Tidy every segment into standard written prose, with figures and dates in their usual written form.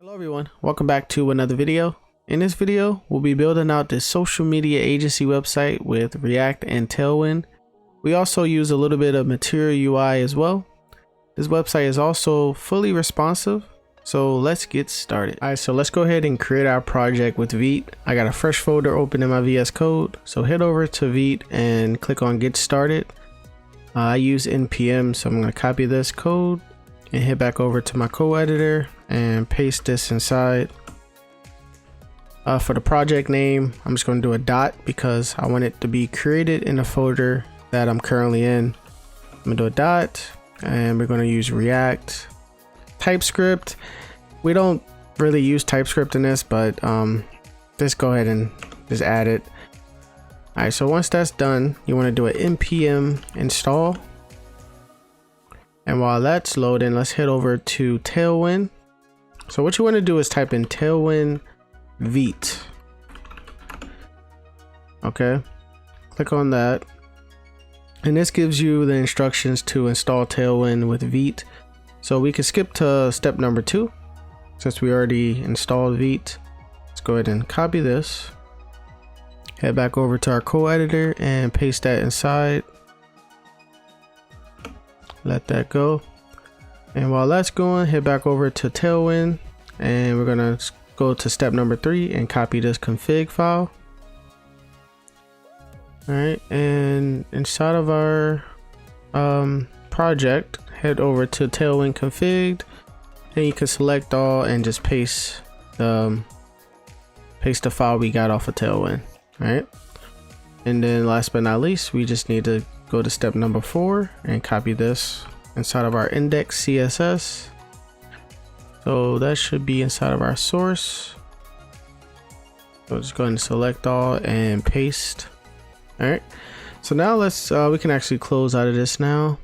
Hello everyone, welcome back to another video. In this video, we'll be building out this social media agency website with React and Tailwind. We also use a little bit of Material UI as well. This website is also fully responsive, so let's get started. Alright, so let's go ahead and create our project with Vite. I got a fresh folder open in my VS Code, so head over to Vite and click on Get Started. I use NPM, so I'm going to copy this code and head back over to my code editor and paste this inside. For the project name, I'm just going to do a dot because I want it to be created in the folder that I'm currently in. I'm going to do a dot and we're going to use React. TypeScript, we don't really use TypeScript in this, but just go ahead and just add it. All right, so once that's done, you want to do an npm install. And while that's loading, let's head over to Tailwind. So what you want to do is type in Tailwind Vite. Okay, click on that. And this gives you the instructions to install Tailwind with Vite. So we can skip to step number 2 since we already installed Vite. Let's go ahead and copy this. Head back over to our code editor and paste that inside. Let that go. And while that's going, head back over to Tailwind and we're gonna go to step number 3 and copy this config file. All right, and inside of our project, head over to Tailwind config, and you can select all and just paste the file we got off of Tailwind. All right, and then last but not least, we just need to go to step number 4 and copy this inside of our index CSS. So that should be inside of our source. So just go ahead and select all and paste. All right, so now let's we can actually close out of this now,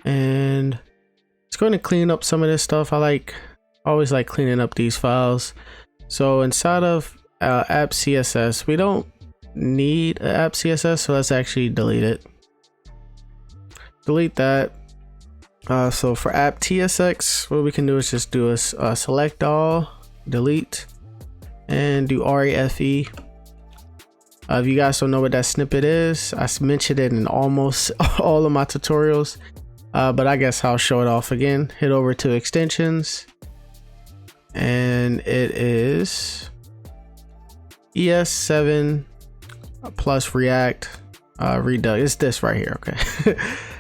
and let's go ahead and clean up some of this stuff. I always like cleaning up these files. So inside of app CSS, we don't need an app CSS, so let's actually delete it. Delete that. So for app TSX, what we can do is just do a select all, delete, and do REFE. If you guys don't know what that snippet is, I mentioned it in almost all of my tutorials, but I guess I'll show it off again. Head over to extensions, and it is ES7 plus React Redux. It's this right here. Okay.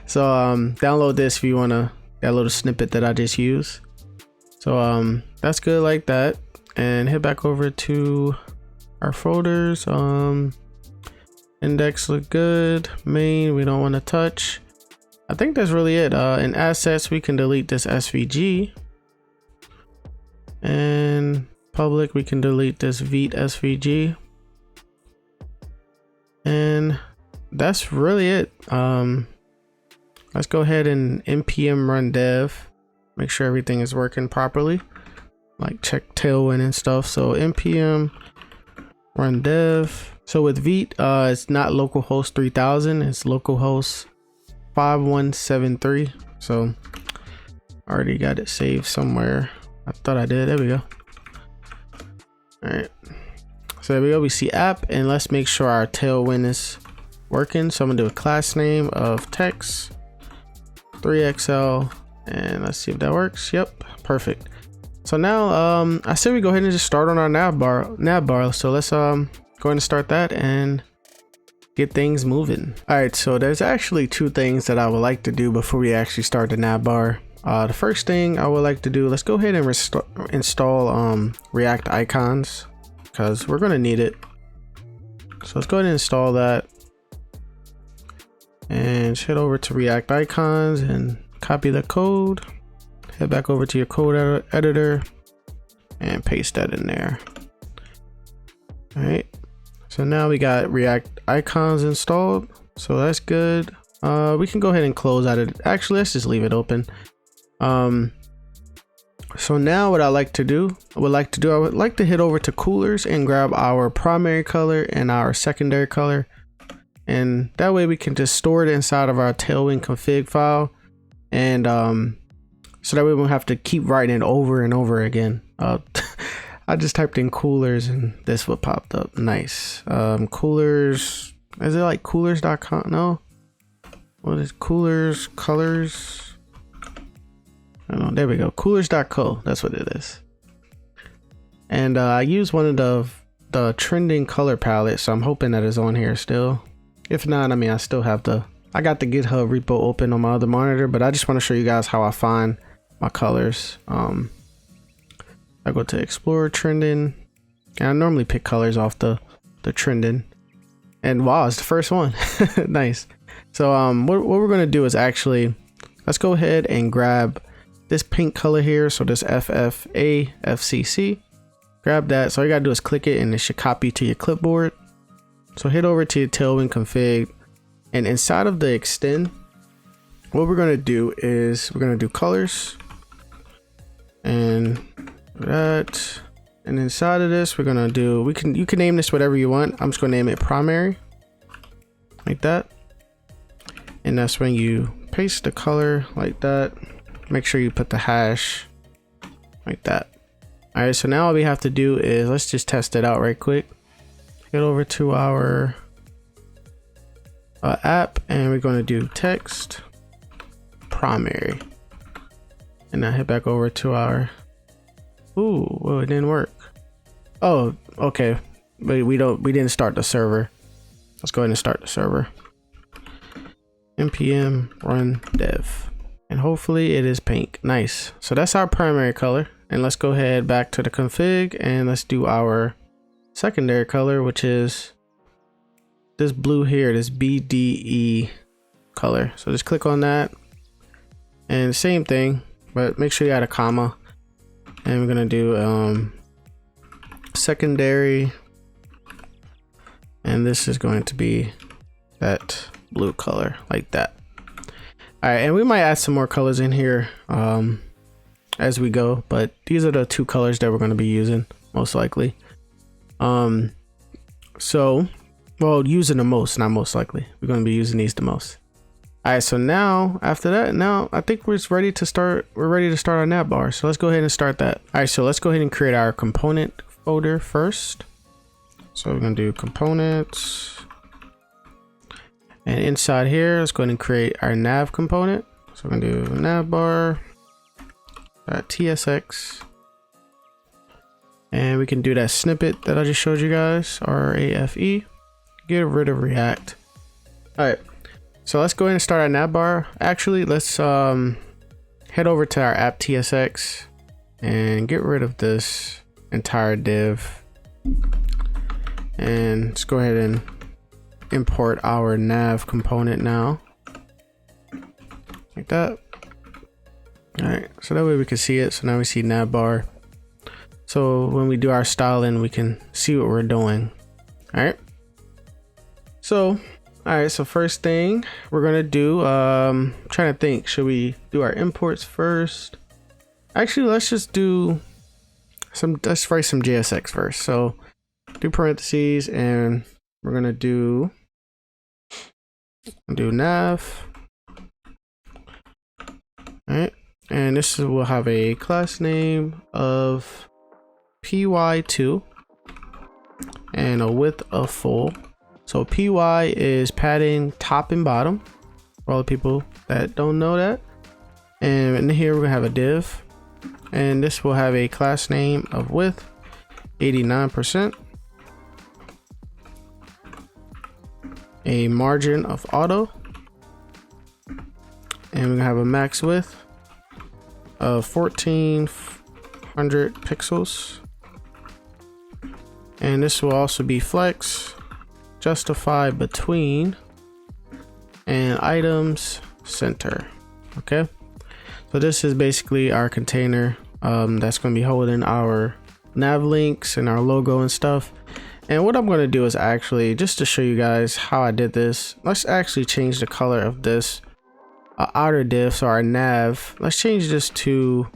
So download this if you want to, that little snippet that I just used. So that's good like that, and head back over to our folders. Index look good, main we don't want to touch. I think that's really it. In assets, we can delete this SVG, and public we can delete this Vite SVG, and that's really it. Let's go ahead and npm run dev, make sure everything is working properly, like check Tailwind and stuff. So npm run dev. So with Vite, it's not localhost 3000, it's localhost 5173. So I already got it saved somewhere. I thought I did. There we go. All right, so there we go. We see app, and let's make sure our Tailwind is working. So I'm gonna do a class name of text 3XL, and let's see if that works. Yep, perfect. So now I say we go ahead and just start on our navbar. So let's go ahead and start that and get things moving. All right, so there's actually 2 things that I would like to do before we actually start the navbar. The first thing I would like to do, let's go ahead and install React icons, because we're going to need it. So let's go ahead and install that, and head over to React icons and copy the code. Head back over to your code editor and paste that in there. All right, so now we got React icons installed, so that's good. We can go ahead and close out of it. Actually, let's just leave it open. So now what I would like to head over to coolers and grab our primary color and our secondary color, and that way we can just store it inside of our Tailwind config file, and so that way we won't have to keep writing it over and over again. I just typed in coolers and this what popped up. Nice. Coolers, is it like coolers.com? No. What is coolers, colors? I don't know. There we go. Coolers.co. That's what it is. And I use one of the trending color palette, so I'm hoping that is on here still. If not, I mean, I got the GitHub repo open on my other monitor, but I just want to show you guys how I find my colors. I go to Explorer Trending, and I normally pick colors off the trending. And wow, it's the first one. Nice. So what we're gonna do is actually, let's go ahead and grab this pink color here. So this FFA-FCC, grab that. So all you gotta do is click it and it should copy to your clipboard. So head over to your Tailwind config, and inside of the extend, what we're gonna do is we're gonna do colors and that, and inside of this we're gonna do, you can name this whatever you want. I'm just gonna name it primary, like that. And that's when you paste the color like that. Make sure you put the hash like that. All right, so now all we have to do is, let's just test it out right quick. Get over to our app, and we're going to do text primary, and now head back over to our, well, it didn't work. Oh, okay, but we didn't start the server. Let's go ahead and start the server. npm run dev, and hopefully it is pink. Nice. So that's our primary color, and let's go ahead back to the config and let's do our secondary color, which is this blue here, this BDE color. So just click on that, and same thing, but make sure you add a comma, and we're gonna do secondary, and this is going to be that blue color like that. All right, and we might add some more colors in here as we go, but these are the two colors that we're going to be using most likely. So, well, using the most, not most likely. We're going to be using these the most. All right, so now after that, now I think we're ready to start. We're ready to start our Navbar. So let's go ahead and start that. All right, so let's go ahead and create our component folder first. So we're going to do components, and inside here, let's go ahead and create our nav component. So we're going to do navbar.tsx. And we can do that snippet that I just showed you guys, RAFE, get rid of React. All right, so let's go ahead and start our Navbar. Actually, let's head over to our app TSX and get rid of this entire div. And let's go ahead and import our nav component now, like that. All right, so that way we can see it. So now we see Navbar. So when we do our styling, we can see what we're doing. All right. So, so first thing we're gonna do, trying to think, should we do our imports first? Actually, let's just do let's write some JSX first. So do parentheses, and we're gonna do nav. All right, and this will have a class name of py2 and a width of full. So py is padding top and bottom for all the people that don't know that. And in here we're gonna have a div, and this will have a class name of width 89%, a margin of auto, and we're gonna have a max width of 1400 pixels. And this will also be flex, justify between, and items center. Okay, so this is basically our container that's going to be holding our nav links and our logo and stuff. And what I'm going to do is actually, just to show you guys how I did this, let's actually change the color of this outer div. So our nav, let's change this to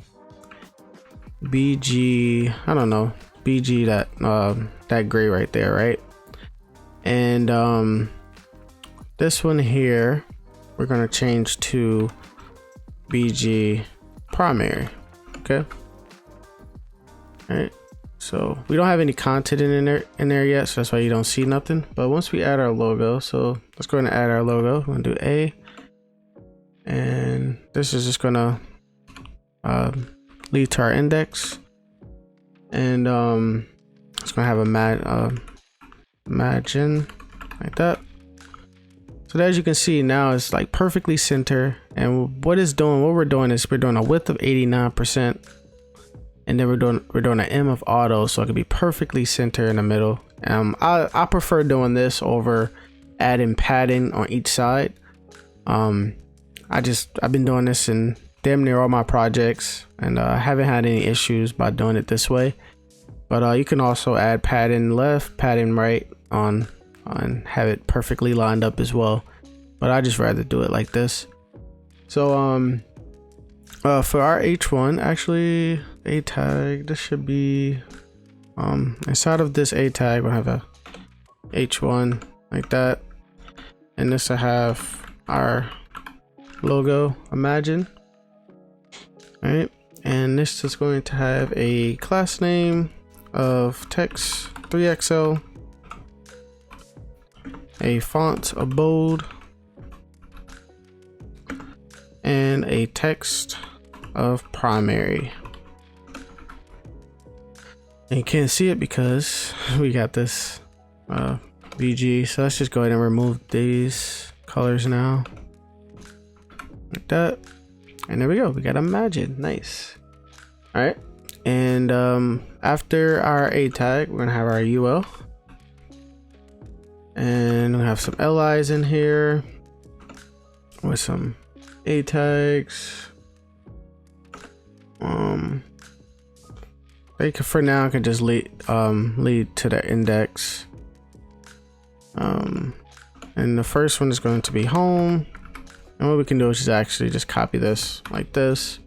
BG, I don't know, BG, that gray right there, right? And this one here we're gonna change to BG primary. Okay, all right, So we don't have any content in there yet, so that's why you don't see nothing. But once we add our logo, so let's go ahead and add our logo. We're gonna do A, and this is just gonna lead to our index, and it's gonna have a margin like that. So as you can see now, it's like perfectly center. And what we're doing is we're doing a width of 89%. And then we're doing an M of auto, so it could be perfectly center in the middle. I prefer doing this over adding padding on each side. I've been doing this in damn near all my projects, and I haven't had any issues by doing it this way. But you can also add padding left, padding right on and have it perfectly lined up as well. But I just rather do it like this. So for our H1, actually A tag, this should be inside of this A tag we'll have a H1 like that, and this will have our logo, imagine. All right, and this is going to have a class name of text 3XL, a font of bold, and a text of primary. And you can't see it because we got this VG, so let's just go ahead and remove these colors now like that, and there we go, we got imagine. Nice. All right, and after our A tag we're gonna have our UL, and we have some LIs in here with some A tags. They can, for now, can just lead to the index. And the first one is going to be home. And what we can do is just actually just copy this like this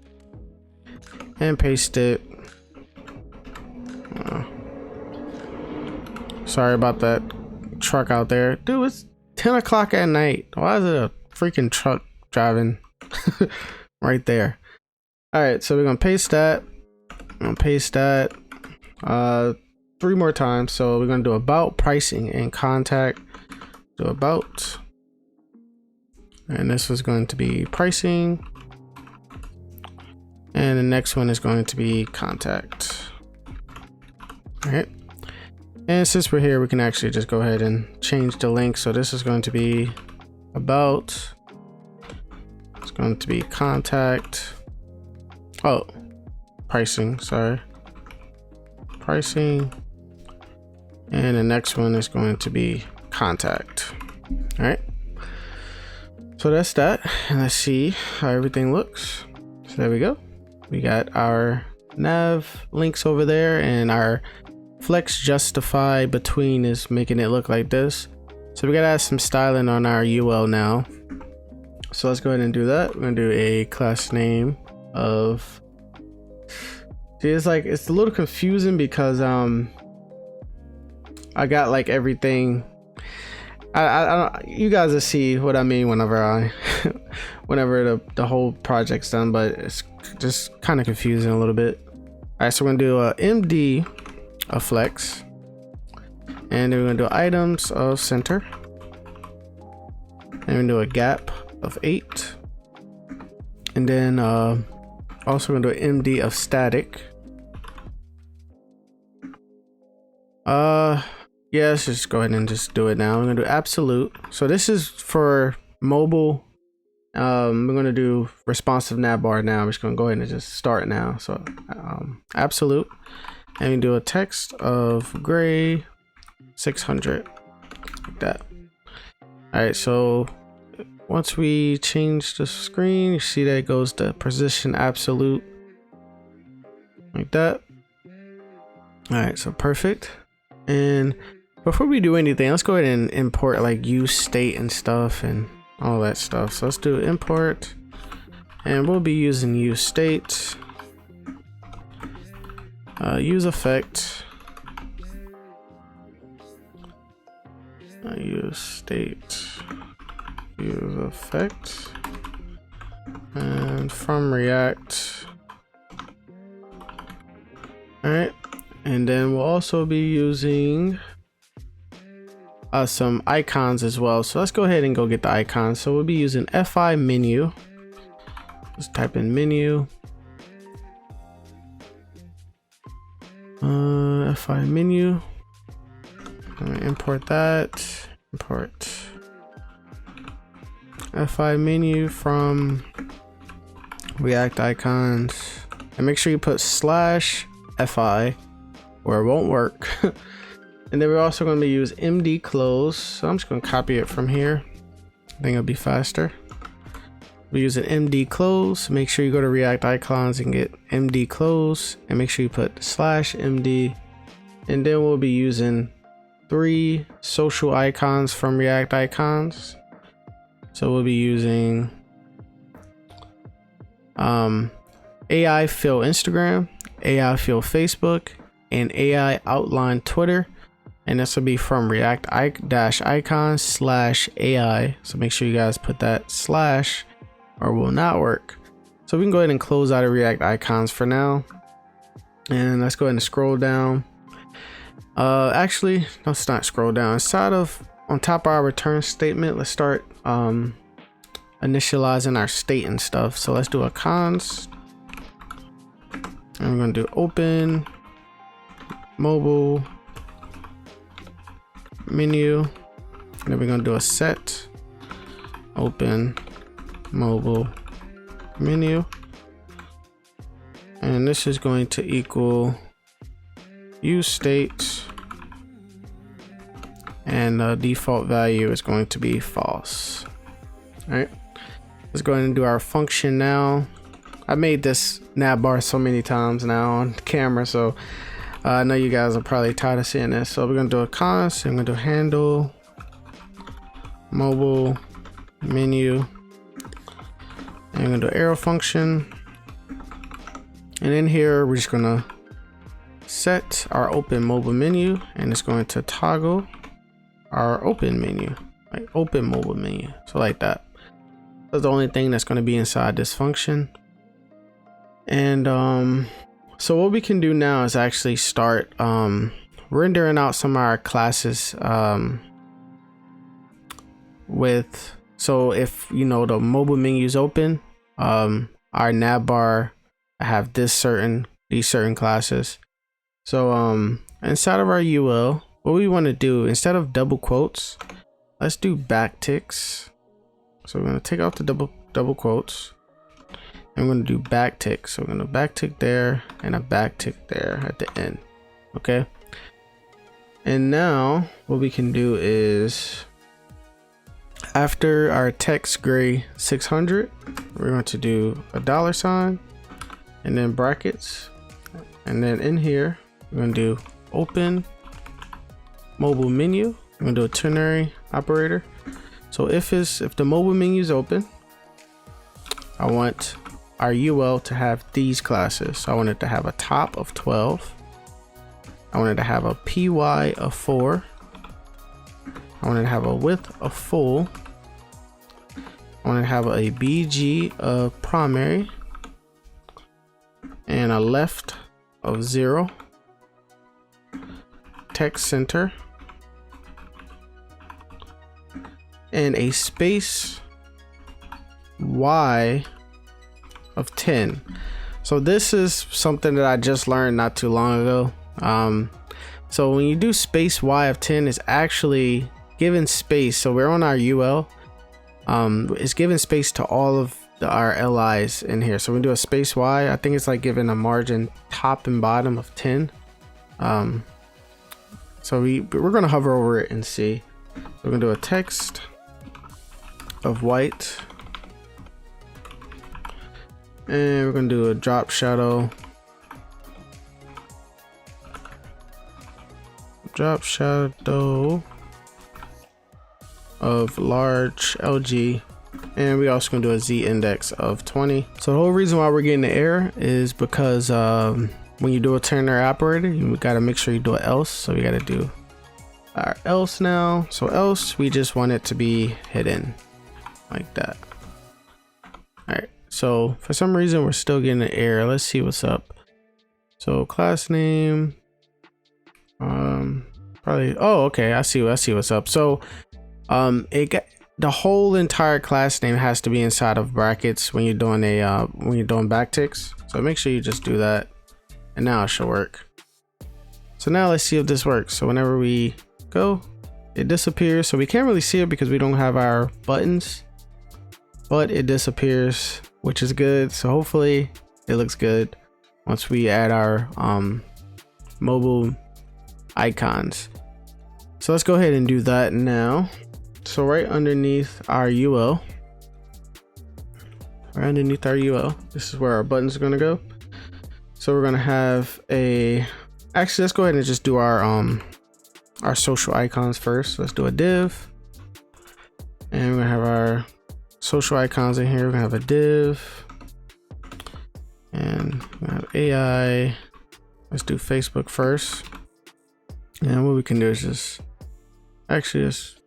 and paste it. Sorry about that truck out there, dude. It's 10 o'clock at night. Why is it a freaking truck driving right there? All right, so we're gonna paste that. I'm gonna paste that 3 more times. So we're gonna do about pricing and contact. Do about, and this was going to be pricing, and the next one is going to be contact. All right, and since we're here, we can actually just go ahead and change the link. So this is going to be about, it's going to be contact, pricing, sorry, pricing, and the next one is going to be contact. All right, so that's that, and let's see how everything looks. So there we go, we got our nav links over there, and our flex justify between is making it look like this. So we gotta add some styling on our UL now, so let's go ahead and do that. We're gonna do a class name of, see, it's like, it's a little confusing because I got like everything. I don't, you guys will see what I mean whenever whenever the whole project's done, but it's just kind of confusing a little bit. All right, so we're gonna do a MD of flex, and then we're gonna do items of center, and we're gonna do a gap of 8, and then also gonna do an MD of static. Yeah, let's just go ahead and just do it now. We're gonna do absolute. So this is for mobile. We're gonna do responsive navbar now. I'm just gonna go ahead and just start now. So absolute, and we do a text of gray 600 like that. All right, so once we change the screen, you see that it goes to position absolute like that. All right, so perfect. And before we do anything, let's go ahead and import like use state and stuff and all that stuff. So let's do import, and we'll be using use state, use effect, use state, use effect, and from React. All right, And then we'll also be using some icons as well. So let's go ahead and go get the icons. So we'll be using FI menu. Let's type in menu. FI menu. I'm gonna import that. Import FI menu from React icons, and make sure you put /FI or it won't work. And then we're also going to use MD close. So I'm just going to copy it from here. I think it'll be faster. We're using MD close. Make sure you go to React icons and get MD close, and make sure you put /MD. And then we'll be using 3 social icons from React icons. So we'll be using AI fill Instagram, AI fill Facebook, and AI outline Twitter. And this will be from React icons /AI. So make sure you guys put that slash or it will not work. So we can go ahead and close out of React icons for now. And let's go ahead and scroll down. Actually, let's not scroll down. Inside of, on top of our return statement, let's start initializing our state and stuff. So let's do a cons. And we're going to do open mobile menu, and then we're going to do a set open mobile menu, and this is going to equal use state, and the default value is going to be false. All right, let's go ahead and do our function now. I made this navbar so many times now on camera, so I know you guys are probably tired of seeing this. So we're gonna do a const, and we're gonna do handle mobile menu, and we're gonna do arrow function. And in here, we're just gonna set our open mobile menu, and it's going to toggle our open menu, like open mobile menu. So like that. That's the only thing that's gonna be inside this function. And so what we can do now is actually start rendering out some of our classes with, so if you know the mobile menu is open, our navbar have these certain classes. So inside of our UL, what we want to do, instead of double quotes, let's do backticks. So we're going to take out the double quotes. I'm going to do backtick. So we're going to backtick there and a backtick there at the end. Okay. And now what we can do is, after our text gray 600, we're going to do a $, and then brackets. And then in here, we're going to do open mobile menu. We're going to do a ternary operator. So if the mobile menu is open, I want our UL to have these classes. So I want it to have a top of 12. I want it to have a PY of 4. I want it to have a width of full. I want to have a BG of primary and a left of 0. Text center and a space Y of 10. So this is something that I just learned not too long ago. So when you do space Y of 10, is actually given space. So we're on our UL. It's given space to all of our LIs in here. So we do a space Y. I think it's like giving a margin top and bottom of 10. So we're gonna hover over it and see. We're gonna do a text of white. And we're gonna do a drop shadow. Drop shadow of large LG. And we also gonna do a Z index of 20. So the whole reason why we're getting the error is because when you do a ternary operator, you gotta make sure you do an else. So we gotta do our else now. So else, we just want it to be hidden like that. All right. So for some reason we're still getting an error. Let's see what's up. So class name, probably. Oh, okay. I see what's up. So it got the whole entire class name has to be inside of brackets when you're doing backticks. So make sure you just do that, and now it should work. So now let's see if this works. So whenever we go, it disappears. So we can't really see it because we don't have our buttons, but it disappears, which is good. So hopefully it looks good once we add our mobile icons. So let's go ahead and do that now. So right underneath our UL, this is where our buttons are gonna go. So we're gonna have actually let's go ahead and just do our social icons first. So let's do a div, and we're gonna have our social icons in here. We're gonna have a div, and we're gonna have AI. Let's do Facebook first. And what we can do is just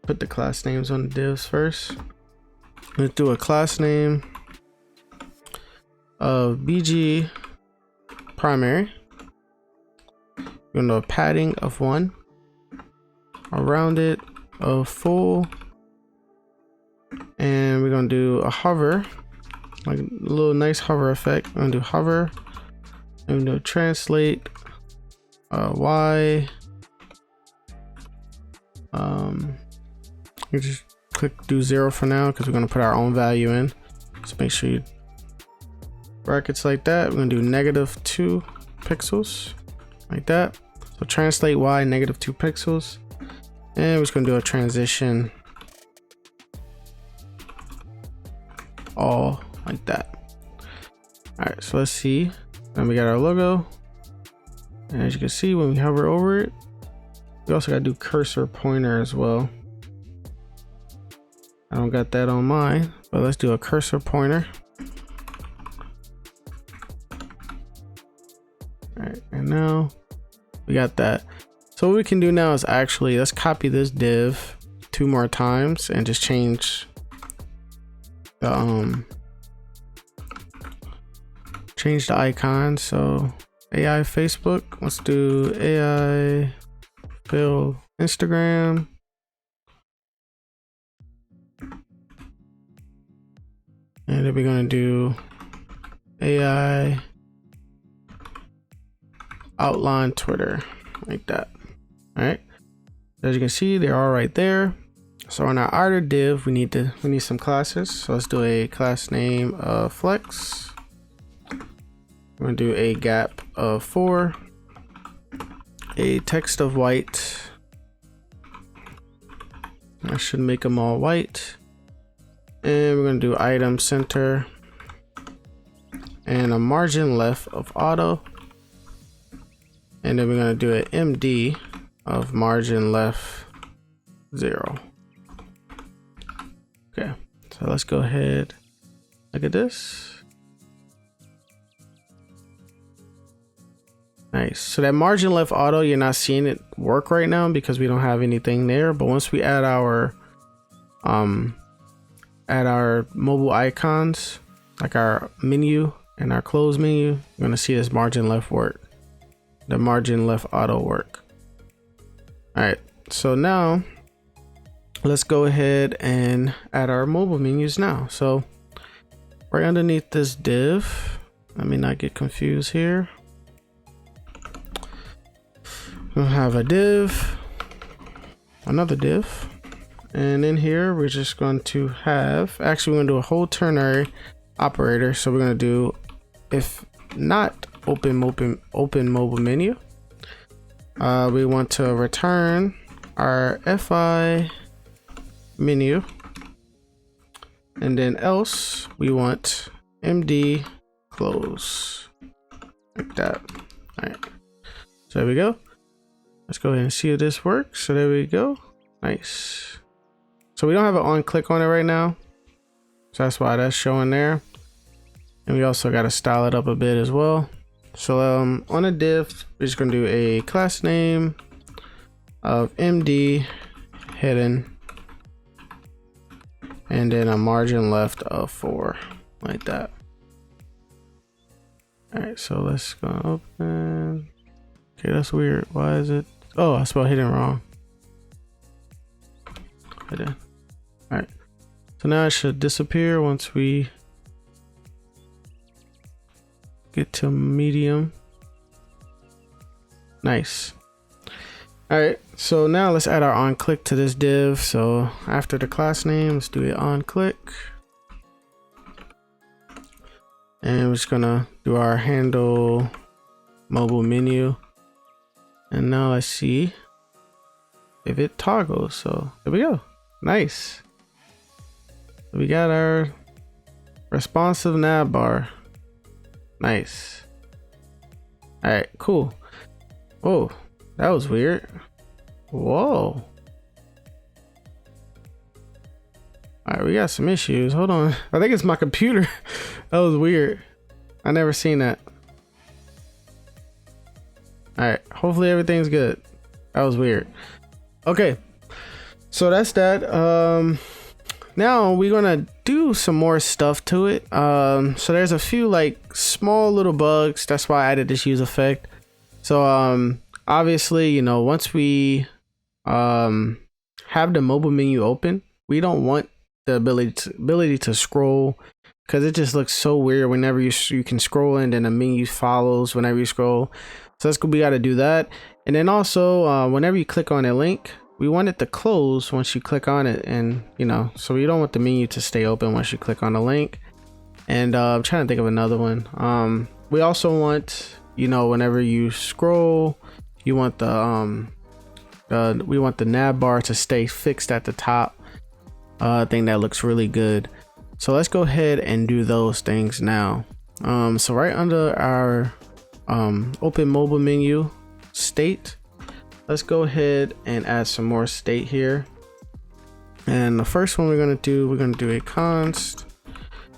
put the class names on the divs first. Let's do a class name of BG primary. We're gonna do a padding of 1, a rounded of full, and we're gonna do a hover, like a little nice hover effect. We're gonna do hover, and we're gonna translate Y. You just do 0 for now because we're gonna put our own value in. Just make sure you brackets like that. We're gonna do -2 pixels like that. So translate Y -2 pixels, and we're just gonna do a transition all like that. All right, so let's see. Then we got our logo, and as you can see, when we hover over it, we also gotta do cursor pointer as well. I don't got that on mine, but let's do a cursor pointer. All right, and now we got that. So what we can do now is actually, let's copy this div 2 more times and just change the icon. So AI Facebook, let's do AI build Instagram. And then we're gonna do AI outline Twitter like that. All right, as you can see, they're all right there. So on our outer div, we need some classes. So let's do a class name of flex. We're gonna do a gap of 4, a text of white. I should make them all white. And we're gonna do item center and a margin left of auto. And then we're gonna do an MD of margin left 0. Okay, so let's go ahead. Look at this. Nice. So that margin left auto, you're not seeing it work right now because we don't have anything there. But once we add our mobile icons, like our menu and our close menu, you're gonna see this margin left work. The margin left auto work. All right. So now let's go ahead and add our mobile menus now. So right underneath this div, let me not get confused here. We'll have a div, another div, and in here we're just going to have, actually we're gonna do a whole ternary operator. So we're gonna do if not open mobile menu. We want to return our FI menu, and then else we want MD close like that. All right, so there we go. Let's go ahead and see if this works. So there we go. Nice. So we don't have an on click on it right now, so that's why that's showing there. And we also got to style it up a bit as well. So on a div, we're just gonna do a class name of MD hidden, and then a margin left of 4 like that. All right, so let's go open. Okay, that's weird. Why is it? Oh, I spelled hidden wrong. It did. All right. So now it should disappear once we get to medium. Nice. All right, so now let's add our on click to this div. So after the class name, let's do it on click. And we're just gonna do our handle mobile menu. And now let's see if it toggles. So there we go. Nice. We got our responsive navbar. Nice. All right, cool. Whoa, that was weird. Whoa. All right, we got some issues. Hold on. I think it's my computer. That was weird. I never seen that. All right, hopefully everything's good. That was weird. Okay, so that's that. Now we're gonna do some more stuff to it. So there's a few like small little bugs. That's why I added this use effect. So obviously, you know, once we have the mobile menu open, we don't want the ability to scroll, because it just looks so weird whenever you can scroll and then the menu follows whenever you scroll. So that's good. We got to do that. And then also whenever you click on a link, we want it to close once you click on it. And you know, so you don't want the menu to stay open once you click on the link. And I'm trying to think of another one. We also want, you know, whenever you scroll, you want we want the nav bar to stay fixed at the top. I think that looks really good. So let's go ahead and do those things now. So right under our open mobile menu state, let's go ahead and add some more state here. And the first one we're going to do a const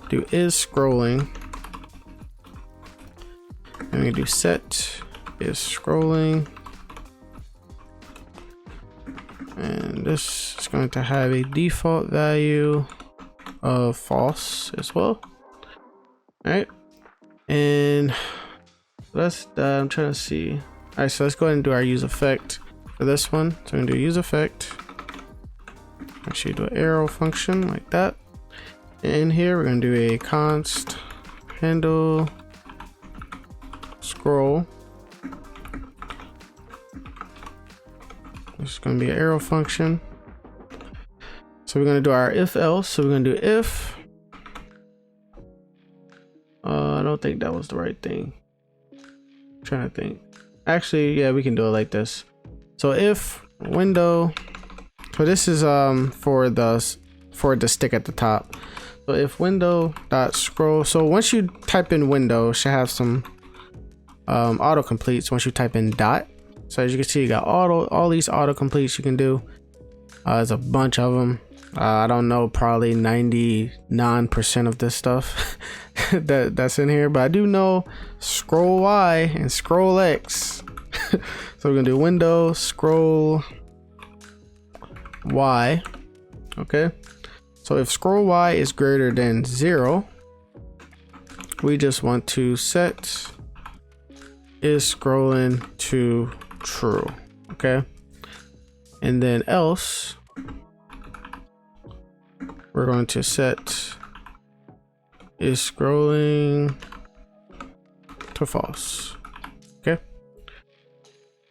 do is scrolling. And we do set is scrolling. And this is going to have a default value of false as well. All right. And that's that. I'm trying to see. All right, so let's go ahead and do our use effect for this one. So we're gonna do use effect. Actually do an arrow function like that. And in here, we're gonna do a const handle scroll. This is going to be an arrow function. So we're going to do our if else. So we're going to do if. I don't think that was the right thing. I'm trying to think. Actually, yeah, we can do it like this. So if window. So this is for the stick at the top. So if window dot scroll. So once you type in window, it should have some auto completes once you type in dot. So as you can see, you got all these auto completes you can do. There's a bunch of them. I don't know, probably 99% of this stuff that's in here, but I do know scroll Y and scroll X. So we're gonna do window scroll Y. Okay. So if scroll Y is greater than 0, we just want to set is scrolling to true. Okay. And then else we're going to set is scrolling to false. Okay.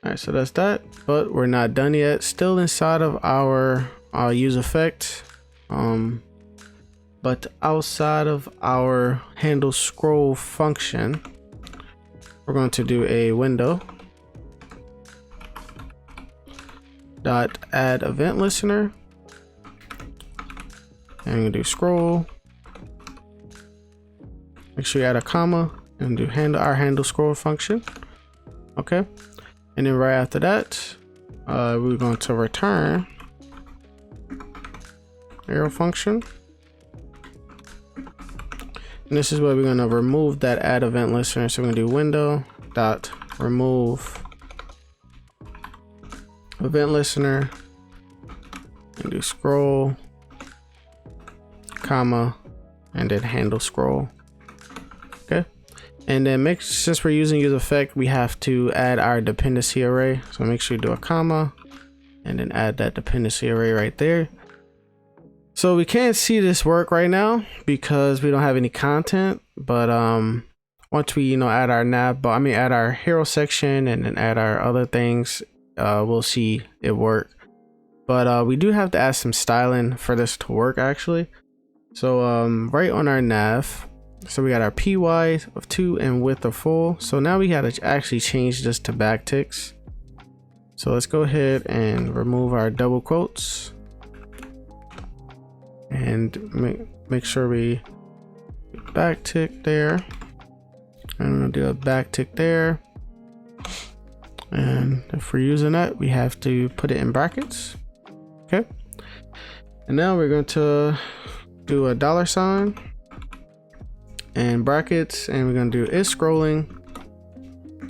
All right, so that's that, but we're not done yet. Still inside of our use effect, but outside of our handle scroll function, we're going to do a window dot add event listener, and we're gonna do scroll. Make sure you add a comma and do our handle scroll function. Okay, and then right after that, we're going to return arrow function, and this is where we're going to remove that add event listener. So we're going to do window dot remove event listener and do scroll, comma, and then handle scroll. Okay, and then since we're using use effect, we have to add our dependency array. So make sure you do a comma and then add that dependency array right there. So we can't see this work right now because we don't have any content, but once we add our navbar, add our hero section and then add our other things, we'll see it work. But we do have to add some styling for this to work actually. So right on our nav, so we got our PY of 2 and width of full. So now we got to actually change this to backticks. So let's go ahead and remove our double quotes and make sure we backtick there. And I'm gonna do a backtick there. And if we're using that, we have to put it in brackets. Okay. And now we're going to do a $sign and brackets, and we're going to do is scrolling.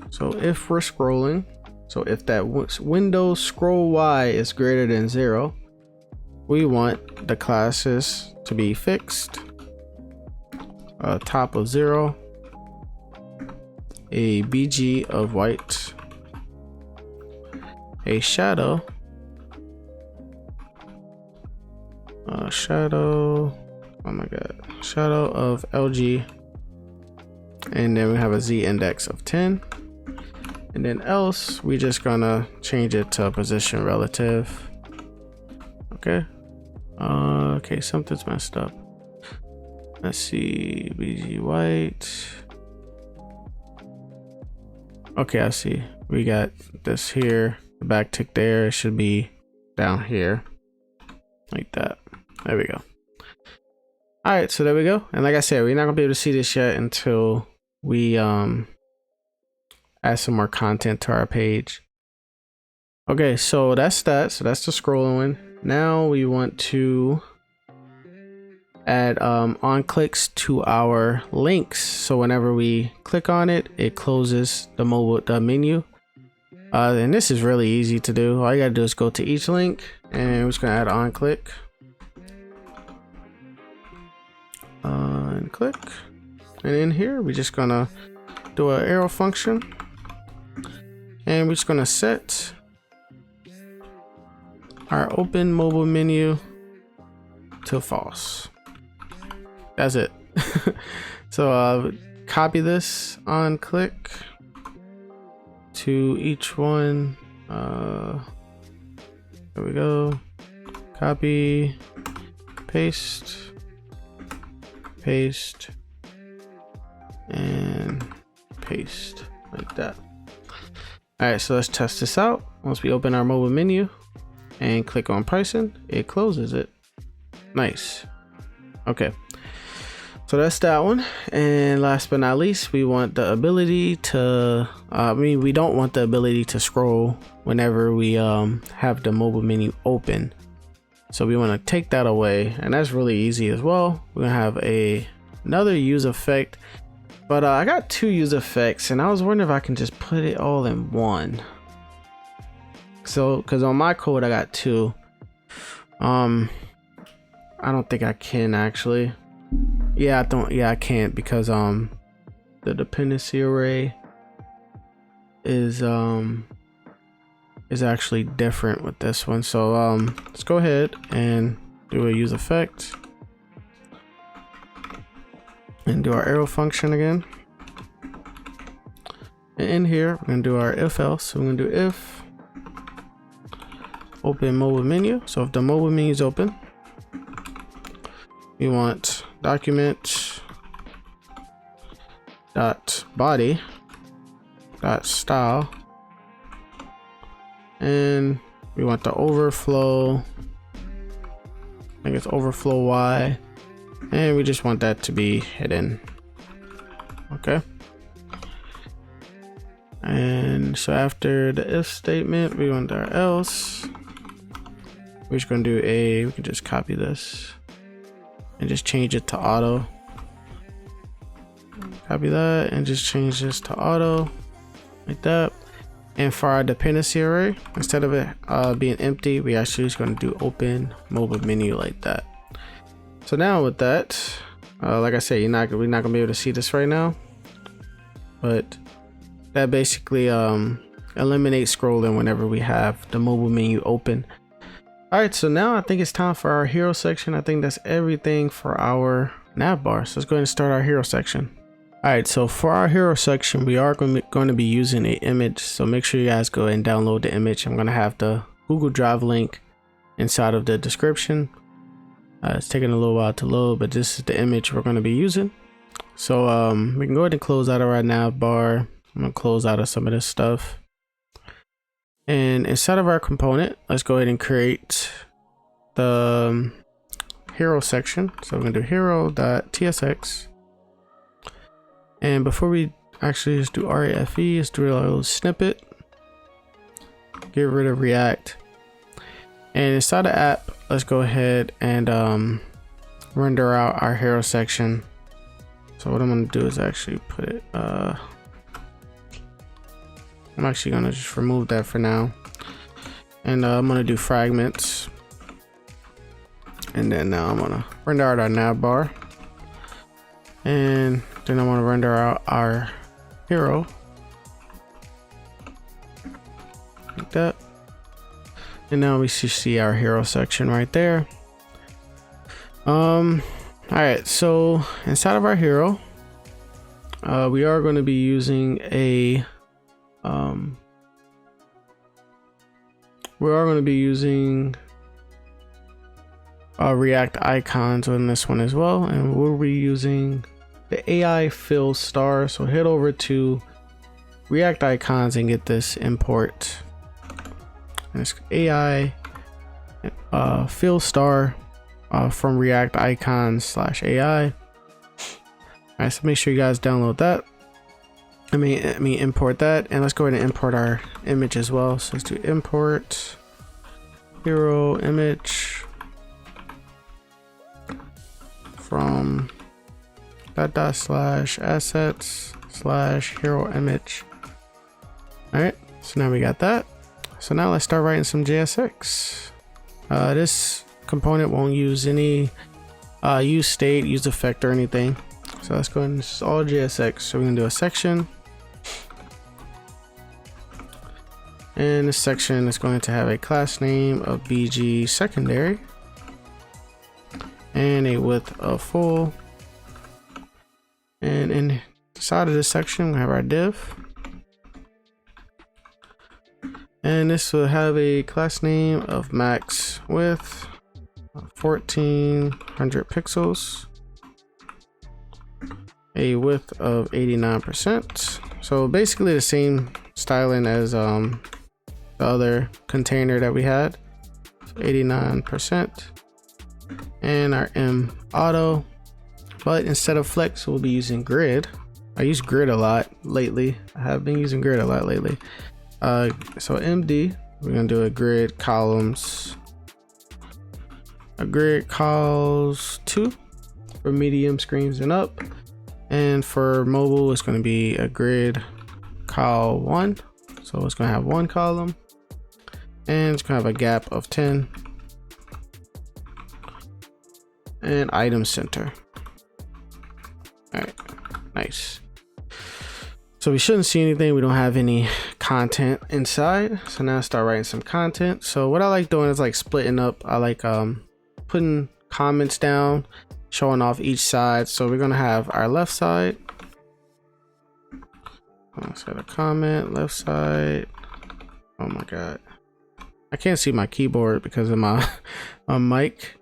So if we're scrolling, so if that window scroll Y is greater than 0, we want the classes to be fixed, top of 0, a BG of white, a shadow, shadow of LG, and then we have a Z index of 10, and then else we just gonna change it to position relative. Okay. Okay, something's messed up. Let's see, BG white. Okay, I see. We got this here, the backtick there. It should be down here, like that. There we go. All right, so there we go. And like I said, we're not gonna be able to see this yet until we add some more content to our page. Okay, so that's that. So that's the scrolling. Now we want to add on clicks to our links. So whenever we click on it, it closes the menu. And this is really easy to do. All you gotta do is go to each link, and we're just gonna add on click. And click, and in here we're just gonna do an arrow function, and we're just gonna set our open mobile menu to false. That's it. So copy this on click to each one. There we go. Copy, paste, and paste, like that. All right, so let's test this out. Once we open our mobile menu and click on pricing, it closes it. Nice. Okay, so that's that one. And last but not least, we want the ability to we don't want the ability to scroll whenever we have the mobile menu open. So we want to take that away, and that's really easy as well. We're gonna have another use effect, but I got 2 use effects, and I was wondering if I can just put it all in one. So because on my code I got 2. I don't think I can actually. Yeah, I can't, because the dependency array is actually different with this one. So let's go ahead and do a use effect and do our arrow function again. And in here we're gonna do our if else. So we're gonna do if open mobile menu. So if the mobile menu is open, we want document dot body dot style, and we want the overflow, I think it's overflow Y, and we just want that to be hidden. Okay, and so after the if statement, we want our else. We're just gonna do we can just copy this and just change it to auto. Copy that and just change this to auto, like that. And for our dependency array, instead of it being empty, we actually just going to do open mobile menu, like that. So now with that, like I said, we're not gonna be able to see this right now, but that basically eliminates scrolling whenever we have the mobile menu open. All right, so now I think it's time for our hero section. I think that's everything for our navbar. So let's go ahead and start our hero section. All right, so for our hero section, we are going to be using an image. So make sure you guys go ahead and download the image. I'm going to have the Google Drive link inside of the description. It's taking a little while to load, but this is the image we're going to be using. So we can go ahead and close out of our navbar. I'm going to close out of some of this stuff. And inside of our component, let's go ahead and create the hero section. So we're going to do hero.tsx. And before we actually just do REFE, let's do a little snippet. Get rid of React. And inside the app, let's go ahead and render out our hero section. So what I'm going to do is actually put it, I'm actually going to just remove that for now. And I'm going to do fragments. And then now I'm going to render out our navbar. And then I want to render out our hero like that. And now we see our hero section right there. All right, so inside of our hero, we are going to be using a React icons on this one as well, and we'll be using the AI fill star. So head over to React icons and get this import. And it's AI fill star from React icons /AI. All right, so make sure you guys download that. I mean import that, and let's go ahead and import our image as well. So let's do import hero image from /assets/hero image. All right, so now we got that. So now let's start writing some JSX. This component won't use any use state, use effect, or anything. So let's go ahead and this is all JSX. So we're gonna do a section, and this section is going to have a class name of BG secondary and a width of full. And inside of this section, we have our div. And this will have a class name of max width 1400 pixels, a width of 89%. So basically the same styling as the other container that we had, 89%. And our M auto, but instead of flex, we'll be using grid. I use grid a lot lately. I have been using grid a lot lately. So MD, we're gonna do a grid columns, a grid calls 2 for medium screens and up, and for mobile it's going to be a grid col 1. So it's going to have 1 column, and it's going to have a gap of 10, and item center. All right, nice. So we shouldn't see anything. We don't have any content inside. So now I start writing some content. So what I like doing is like splitting up. I like putting comments down, showing off each side. So we're gonna have our left side. Let's get a comment, left side. Oh my God. I can't see my keyboard because of my mic.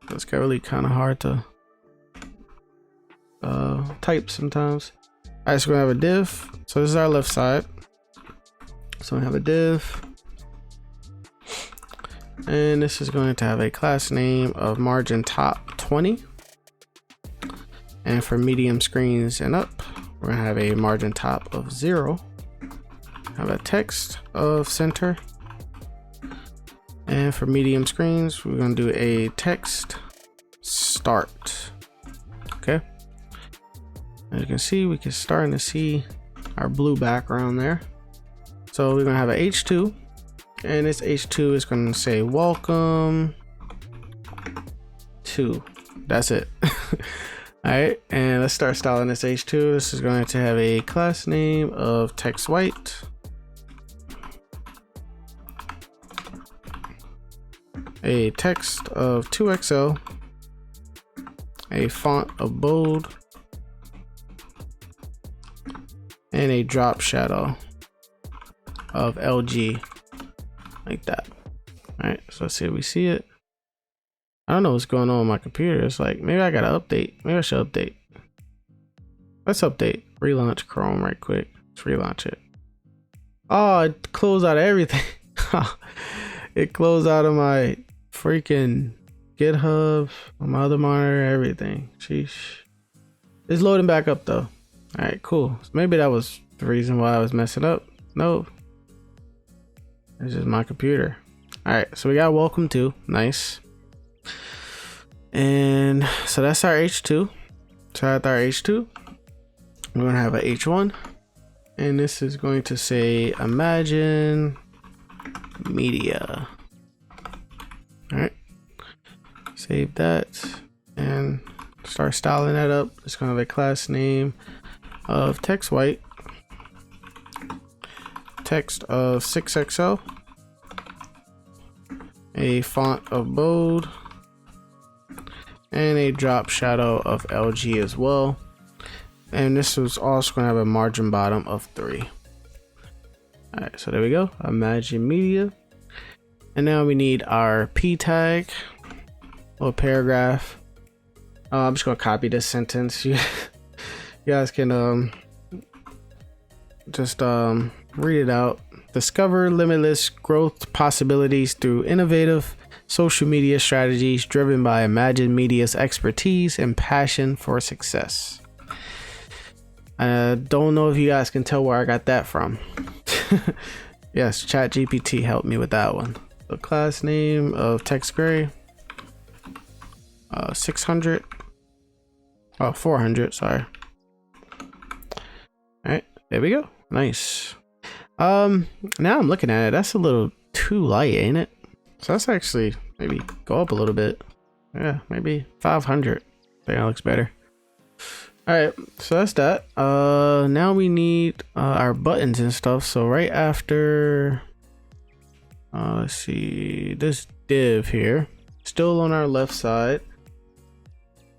It's got really kind of hard to type sometimes. All right, so we're gonna have a div. So this is our left side. So we have a div, and this is going to have a class name of margin top 20. And for medium screens and up, we're gonna have a margin top of 0. Have a text of center. And for medium screens, we're gonna do a text start. Okay. As you can see, we can starting to see our blue background there. So we're gonna have a H2, and this H2 is gonna say welcome to. That's it. All right, and let's start styling this H2. This is going to have a class name of text white. a text of 2XL, a font of bold, and a drop shadow of LG, like that. All right, so let's see if we see it. I don't know what's going on with my computer. It's like, maybe I gotta update. Maybe I should update. Let's update. Relaunch Chrome right quick. Let's relaunch it. Oh, it closed out of everything. It closed out of my freaking GitHub, on my other monitor, everything. Sheesh. It's loading back up though. All right, cool. So maybe that was the reason why I was messing up. No, it's just my computer. All right, so we got welcome to. Nice. And so that's our H2. So at our H2, we're gonna have a H1, and this is going to say imagine media. All right, save that and start styling that up. It's gonna have a class name of text white, text of 6XL, a font of bold, and a drop shadow of LG as well. And this is also going to have a margin bottom of 3. All right, so there we go. Imagine media. And now we need our P tag, little paragraph. I'm just going to copy this sentence. You guys can just read it out. Discover limitless growth possibilities through innovative social media strategies driven by Imagine Media's expertise and passion for success. I don't know if you guys can tell where I got that from. Yes, ChatGPT helped me with that one. The class name of text gray, 600, 400, sorry. All right, there we go. Nice. Now I'm looking at it, that's a little too light, ain't it? So that's actually maybe go up a little bit. Yeah, maybe 500. I think that looks better. All right, so that's that. Now we need our buttons and stuff. So right after, let's see, this div here, still on our left side,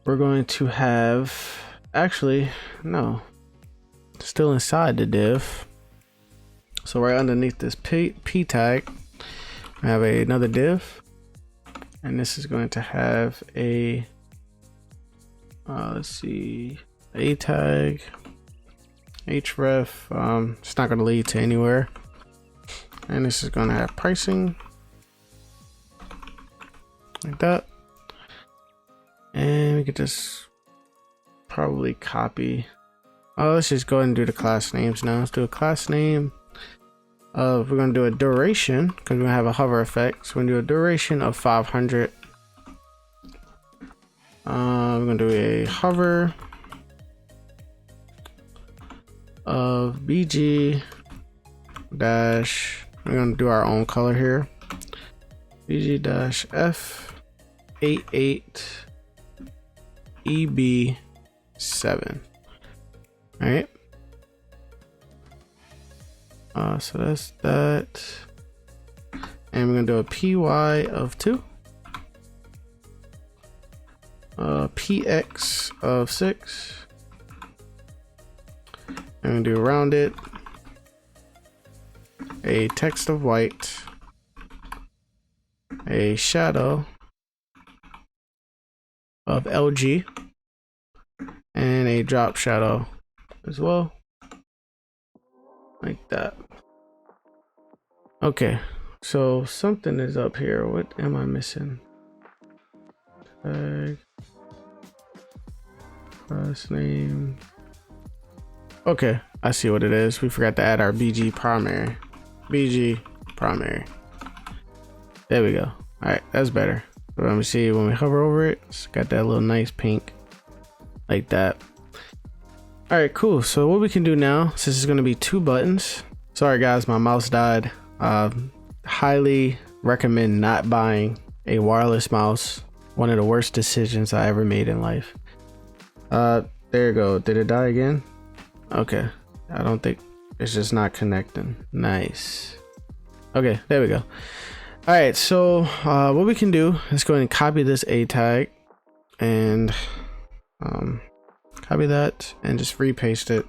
we're going to have, actually, no, still inside the div. So right underneath this P tag, I have another div, and this is going to have a, let's see, A tag, href. It's not going to lead to anywhere. And this is going to have pricing, like that. And we could just probably copy. Oh, let's just go ahead and do the class names now. Let's do a class name. We're going to do a duration because we're going to have a hover effect. So we're going to do a duration of 500. We're going to do a hover of BG dash, we're going to do our own color here, BG dash F88 EB7. All right. So that's that. And we're going to do a PY of 2. PX of 6. I'm going to do rounded. A text of white. A shadow of LG. And a drop shadow as well. Like that. Okay, so something is up here. What am I missing? Tag, class name. Okay, I see what it is. We forgot to add our BG primary. BG primary. There we go. All right, that's better. So let me see when we hover over it. It's got that little nice pink, like that. All right, cool. So what we can do now, since it's going to be 2 buttons. Sorry guys, my mouse died. Highly recommend not buying a wireless mouse. One of the worst decisions I ever made in life. There you go. Did it die again? Okay. I don't think it's just not connecting. Nice. Okay, there we go. All right, so what we can do is go ahead and copy this A tag and copy that and just repaste it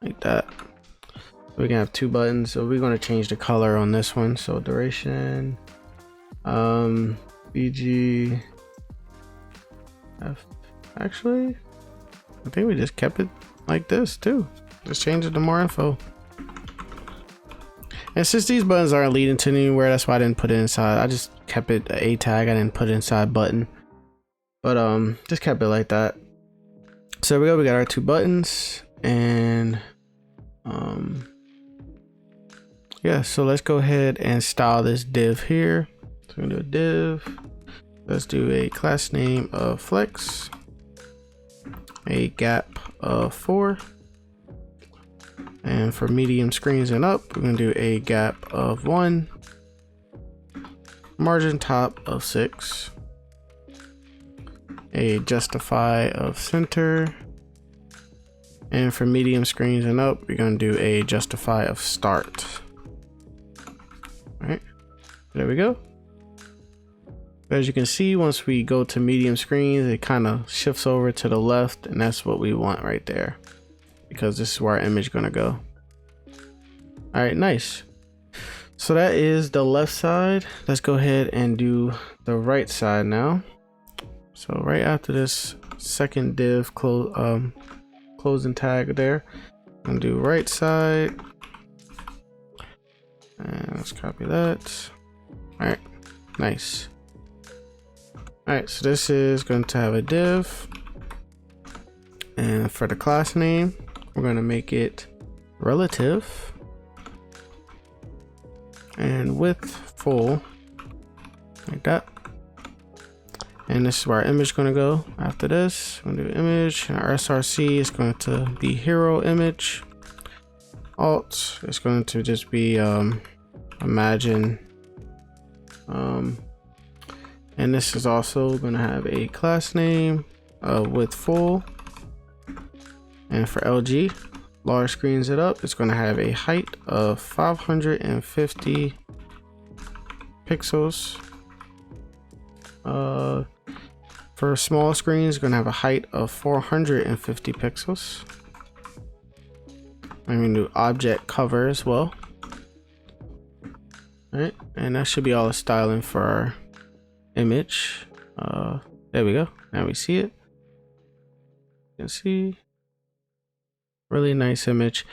like that. We can have two buttons. So we're going to change the color on this one. So duration, BG F. Actually, I think we just kept it like this too. Just change it to more info. And since these buttons aren't leading to anywhere, that's why I didn't put it inside. I just kept it A tag. I didn't put it inside button, but just kept it like that. So there we go. We got our two buttons, and yeah. So let's go ahead and style this div here. So we're gonna do a div. Let's do a class name of flex, a gap of 4. And for medium screens and up, we're gonna do a gap of 1, margin top of 6, a justify of center, and for medium screens and up, we're gonna do a justify of start. All right, there we go. As you can see, once we go to medium screens, it kind of shifts over to the left, and that's what we want right there, because this is where our image is going to go. All right, nice. So that is the left side. Let's go ahead and do the right side now. So right after this second div closing tag there, I'm gonna do right side, and let's copy that. All right, nice. All right, so this is going to have a div, and for the class name, we're going to make it relative and width full, like that. And this is where our image is going to go. After this, we're going to do image, and our src is going to be hero image. Alt is going to just be imagine. And this is also going to have a class name with full. And for LG, large screens it up, it's going to have a height of 550 pixels. For small screens, it's going to have a height of 450 pixels. I'm going to do object cover as well. All right, and that should be all the styling for our image. There we go. Now we see it. You can see, really nice image.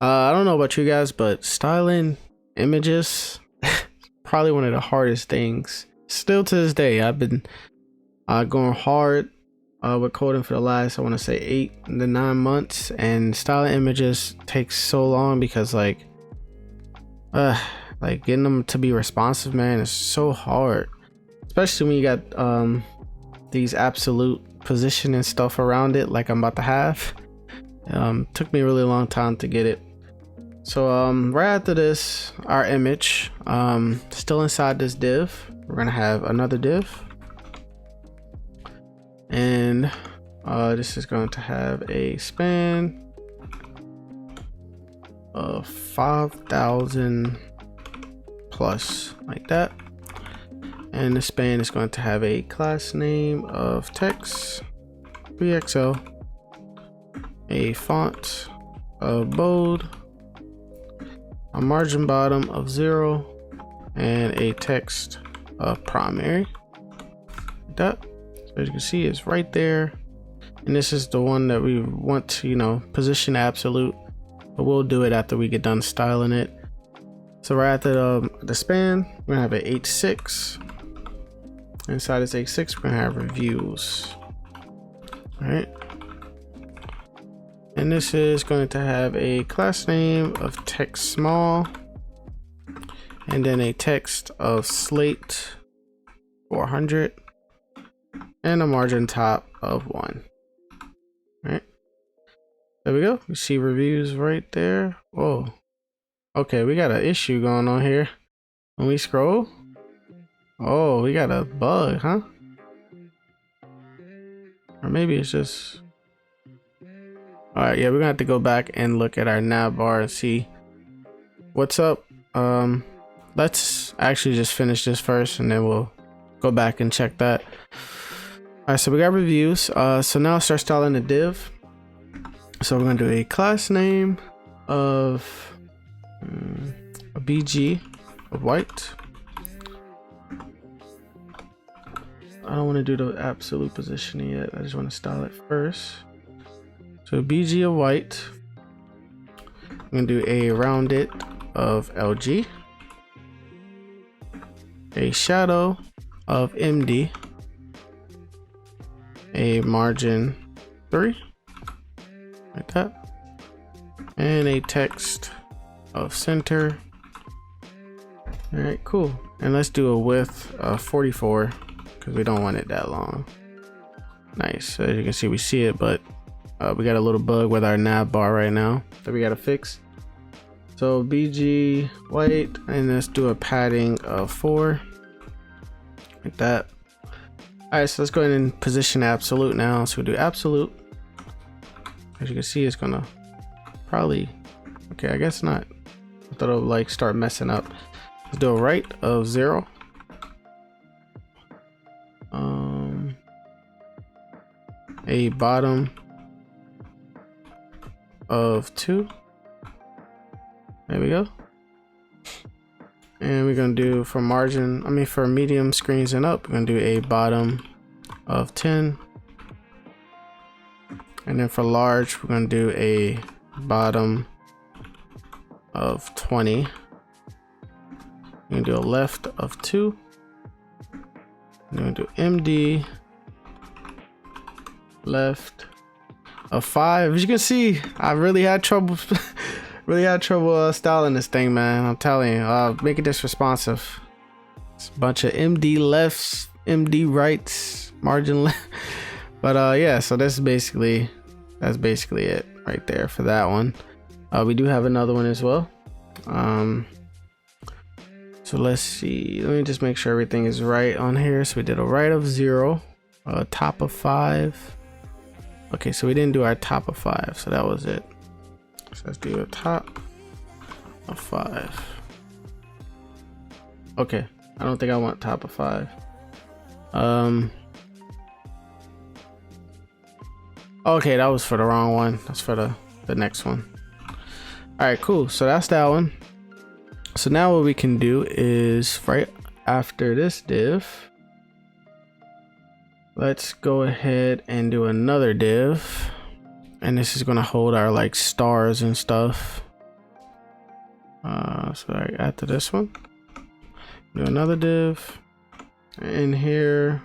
I don't know about you guys, but styling images probably one of the hardest things. Still to this day, I've been going hard with coding for the last, I want to say 8 to 9 months, and styling images takes so long because like getting them to be responsive, man, is so hard. Especially when you got these absolute position and stuff around it like I'm about to have. Took me a really long time to get it. So right after this, our image, still inside this div, we're gonna have another div. And this is going to have a span of 5,000 plus, like that. And the span is going to have a class name of text 3XL, a font of bold, a margin bottom of 0, and a text of primary, like that. So as you can see, it's right there, and this is the one that we want to, you know, position absolute, but we'll do it after we get done styling it. So right after the span, we're gonna have an H6. Inside this H6, we're gonna have reviews. All right, and this is going to have a class name of text small, and then a text of slate 400, and a margin top of 1. All right, there we go. You see reviews right there. Whoa, okay, we got an issue going on here. When we scroll, oh, we got a bug, huh? Or maybe it's just... All right, yeah, we're gonna have to go back and look at our navbar and see what's up. let's actually just finish this first and then we'll go back and check that. All right, so we got reviews. So now start styling the div. So we're gonna do a class name of a BG of white. I don't want to do the absolute positioning yet. I just want to style it first. So BG of white. I'm gonna do a rounded of LG. A shadow of MD. A margin 3. Like that. And a text of center. All right, cool. And let's do a width of 44 because we don't want it that long. Nice. So as you can see, we see it, but we got a little bug with our navbar right now that we got to fix. So BG white, and let's do a padding of 4 like that. All right, so let's go ahead and position absolute now. So we do absolute. As you can see, it's gonna probably, okay, I guess not. I thought it would like start messing up. Let's do a right of 0. A bottom of 2. There we go. And we're gonna do for margin, for medium screens and up, we're gonna do a bottom of 10. And then for large, we're gonna do a bottom of 20. We're gonna do a left of 2. We're gonna do MD left of 5. As you can see, I really had trouble styling this thing, man. I'm telling you, making this responsive. It's a bunch of MD lefts, MD rights, margin left. But yeah, so that's basically it right there for that one. We do have another one as well. So let's see. Let me just make sure everything is right on here. So we did a right of 0, a top of 5. Okay, so we didn't do our top of 5, so that was it. So let's do a top of 5. Okay, I don't think I want top of 5. Okay, that was for the wrong one. That's for the next one. All right, cool. So that's that one. So now what we can do is right after this div, let's go ahead and do another div. And this is gonna hold our like stars and stuff. So right after this one, do another div. In here,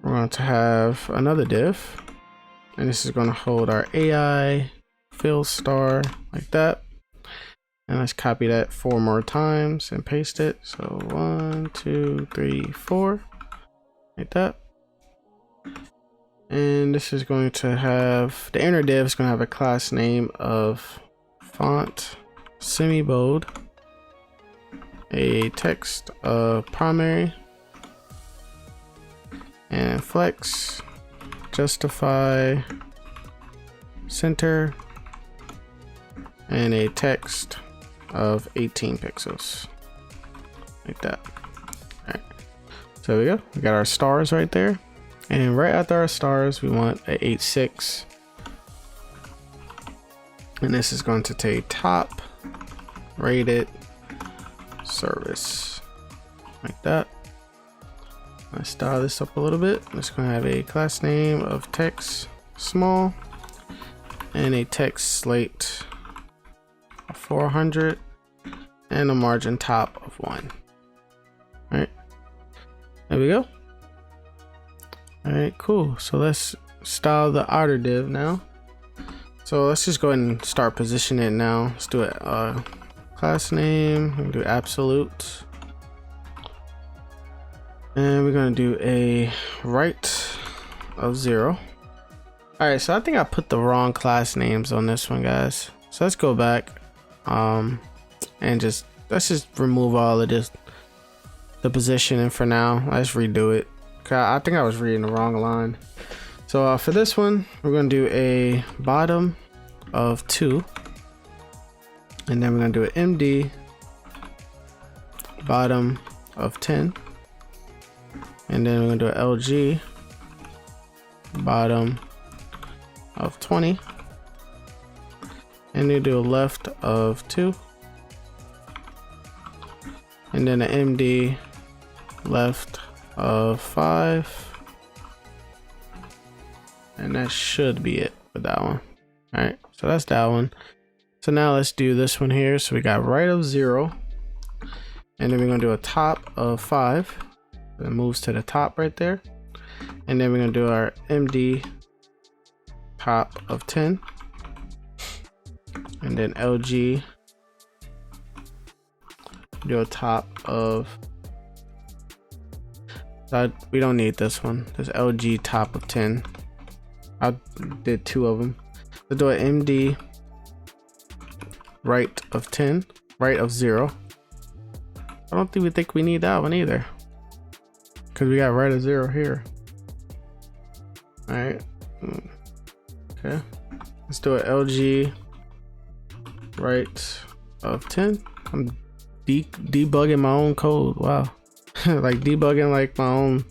we're going to have another div. And this is gonna hold our AI fill star like that. And let's copy that 4 more times and paste it. So 1, 2, 3, 4, like that. And this is going to have, the inner div is going to have a class name of font semi bold, a text of primary, and flex, justify, center, and a text of 18 pixels like that. All right, so there we go. We got our stars right there. And right after our stars, we want a 8.6. And this is going to take top rated service like that. Let's style this up a little bit. It's going to have a class name of text small and a text slate of 400 and a margin top of 1. All right, there we go. All right, cool. So let's style the outer div now. So let's just go ahead and start positioning it now. Let's do it. Class name. We're gonna do absolute, and we're gonna do a right of 0. All right, so I think I put the wrong class names on this one, guys. So let's go back, and let's just remove all of this, the positioning for now. Let's redo it. I think I was reading the wrong line. So for this one, we're going to do a bottom of 2. And then we're going to do an MD bottom of 10, and then we're gonna do an LG bottom of 20, and then do a left of 2, and then an MD left of 5, and that should be it for that one. All right, so that's that one. So now let's do this one here. So we got right of 0, and then we're gonna do a top of 5. It moves to the top right there, and then we're gonna do our MD top of 10, and then LG do a top of, we don't need this one, this LG top of 10. I did 2 of them. We'll do an MD right of 10, right of 0. I don't think we need that one either, because we got right of 0 here. All right, okay, let's do an LG right of 10. I'm debugging my own code. Wow. Like debugging like my own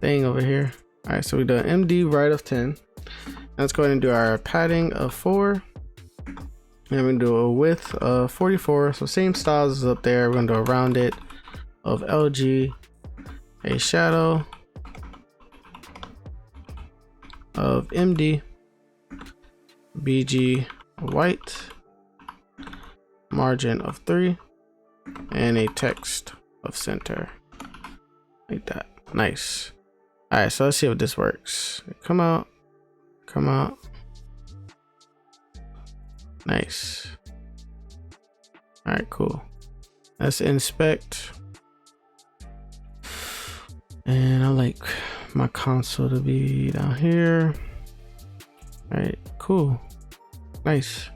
thing over here. All right, so we do an MD right of 10. Let's go ahead and do our padding of 4, and we do a width of 44. So same styles as up there. We're gonna do a rounded of LG, a shadow of MD, BG white, margin of 3, and a text of center, like that. Nice. All right, so let's see if this works. Come out. Nice. All right, cool. Let's inspect, and I like my console to be down here. All right, cool. Nice.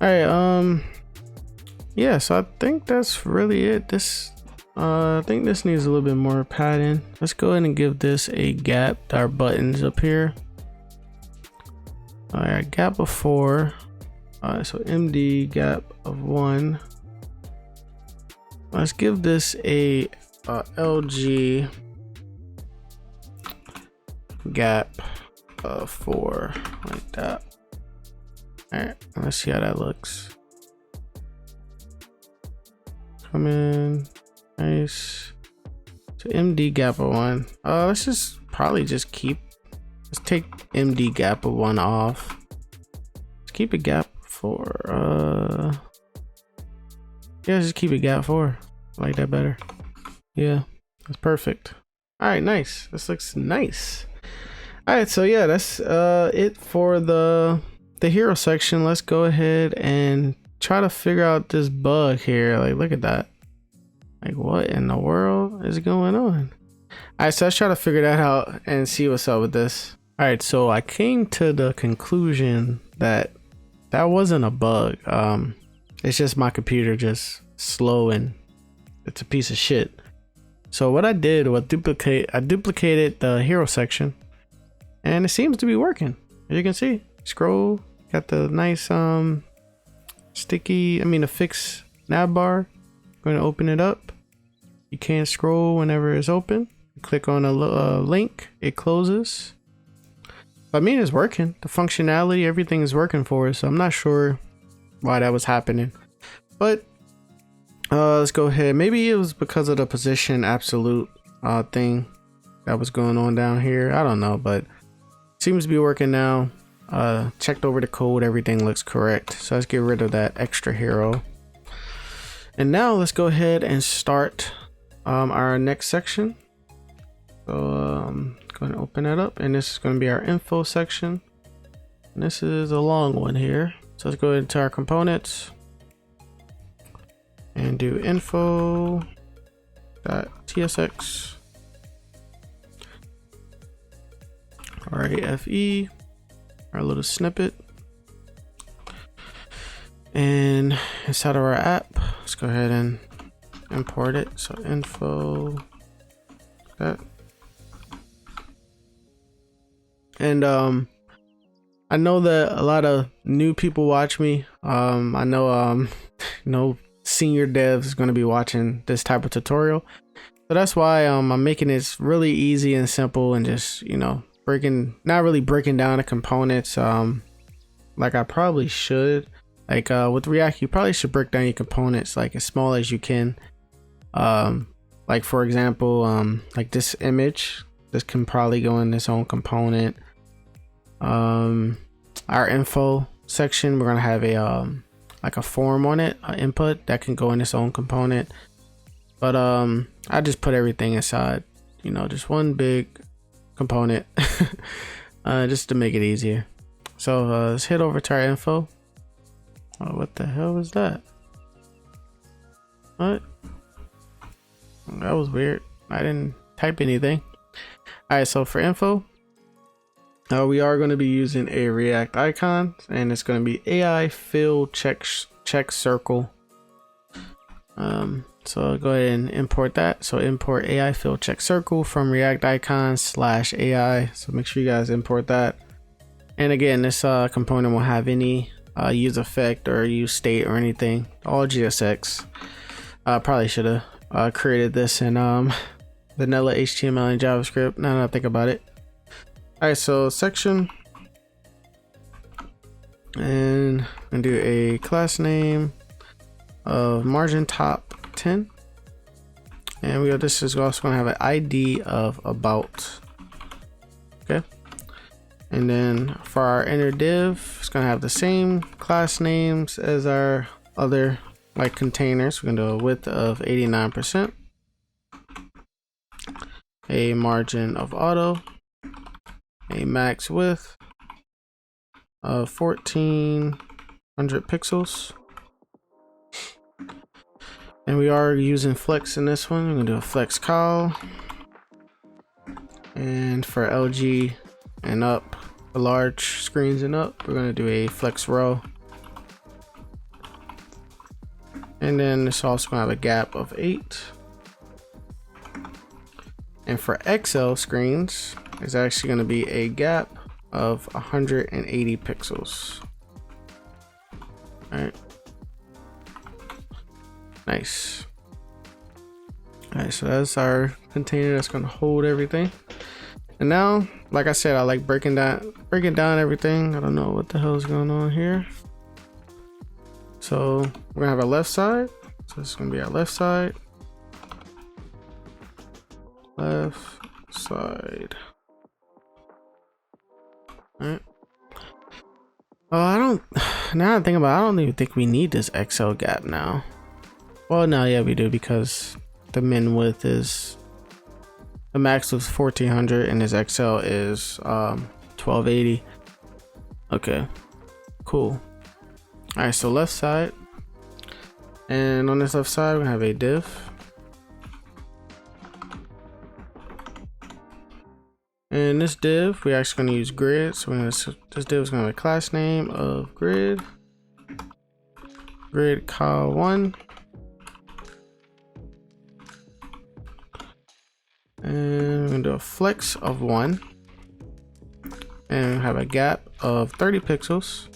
All right, yeah, so I think that's really it. I think this needs a little bit more padding. Let's go ahead and give this a gap to our buttons up here. All right, gap of 4. So MD gap of 1. Let's give this a LG gap of 4, like that. All right, let's see how that looks. Come in, nice. So MD gap of 1. Let's just let's take MD gap of 1 off. Let's keep it gap 4. Yeah, just keep it gap 4. I like that better. Yeah, that's perfect. All right, nice. This looks nice. All right, so yeah, that's it for the hero section. Let's go ahead and try to figure out this bug here. Like, look at that. Like, what in the world is going on? All right, so let's try to figure that out and see what's up with this. All right, so I came to the conclusion that wasn't a bug. It's just my computer just slow and it's a piece of shit. So what I did was I duplicated the hero section, and it seems to be working. As you can see, scroll, got the nice the fixed Navbar. Going to open it up. You can't scroll whenever it's open. Click on a link, it closes. I mean, it's working. The functionality, everything is working for us. So I'm not sure why that was happening, but let's go ahead. Maybe it was because of the position absolute thing that was going on down here. I don't know, but it seems to be working now. Checked over the code, everything looks correct. So let's get rid of that extra hero. And now let's go ahead and start our next section. So I'm going to open that up, and this is going to be our info section. And this is a long one here. So let's go into our components and do info.tsx RAFE, our little snippet. And inside of our app, let's go ahead and import it. So info that. And I know that a lot of new people watch me. I know senior devs is going to be watching this type of tutorial. So that's why I'm making this really easy and simple, and just, you know, not really breaking down the components like I probably should. Like with React, you probably should break down your components like as small as you can. Like for example, like this image, this can probably go in its own component. Our info section, we're gonna have a like a form on it, input that can go in its own component. But I just put everything inside, you know, just one big component, just to make it easier. So let's head over to our info. Oh, what the hell was that? What? That was weird. I didn't type anything. All right, so for info, we are going to be using a React icon, and it's going to be AI fill check circle. So go ahead and import that. So import AI fill check circle from React icon /AI. So make sure you guys import that. And again, this component won't have any use effect or use state or anything. All JSX. Probably should have created this in vanilla HTML and JavaScript. Now that I think about it. All right, so section, and I'm gonna do a class name of margin top 10, and this is also gonna have an ID of about. Okay. And then for our inner div, it's gonna have the same class names as our other like containers. We're gonna do a width of 89%, a margin of auto, a max width of 1400 pixels, and we are using flex in this one. We're gonna do a flex call, and for LG and up, for large screens and up, we're going to do a flex row, and then it's also going to have a gap of 8. And for XL screens, it's actually going to be a gap of 180 pixels. All right, nice. All right, so that's our container that's going to hold everything. And now, like I said, I like breaking down everything. I don't know what the hell is going on here. So we're gonna have our left side. So this is gonna be our left side. Left side. All right. Oh, now I think about it, I don't even think we need this XL gap now. Well, no, yeah, we do, because the min width is, the max was 1400 and his XL is 1280. Okay, cool. All right, so left side, and on this left side we're gonna have a div, and this div we actually gonna use grid. So this div is gonna have a class name of grid call 1. And we're gonna do a flex of 1, and have a gap of 30 pixels.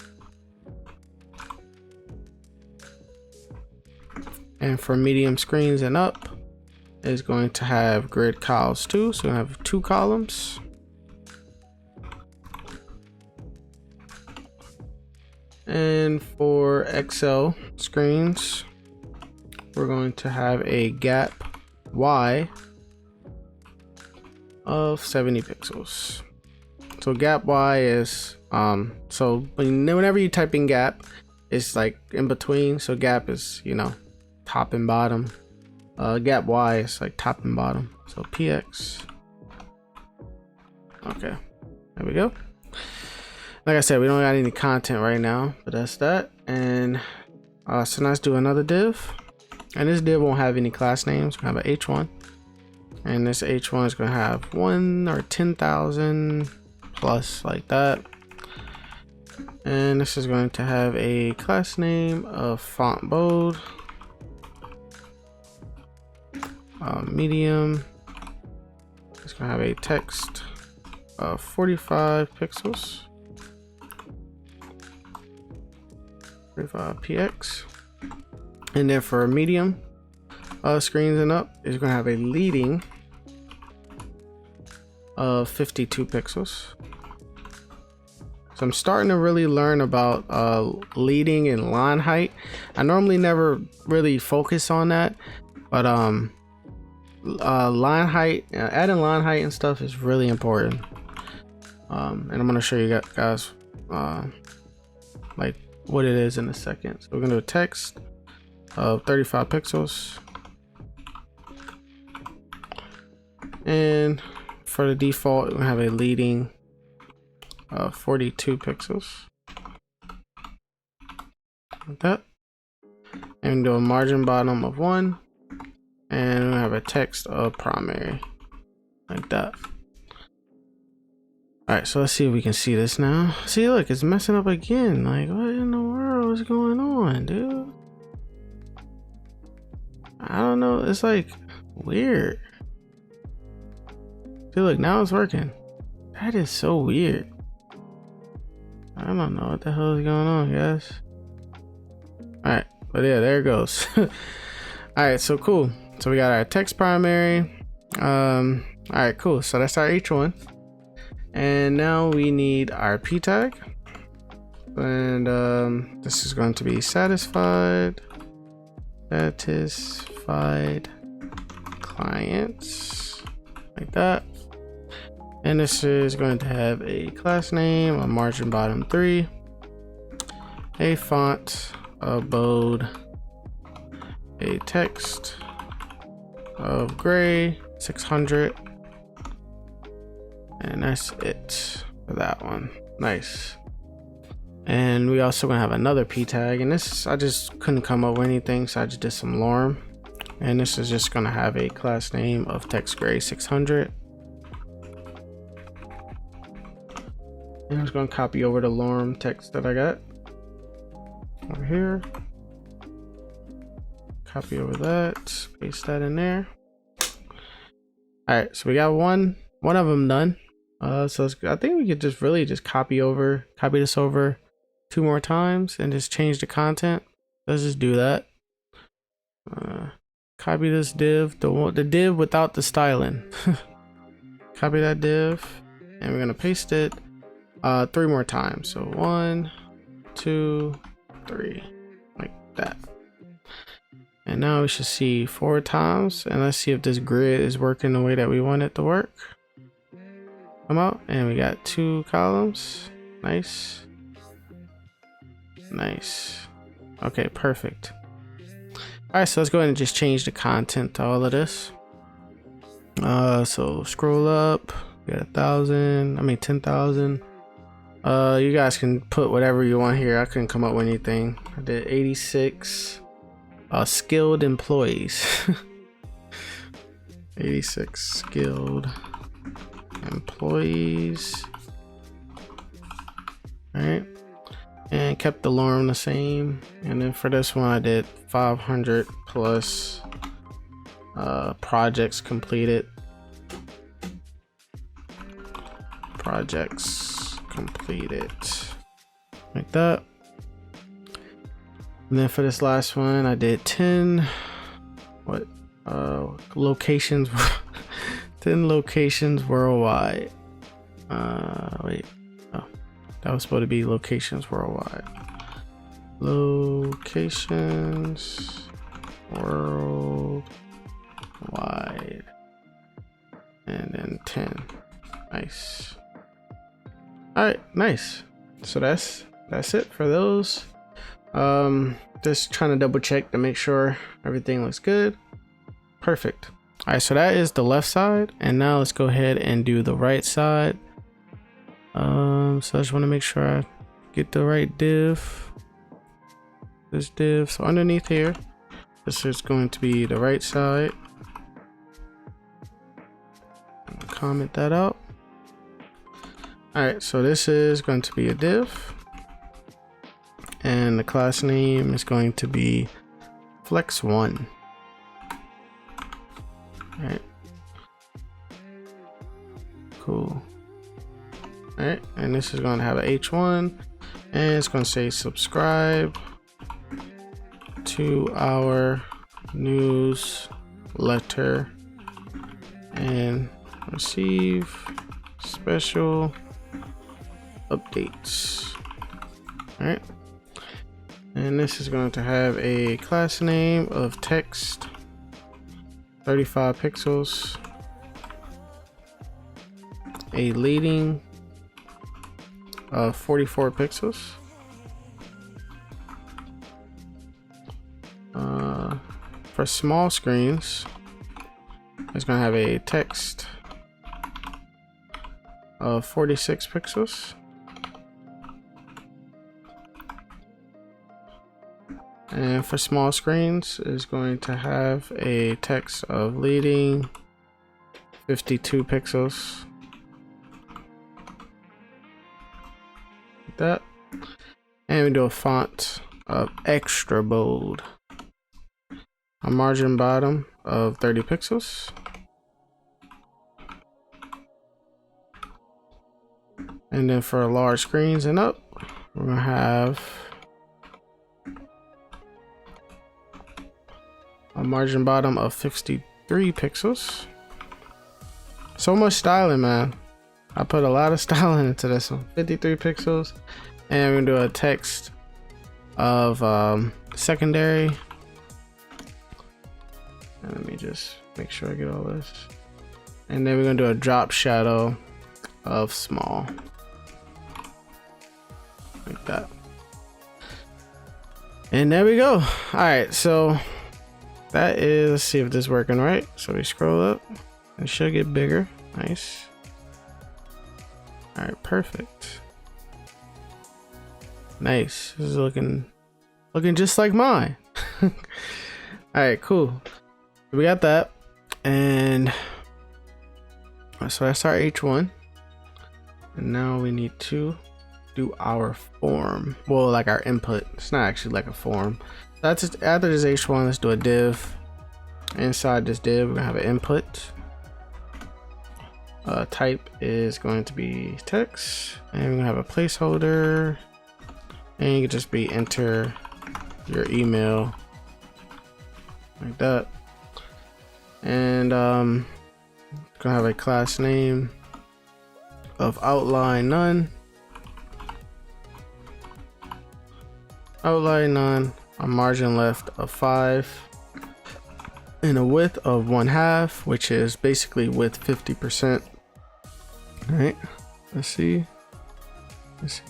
And for medium screens and up, is going to have grid calls 2. So we're gonna have 2 columns. And for XL screens, we're going to have a gap Y of 70 pixels. So gap Y is so whenever you type in gap, it's like in between. So gap is, you know, top and bottom. Gap Y is like top and bottom. So PX. Okay, there we go. Like I said, we don't got any content right now, but that's that. And so now let's do another div, and this div won't have any class names. We have an H1. And this H1 is going to have 1 or 10,000 plus, like that. And this is going to have a class name of font bold, medium. It's going to have a text of 45 pixels, 45 px. And then for medium screens and up, it's going to have a leading of 52 pixels. So I'm starting to really learn about leading and line height. I normally never really focus on that, but line height, adding line height and stuff is really important. And I'm going to show you guys like what it is in a second. So we're going to do a text of 35 pixels, and for the default we're going to have a leading 42 pixels like that, and do a margin bottom of 1, and we have a text of primary like that. All right, so let's see if we can see this now. See, look, it's messing up again. Like, what in the world is going on, dude? I don't know, it's like weird. See, look, now it's working. That is so weird. I don't know what the hell is going on, guys. All right, but yeah, there it goes. All right, so cool. So we got our text primary. All right, cool. So that's our H1, and now we need our P tag, and this is going to be satisfied clients like that. And this is going to have a class name, a margin bottom 3, a font of bold, a text of gray 600, and that's it for that one. Nice. And we also gonna have another P tag, and this I just couldn't come up with anything, so I just did some lorem, and this is just gonna have a class name of text gray 600. And I'm just gonna copy over the lorem text that I got over here. Copy over that, paste that in there. All right, so we got one of them done. So I think we could just really just copy this over 2 more times and just change the content. Let's just do that. Copy this div, the div without the styling. Copy that div, and we're gonna paste it 3 more times. So 1, 2, 3, like that. And now we should see 4 times, and let's see if this grid is working the way that we want it to work. Come out, and we got 2 columns. Nice. Okay, perfect. All right, so let's go ahead and just change the content to all of this. So scroll up, we got 10,000. You guys can put whatever you want here. I couldn't come up with anything. I did 86 skilled employees. 86 skilled employees. All right, and kept the lorem the same. And then for this one I did 500 plus projects completed. Like that. And then for this last one I did 10 locations 10 locations worldwide. Wait, oh, that was supposed to be locations worldwide. Locations worldwide, and then 10. Nice. All right, nice. So that's it for those. Just trying to double check to make sure everything looks good. Perfect. All right, so that is the left side, and now let's go ahead and do the right side. So I just want to make sure I get the right div. This div. So underneath here, this is going to be the right side. Comment that out. All right, so this is going to be a div, and the class name is going to be flex1. All right, cool. All right, and this is going to have an H1, and it's going to say subscribe to our newsletter and receive special updates. All right, and this is going to have a class name of text, 35 pixels, a leading of 44 pixels, for small screens it's going to have a text of 46 pixels, and for small screens is going to have a text of leading 52 pixels, like that. And we do a font of extra bold, a margin bottom of 30 pixels, and then for large screens and up we're gonna have a margin bottom of 53 pixels. So much styling, man. I put a lot of styling into this one. 53 pixels, and we're gonna do a text of secondary. And let me just make sure I get all this. And then we're gonna do a drop shadow of small, like that. And there we go. All right, so that is, let's see if this is working right. So we scroll up, it should get bigger. Nice. All right, perfect. Nice. This is looking just like mine. All right, cool. We got that, and so that's our H1, and now we need to do our form. Well, like our input. It's not actually like a form. That's just, after this H1, let's do a div. Inside this div, we're gonna have an input. Type is going to be text, and we're gonna have a placeholder, and you can just be enter your email, like that. And gonna have a class name of outline none, a margin left of 5, and a width of 1/2, which is basically width 50%. All right, let's see,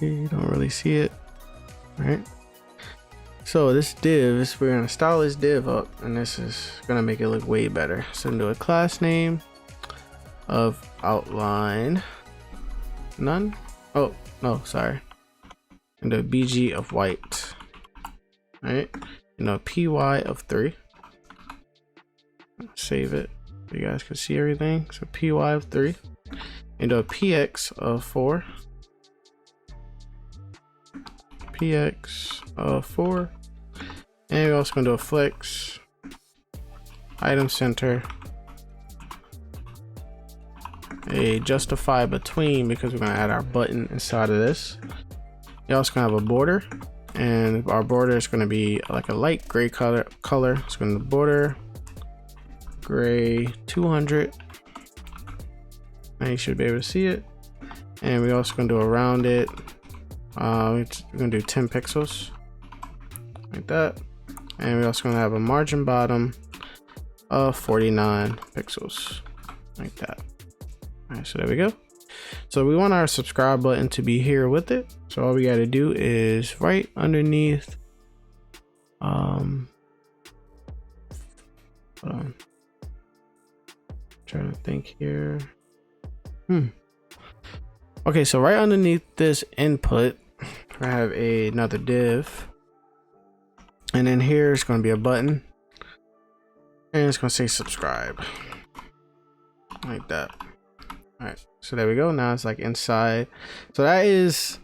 you don't really see it. All right, so this div is, we're gonna style this div up, and this is gonna make it look way better. So I'm gonna do a class name of outline none. Oh no, sorry. And a BG of white. All right, and a PY of 3. Save it so you guys can see everything. So PY of 3, and a PX of 4. PX of 4. And we're also gonna do a flex, item center, a justify between, because we're gonna add our button inside of this. You also gonna have a border, and our border is gonna be like a light gray color. It's gonna be border gray 200, and you should be able to see it. And we're also gonna do around it. We're gonna do 10 pixels, like that. And we're also gonna have a margin bottom of 49 pixels, like that. All right, so there we go. So we want our subscribe button to be here with it. So all we got to do is right underneath, hold on, trying to think here. Okay, so right underneath this input, I have another div, and then here is going to be a button, and it's going to say subscribe, like that. All right, so there we go. Now it's like inside. So that is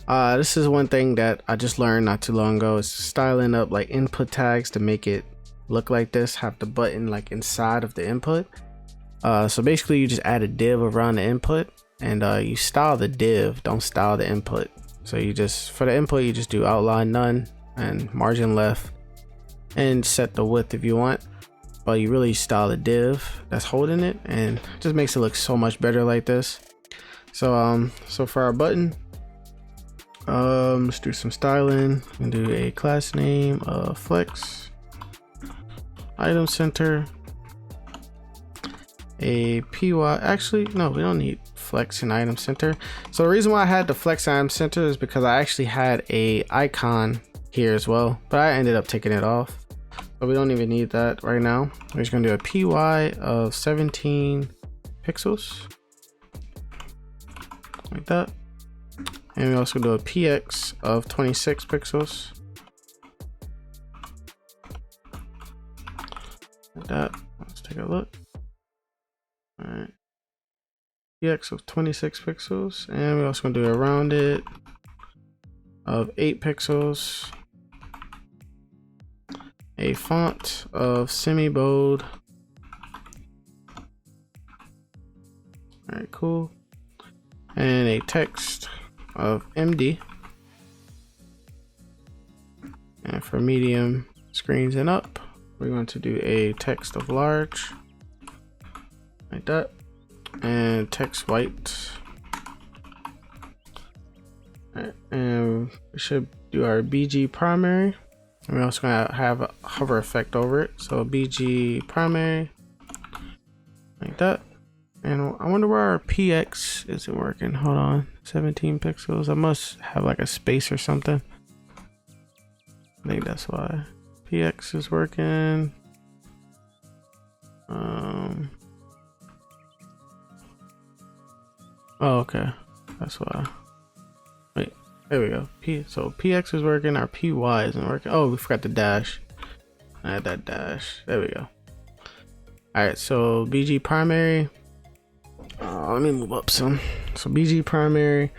this is one thing that I just learned not too long ago, is styling up like input tags to make it look like this, have the button like inside of the input. So basically you just add a div around the input, and you style the div, don't style the input. So you just, for the input, you just do outline none and margin left and set the width if you want. But you really style a div that's holding it, and it just makes it look so much better like this. So for our button, let's do some styling and do a class name of flex, item center, a py. Actually, no, we don't need flex and item center. So the reason why I had the flex item center is because I actually had a icon here as well, but I ended up taking it off, so we don't even need that right now. We're just gonna do a py of 17 pixels like that, and we also do a px of 26 pixels like that. Let's take a look. All right, px of 26 pixels, and we're also gonna do a rounded of 8 pixels, a font of semi-bold. All right, cool. And a text of MD. And for medium screens and up, we're going to do a text of large like that, and text white. All right, and we should do our BG primary. And we're also gonna have a hover effect over it. So BG primary like that. And I wonder where our PX isn't working. Hold on, 17 pixels. I must have like a space or something. I think that's why PX is working. Oh, okay, that's why. Wait, there we go. So PX is working, our PY isn't working. Oh, we forgot the dash. I had that dash. There we go. All right, so BG primary. Let me move up some. So BG primary,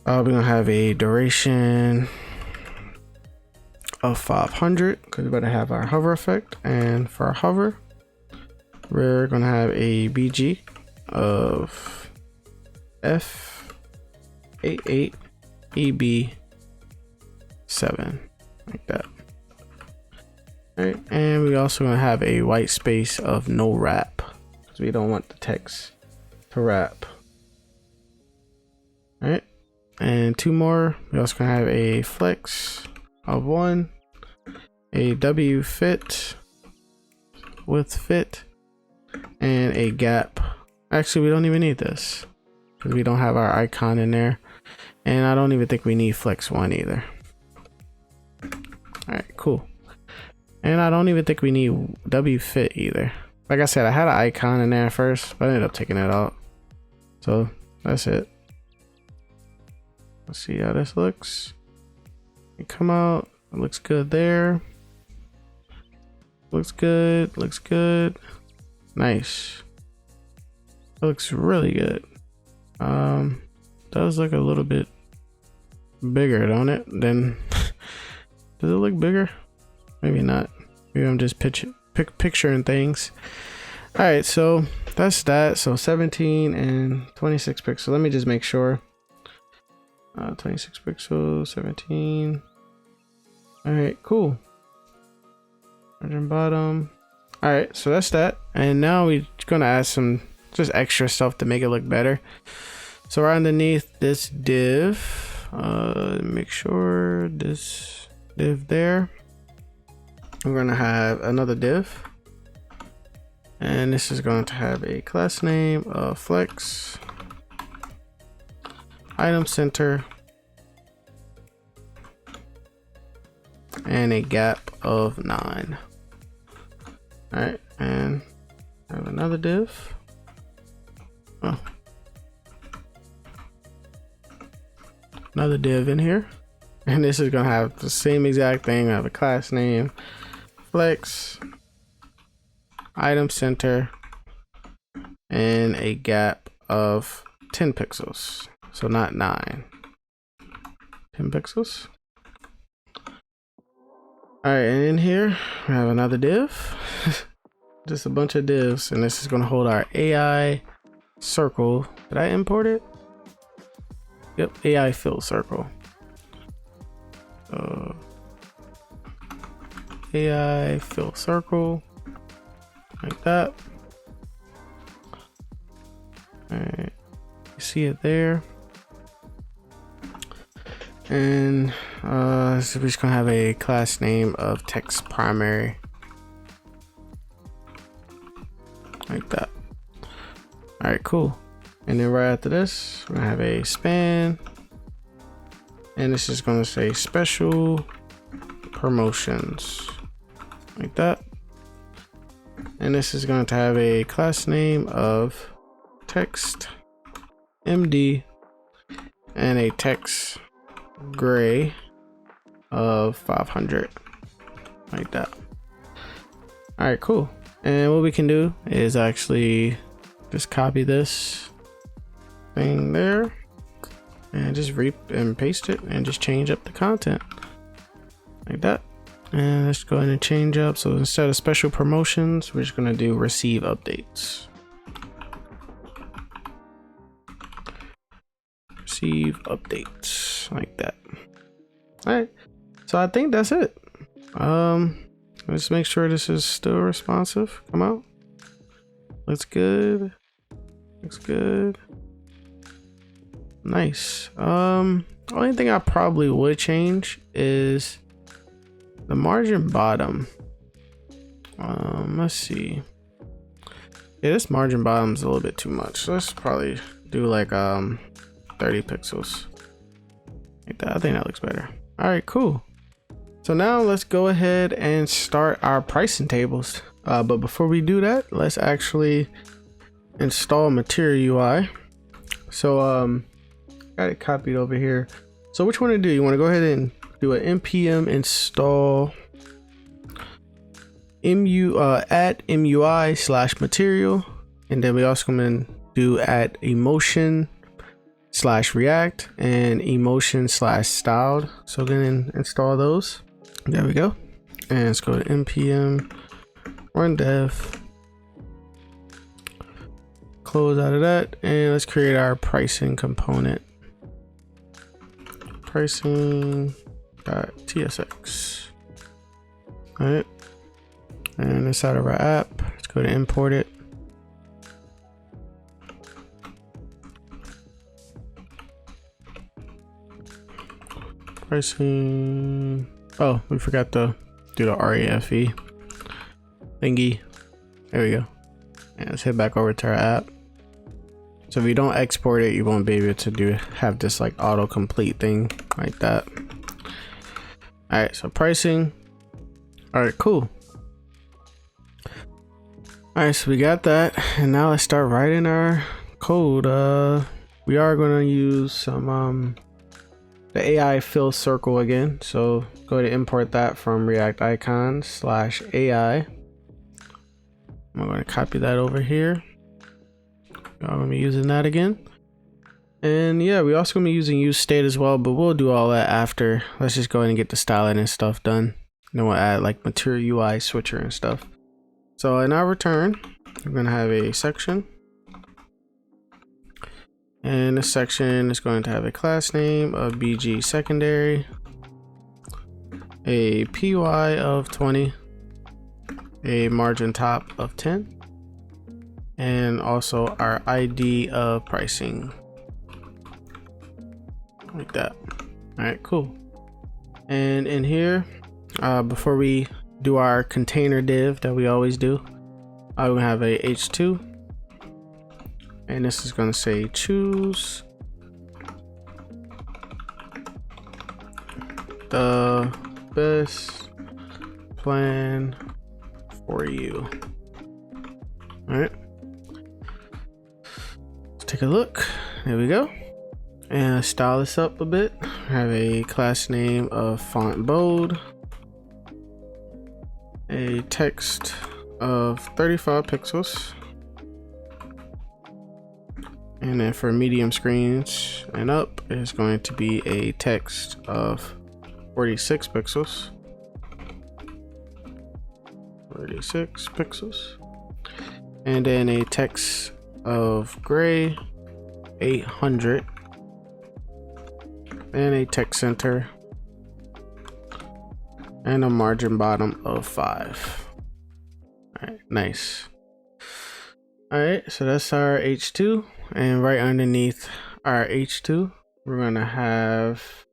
we're gonna have a duration of 500 because we better have our hover effect. And for our hover, we're gonna have a BG of F88 EB7 like that. All right, and we also gonna have a white space of no wrap because we don't want the text to wrap. All right, and 2 more. We also gonna have a flex of 1, a W fit with fit, and a gap. Actually, we don't even need this because we don't have our icon in there, and I don't even think we need flex 1 either. All right, cool. And I don't even think we need W fit either. Like I said, I had an icon in there first, but I ended up taking it out. So that's it. Let's see how this looks. It come out. It looks good there. Looks good. Looks good. Nice. It looks really good. Does look a little bit bigger, don't it? Then does it look bigger? Maybe not. Maybe I'm just picturing things. All right, so that's that. So 17 and 26 pixels. Let me just make sure. 26 pixels, 17. All right, cool. Margin bottom. All right, so that's that. And now we're gonna add some just extra stuff to make it look better. So right underneath this div, make sure this div there, we're gonna have another div, and this is going to have a class name of flex, item center, and a gap of 9. All right, and have another div. Oh, another div in here, and this is gonna have the same exact thing. I have a class name, flex, item center, and a gap of 10 pixels. So not 9, 10 pixels. All right, and in here we have another div, just a bunch of divs, and this is gonna hold our AI circle. Did I import it? Yep, AI fill circle. AI fill circle like that. All right, you see it there. And so we're just gonna have a class name of text primary like that. All right, cool. And then right after this, we're gonna have a span, and this is gonna say special promotions like that. And this is going to have a class name of text MD and a text gray of 500 like that. All right, cool. And what we can do is actually just copy this thing there and just and paste it and just change up the content like that. And let's go ahead and change up. So instead of special promotions, we're just going to do receive updates. Receive updates like that. All right, so I think that's it. Let's make sure this is still responsive. Come out. Looks good. Looks good. Nice. Only thing I probably would change is the margin bottom. Let's see. Yeah, this margin bottom is a little bit too much. Let's probably do like 30 pixels like that. I think that looks better. All right, cool. So now let's go ahead and start our pricing tables. But before we do that, let's actually install Material UI. So got it copied over here. So what you want to do, you want to go ahead and do an npm install add MUI/material, and then we also come in do add emotion/react and emotion/styled. So then install those. There we go. And let's go to npm run dev, close out of that, and let's create our pricing component. Pricing.tsx. All right, and inside of our app, let's go to import it. Pricing. Oh, we forgot to do the REFE thingy. There we go. And let's head back over to our app. So if you don't export it, you won't be able to have this like autocomplete thing like that. All right, so pricing. All right, cool. All right, so we got that, and now let's start writing our code. We are going to use some the AI fill circle again. So go to import that from React icons/AI. I'm going to copy that over here. I'm going to be using that again. And yeah, we also going to be using use state as well, but we'll do all that after. Let's just go ahead and get the styling and stuff done. And then we'll add like Material UI switcher and stuff. So in our return, we're going to have a section. And this section is going to have a class name of BG secondary, a PY of 20, a margin top of 10, and also our ID of pricing like that. All right, cool. And in here, before we do our container div that we always do, I will have a h2, and this is going to say choose the best plan for you. All right, let's take a look. There we go. And style this up a bit. Have a class name of font bold, a text of 35 pixels, and then for medium screens and up is going to be a text of 46 pixels. 46 pixels, and then a text of gray 800, and a text center, and a margin bottom of 5. All right, nice. All right, so that's our H2, and right underneath our H2, we're gonna have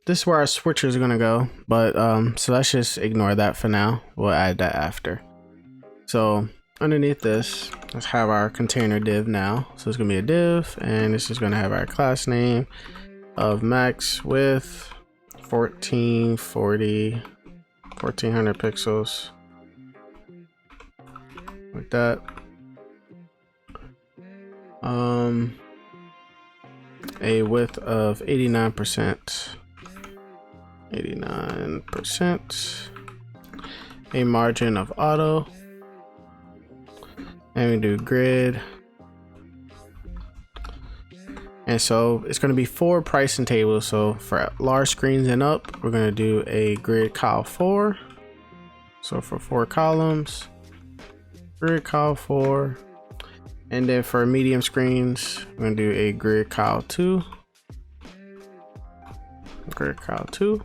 this is where our switcher is gonna go, but so let's just ignore that for now. We'll add that after. So underneath this, let's have our container div now. So it's gonna be a div, and this is gonna have our class name of max width 1440 1400 pixels, like that. A width of 89%, a margin of auto, and we do grid. And so it's going to be 4 pricing tables. So for large screens and up, we're going to do a grid col 4. So for 4 columns, grid col 4. And then for medium screens, we're going to do a grid col 2. Grid col 2.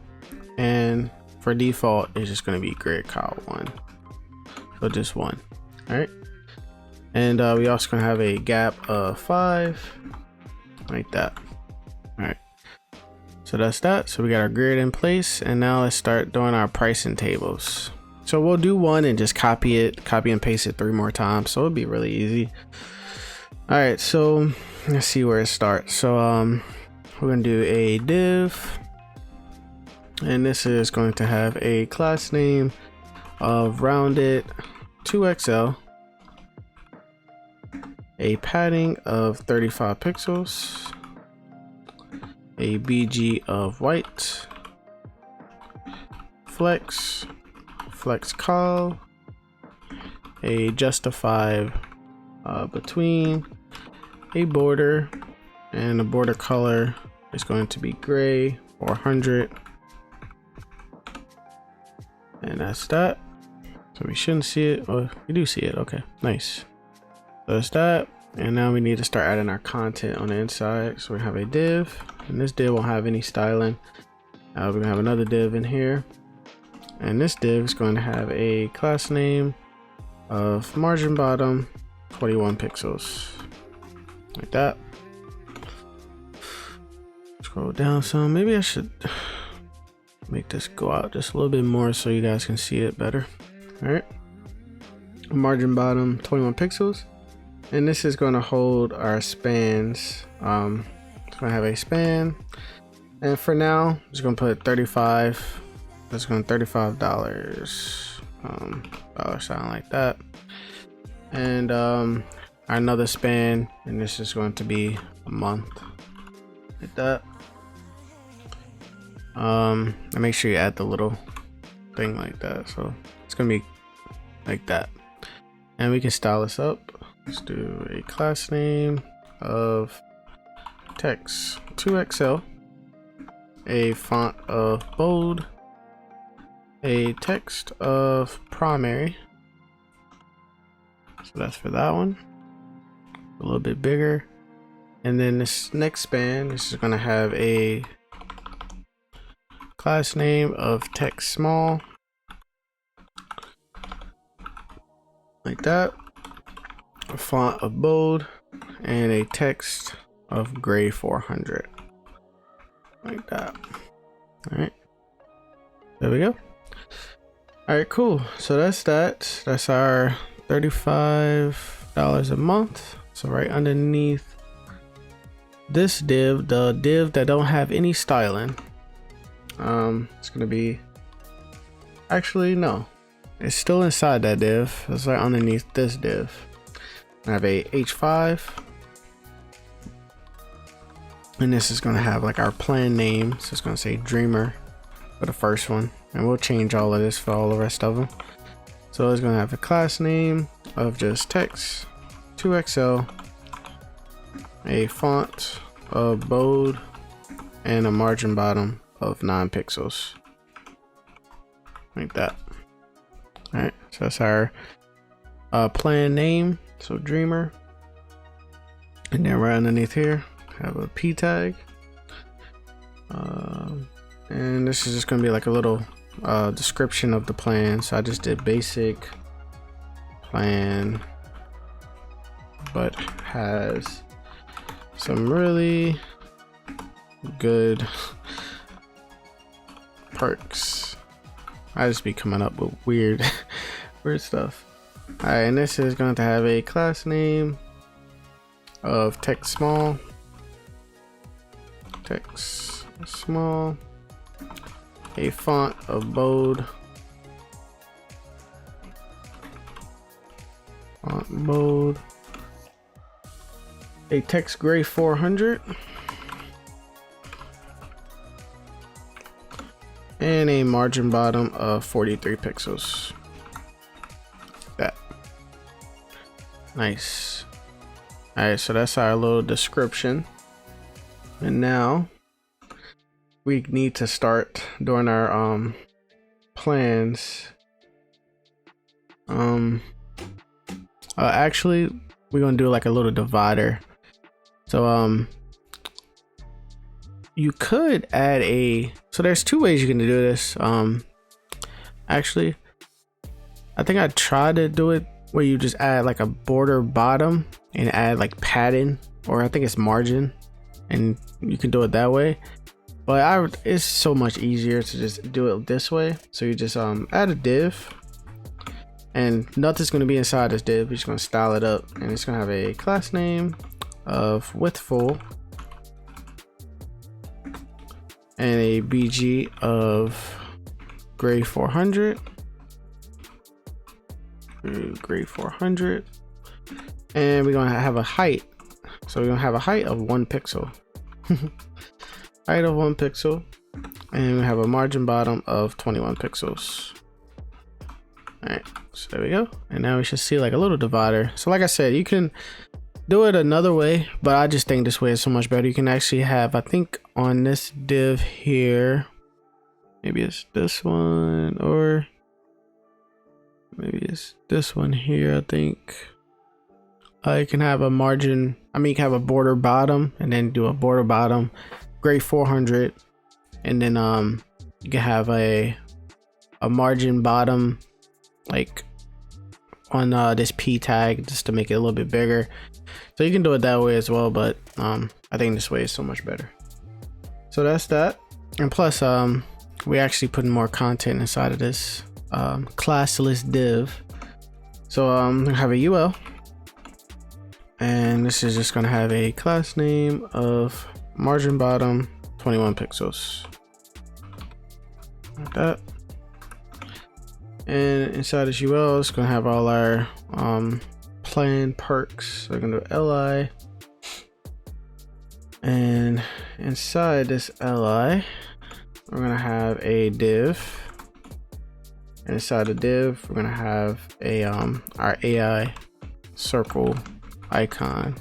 And for default, it's just going to be grid col 1. So just 1. All right. And we also going to have a gap of 5. Like that. All right, so that's that. So we got our grid in place, and now let's start doing our pricing tables. So we'll do one and just copy and paste it 3 more times, so it'll be really easy. All right, so let's see where it starts. So we're gonna do a div, and this is going to have a class name of rounded 2XL, a padding of 35 pixels, a BG of white, flex col, a justify between, a border, and the border color is going to be gray 400, and that's that. So we shouldn't see it. Oh, we do see it. Okay, nice. So that's that. And now we need to start adding our content on the inside. So we have a div, and this div won't have any styling. We're gonna have another div in here, and this div is going to have a class name of margin bottom 21 pixels, like that. Scroll down some. Maybe I should make this go out just a little bit more so you guys can see it better. All right, margin bottom 21 pixels. And this is going to hold our spans. It's going to have a span, and for now, I'm just going to put 35. That's going to $35. Dollar sign like that. And another span, and this is going to be a month, like that. And make sure you add the little thing like that. So it's going to be like that, and we can style this up. Let's do a class name of text 2XL, a font of bold, a text of primary. So that's for that one. A little bit bigger. And then this next span, this is going to have a class name of text small, like that. A font of bold, and a text of gray 400, like that. All right, there we go. All right, cool. So that's that. That's our $35 a month. So right underneath this div, the div that don't have any styling, it's gonna be, actually no, it's still inside that div. It's right underneath this div. I have a H5, and this is going to have like our plan name. So it's going to say Dreamer for the first one, and we'll change all of this for all the rest of them. So it's going to have a class name of just text 2XL, a font of bold, and a margin bottom of 9 pixels, like that. All right, so that's our plan name. So Dreamer, and then right underneath here have a p tag, And this is just gonna be like a little description of the plan. So I just did basic plan, but has some really good perks. I just be coming up with weird stuff. All right, and this is going to have a class name of text small, a font of bold, a text gray 400, and a margin bottom of 43 pixels. That nice. All right, so that's our little description, and now we need to start doing our plans. Actually, we're gonna do like a little divider. So you could add so there's two ways you can do this. Actually, I think I tried to do it where you just add like a border bottom and add like padding, or I think it's margin, and you can do it that way. But it's so much easier to just do it this way. So you just add a div, and nothing's going to be inside this div. You're just going to style it up, and it's going to have a class name of widthful and a BG of gray 400, and we're going to have a height. So we're going to have a height of 1 pixel. Height of 1 pixel, and we have a margin bottom of 21 pixels. All right, so there we go. And now we should see like a little divider. So like I said, you can do it another way, but I just think this way is so much better. You can actually have, I think on this div here, maybe it's this one, or maybe it's this one here. I think you can have a margin, you can have a border bottom, and then do a border bottom gray 400, and then you can have a margin bottom like on this P tag, just to make it a little bit bigger. So you can do it that way as well, but I think this way is so much better. So that's that. And plus we actually putting more content inside of this classless div. So I'm gonna have a UL, and this is just gonna have a class name of margin bottom 21 pixels, like that. And inside this UL, it's gonna have all our plan perks. So we're gonna do li, and inside this li, we're gonna have a div. And inside the div, we're gonna have a our AI circle icon.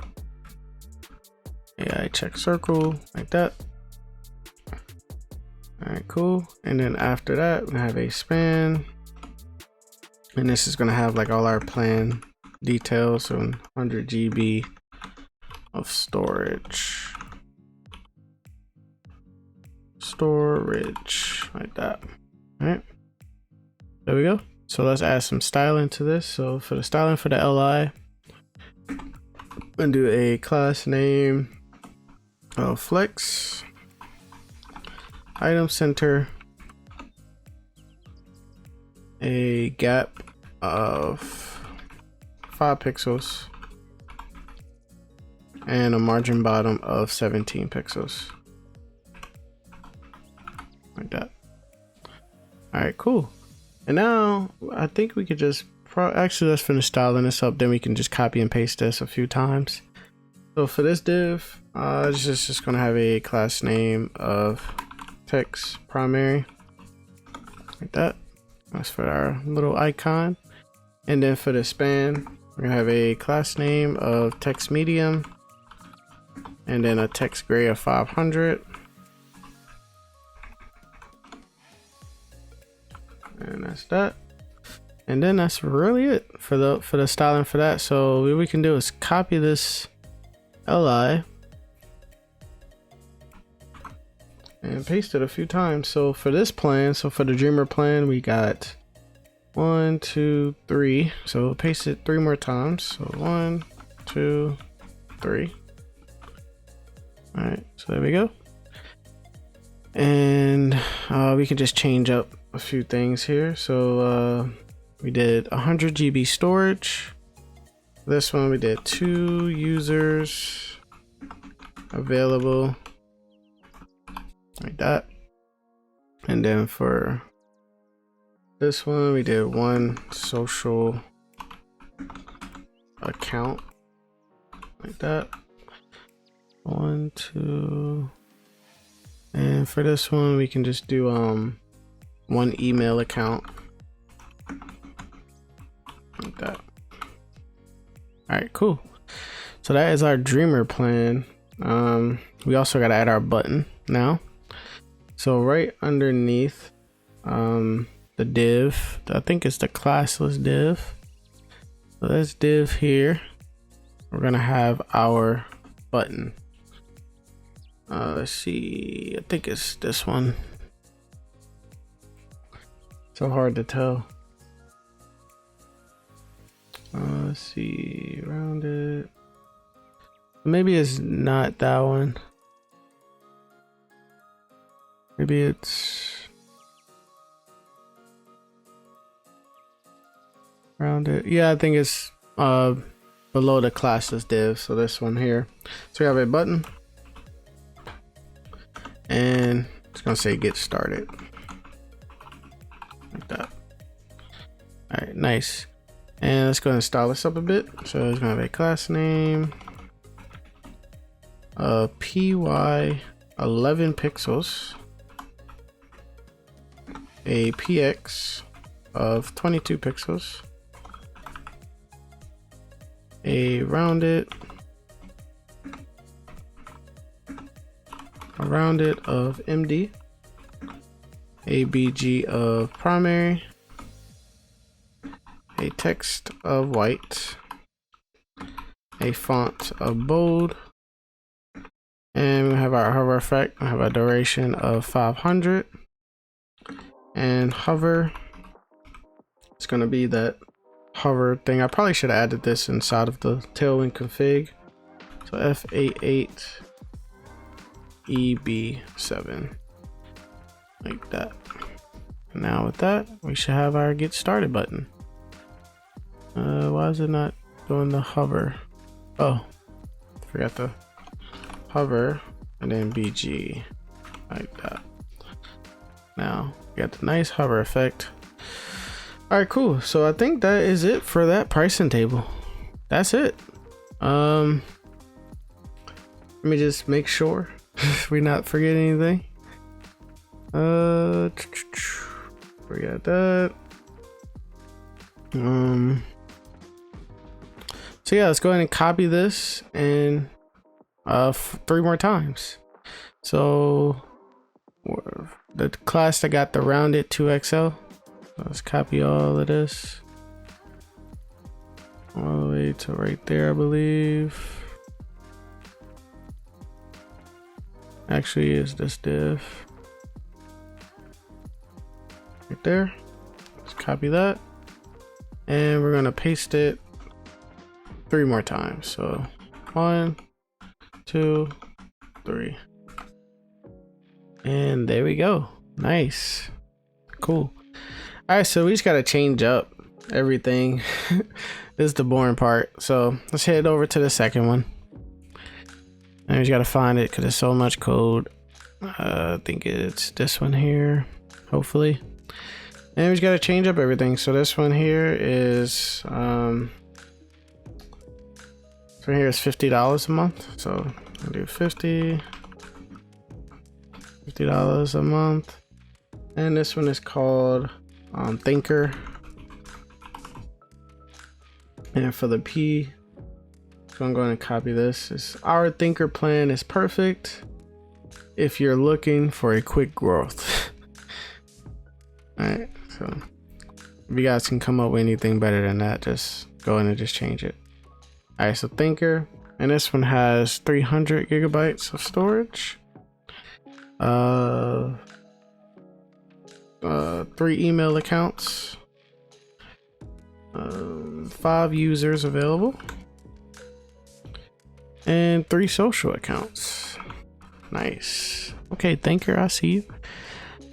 AI check circle, like that. All right, cool. And then after that, we're gonna have a span, and this is gonna have like all our plan details. So 100 GB of storage, like that. All right, there we go. So let's add some styling to this. So for the styling for the li, I'm gonna do a class name of flex, item center, a gap of 5 pixels, and a margin bottom of 17 pixels, like that. All right, cool. And now I think we could just actually, let's finish styling this up, then we can just copy and paste this a few times. So for this div, it's just gonna have a class name of text primary, like that. That's for our little icon. And then for the span, we're gonna have a class name of text medium, and then a text gray of 500. And that's that. And then that's really it for the styling for that. So what we can do is copy this li, and paste it a few times. So for this plan, so for the Dreamer plan, we got 1, 2, 3. So paste it 3 more times. So 1, 2, 3. All right, so there we go. And we can just change up a few things here. So we did 100 GB storage. This one we did 2 users available, like that. And then for this one we did 1 social account, like that. 1, 2. And for this one we can just do 1 email account, like that. All right, cool. So that is our Dreamer plan. We also got to add our button now. So right underneath the div, I think it's the classless div. So this div here, we're gonna have our button. Let's see, I think it's this one. So hard to tell. Let's see, rounded. Maybe it's not that one. Maybe it's rounded. Yeah, I think it's below the classless div. So this one here. So we have a button, and it's gonna say get started, like that. All right, nice. And let's go ahead and style this up a bit. So it's gonna have a class name, py 11 pixels, a px of 22 pixels, a rounded of MD, a BG of primary, a text of white, a font of bold, and we have our hover effect. We have a duration of 500, and hover, it's going to be that hover thing. I probably should have added this inside of the Tailwind config. So F88EB7, like that. Now with that, we should have our get started button. Why is it not doing the hover? Oh, forgot the hover and then BG, like that. Now we got the nice hover effect. All right, cool. So I think that is it for that pricing table. That's it. Let me just make sure we not forget anything. Forgot that. So yeah, let's go ahead and copy this and 3 more times. So the class that got the rounded 2XL, let's copy all of this all the way to right there, I believe. Actually is this div right there. Let's copy that, and we're gonna paste it 3 more times. So 1, 2, 3, and there we go. Nice, cool. All right, so we just gotta change up everything. This is the boring part. So let's head over to the second one. And we just gotta find it because there's so much code. I think it's this one here, hopefully. And we just gotta change up everything. So this one here is so here is $50 a month. So I'll do $50 a month. And this one is called Thinker. And for the P, so I'm going to copy this. Our Thinker plan is perfect if you're looking for a quick growth. All right, so if you guys can come up with anything better than that, just go in and just change it. All right, so Thinker, and this one has 300 gigabytes of storage. 3 email accounts, 5 users available, and 3 social accounts. Nice. Okay, thinker, I see you.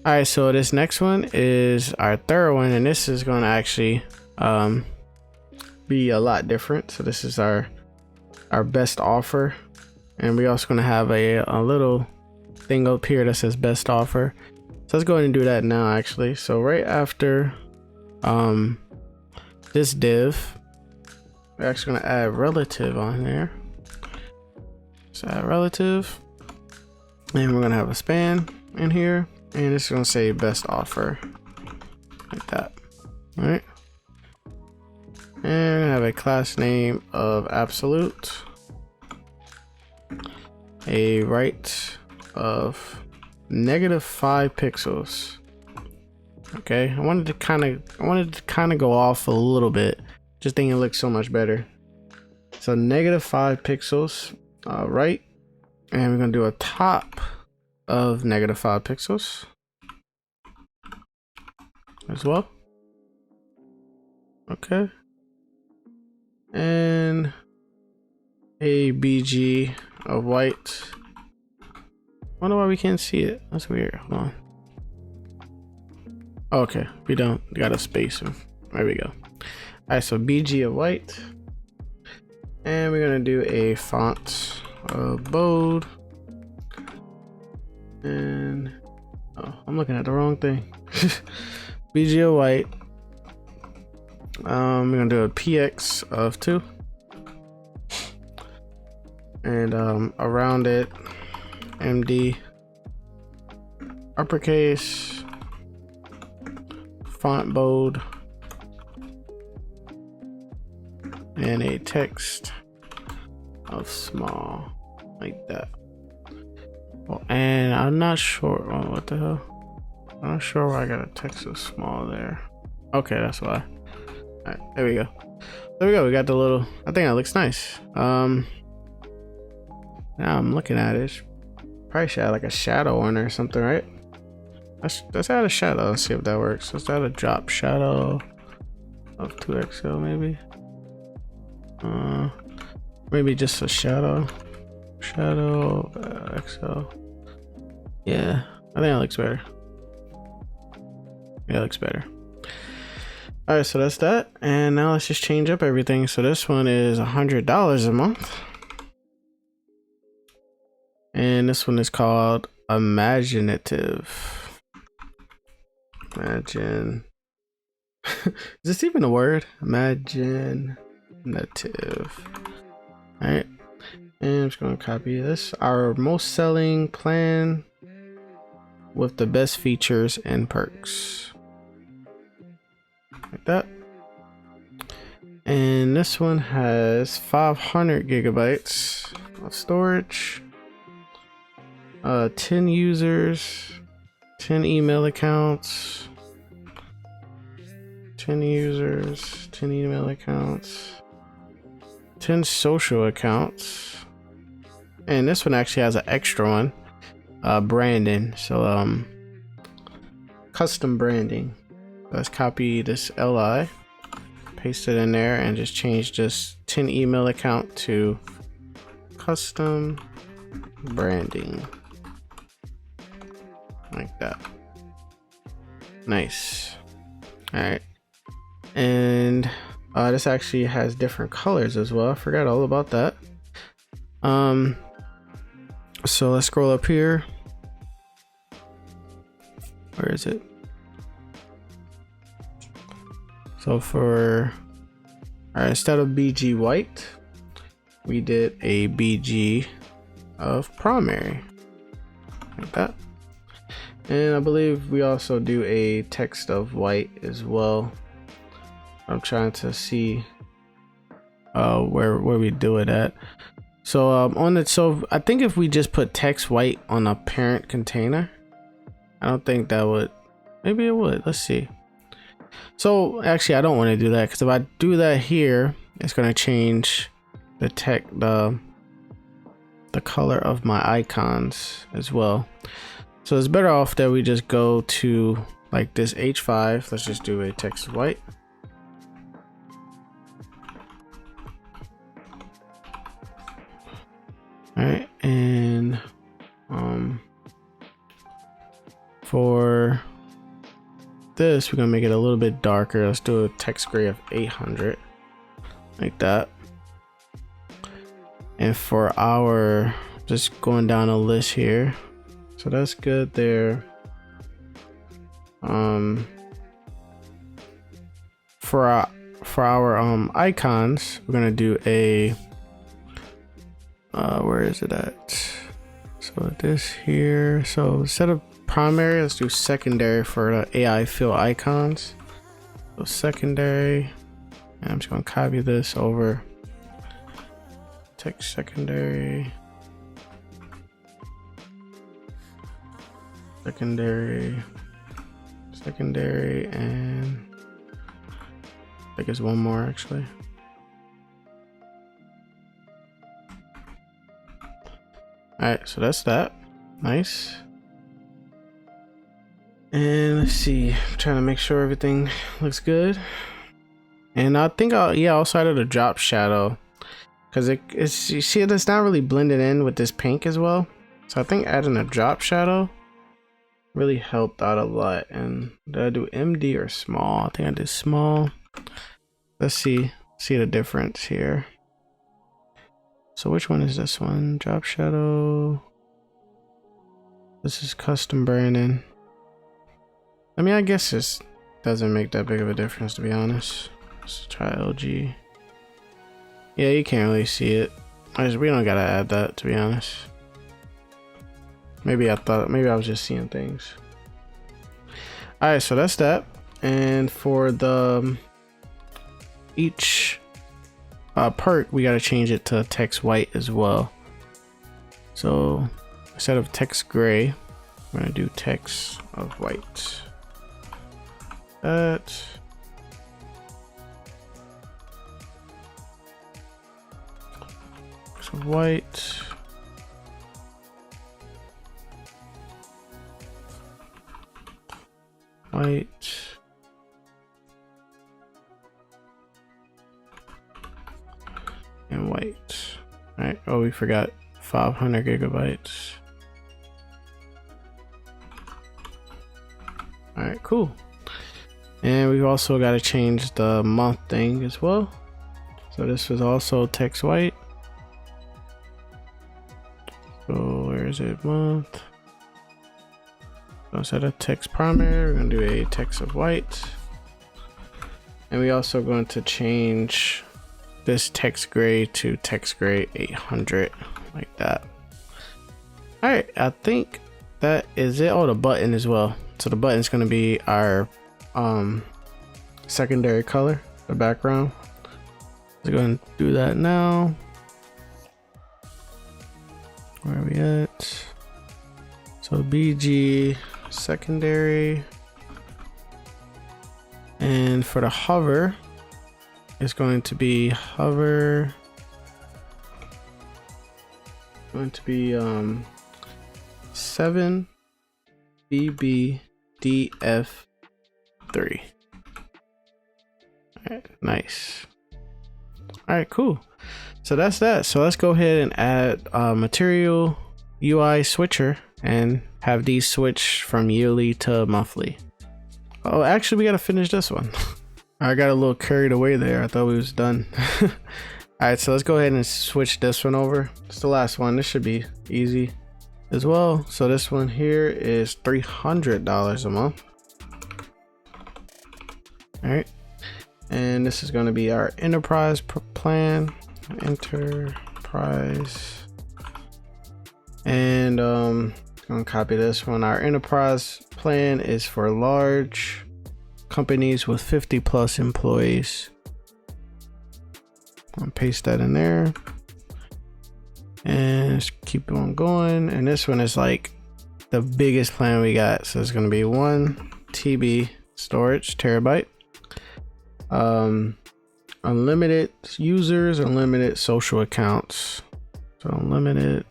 All right, so this next one is our third one, and this is going to actually be a lot different. So this is our best offer, and we're also going to have a little thing up here that says best offer. So let's go ahead and do that now, actually. So right after this div, we're actually going to add relative on there. So add relative, and we're going to have a span in here, and it's going to say best offer, like that. All right, and we're going to have a class name of absolute, a right of -5 pixels. Okay, I wanted to kind of go off a little bit, just think it looks so much better. So -5 pixels, right, and we're gonna do a top of -5 pixels as well. Okay, and a BG of white. Wonder why we can't see it. That's weird. Hold on. Okay, we don't got a space. There we go. All right, so BG of white, and we're gonna do a font of bold. And oh, I'm looking at the wrong thing. BG of white. We're gonna do a PX of 2, and around it, MD uppercase, font bold, and a text of small, like that. Oh, and I'm not sure. Oh, what the hell? I'm not sure why I got a text of small there. Okay, that's why. All right, there we go. There we go. We got the little. I think that looks nice. Now I'm looking at it. Probably should add like a shadow on there or something, right? Let's add a shadow. Let's see if that works. Let's add a drop shadow of 2XL maybe. Maybe just a shadow XL. Yeah, I think that looks better. Yeah, it looks better. All right, so that's that. And now let's just change up everything. So this one is $100 a month. And this one is called imaginative. Imagine. Is this even a word? Imaginative. All right. And I'm just going to copy this. Our most selling plan with the best features and perks. Like that. And this one has 500 gigabytes of storage. 10 users, 10 email accounts, 10 users, 10 email accounts, 10 social accounts, and this one actually has an extra one, branding. So custom branding. Let's copy this LI, paste it in there, and just change this 10 email account to custom branding. Like that. Nice. All right, and this actually has different colors as well. I forgot all about that. So let's scroll up here. Where is it? So for instead of BG white, we did a BG of primary, like that. And I believe we also do a text of white as well. I'm trying to see where we do it at. So so I think if we just put text white on a parent container, I don't think that would. Maybe it would. Let's see. So actually, I don't want to do that, because if I do that here, it's going to change the color of my icons as well. So it's better off that we just go to like this H5. Let's just do a text white. All right, and for this, we're gonna make it a little bit darker. Let's do a text gray of 800, like that. And for our, just going down a list here, so that's good there. For our icons, we're gonna do a where is it at? So this here. So instead of primary, let's do secondary for the AI fill icons. So secondary, and I'm just gonna copy this over. Text secondary, secondary, and I think it's one more actually. All right, so that's that. Nice. And let's see, I'm trying to make sure everything looks good. And I think outside of the drop shadow, because it's you see it's not really blended in with this pink as well. So I think adding a drop shadow really helped out a lot. And did I do MD or small? I think I did small. Let's see the difference here. So which one is this one? Drop shadow. This is custom branding. I mean, I guess this doesn't make that big of a difference, to be honest. Let's try LG. Yeah, you can't really see it. We don't gotta add that, to be honest. Maybe I was just seeing things. All right, so that's that. And for the each perk, we gotta change it to text white as well. So instead of text gray, we're gonna do text of white. That. Text of white. White. And white. All right. Oh, we forgot 500 gigabytes. All right, cool. And we've also got to change the month thing as well. So this was also text white. So where is it? Month. So instead of text primary, we're gonna do a text of white. And we also going to change this text gray to text gray 800, like that. All right, I think that is it. Oh, the button as well. So the button is going to be our secondary color, the background. Let's go ahead and do that now. Where are we at? So BG secondary, and for the hover, it's going to be hover. Going to be 7 BBDF3. All right, nice. All right, cool. So that's that. So let's go ahead and add material UI switcher and have these switch from yearly to monthly. Oh, actually, we got to finish this one. I got a little carried away there. I thought we was done. All right, so let's go ahead and switch this one over. It's the last one. This should be easy as well. So this one here is $300 a month. All right, and this is going to be our enterprise plan. Enterprise, and I'm gonna copy this one. Our enterprise plan is for large companies with 50+ employees. I'll paste that in there and just keep on going. And this one is like the biggest plan we got, so it's gonna be 1 TB storage, terabyte, unlimited users, unlimited social accounts. So unlimited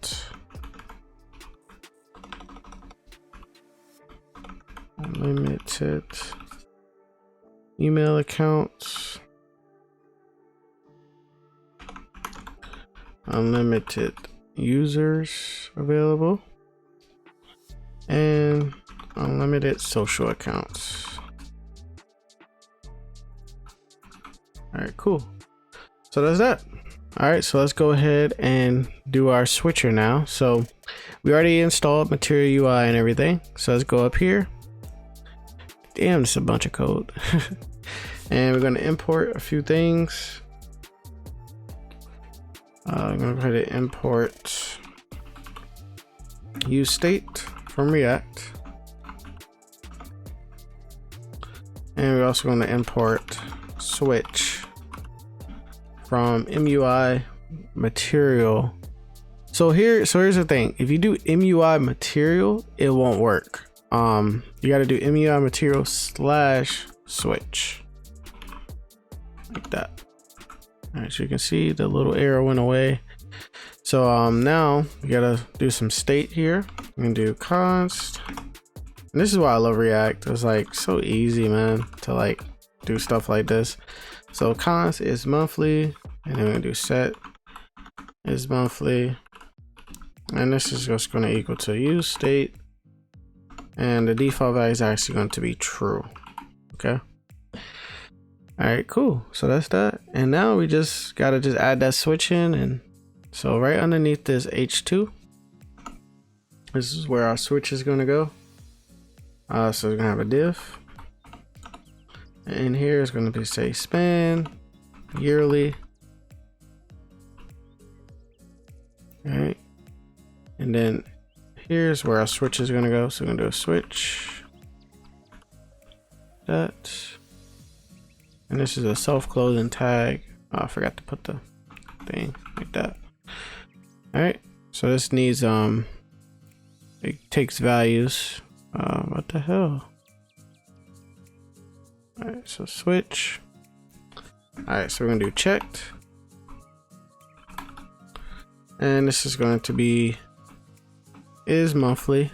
Unlimited email accounts. Unlimited users available. And unlimited social accounts. All right, cool. So that's that. All right, so let's go ahead and do our switcher now. So we already installed Material UI and everything. So let's go up here. Damn, this is a bunch of code. And we're going to import a few things. I'm going to go ahead and import useState from React. And we're also going to import switch from MUI material. So here's the thing. If you do MUI material, it won't work. You got to do MUI material / switch like that. All right, so you can see the little arrow went away. So now we gotta do some state here. We can do const. And this is why I love React. It's like so easy, man, to like do stuff like this. So const is monthly, and then we're gonna do set is monthly, and this is just gonna equal to useState, and the default value is actually going to be true. Okay. All right, cool. So that's that. And now we just gotta add that switch in. And so right underneath this H2, this is where our switch is gonna go. So we're gonna have a div, and here is gonna be say span yearly. All right, and then here's where our switch is gonna go. So we're gonna do a switch that. And this is a self-closing tag. Oh, I forgot to put the thing like that. All right, so this needs it takes values. What the hell? All right, so switch. All right, so we're gonna do checked, and this is going to be is monthly,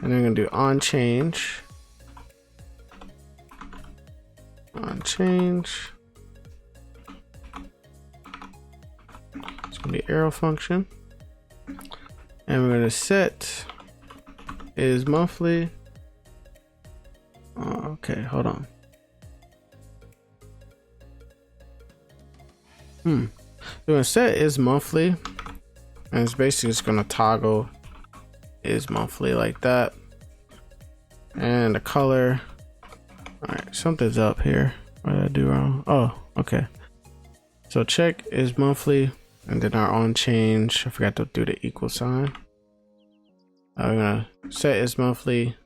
and then we're gonna do on change. On change. It's gonna be arrow function, and we're gonna set is monthly. Okay, hold on. We're gonna set is monthly, and it's basically just gonna toggle is monthly like that, and the color. All right, something's up here. What did I do wrong? Oh, okay. So check is monthly, and then our on change. I forgot to do the equal sign. I'm gonna set is monthly,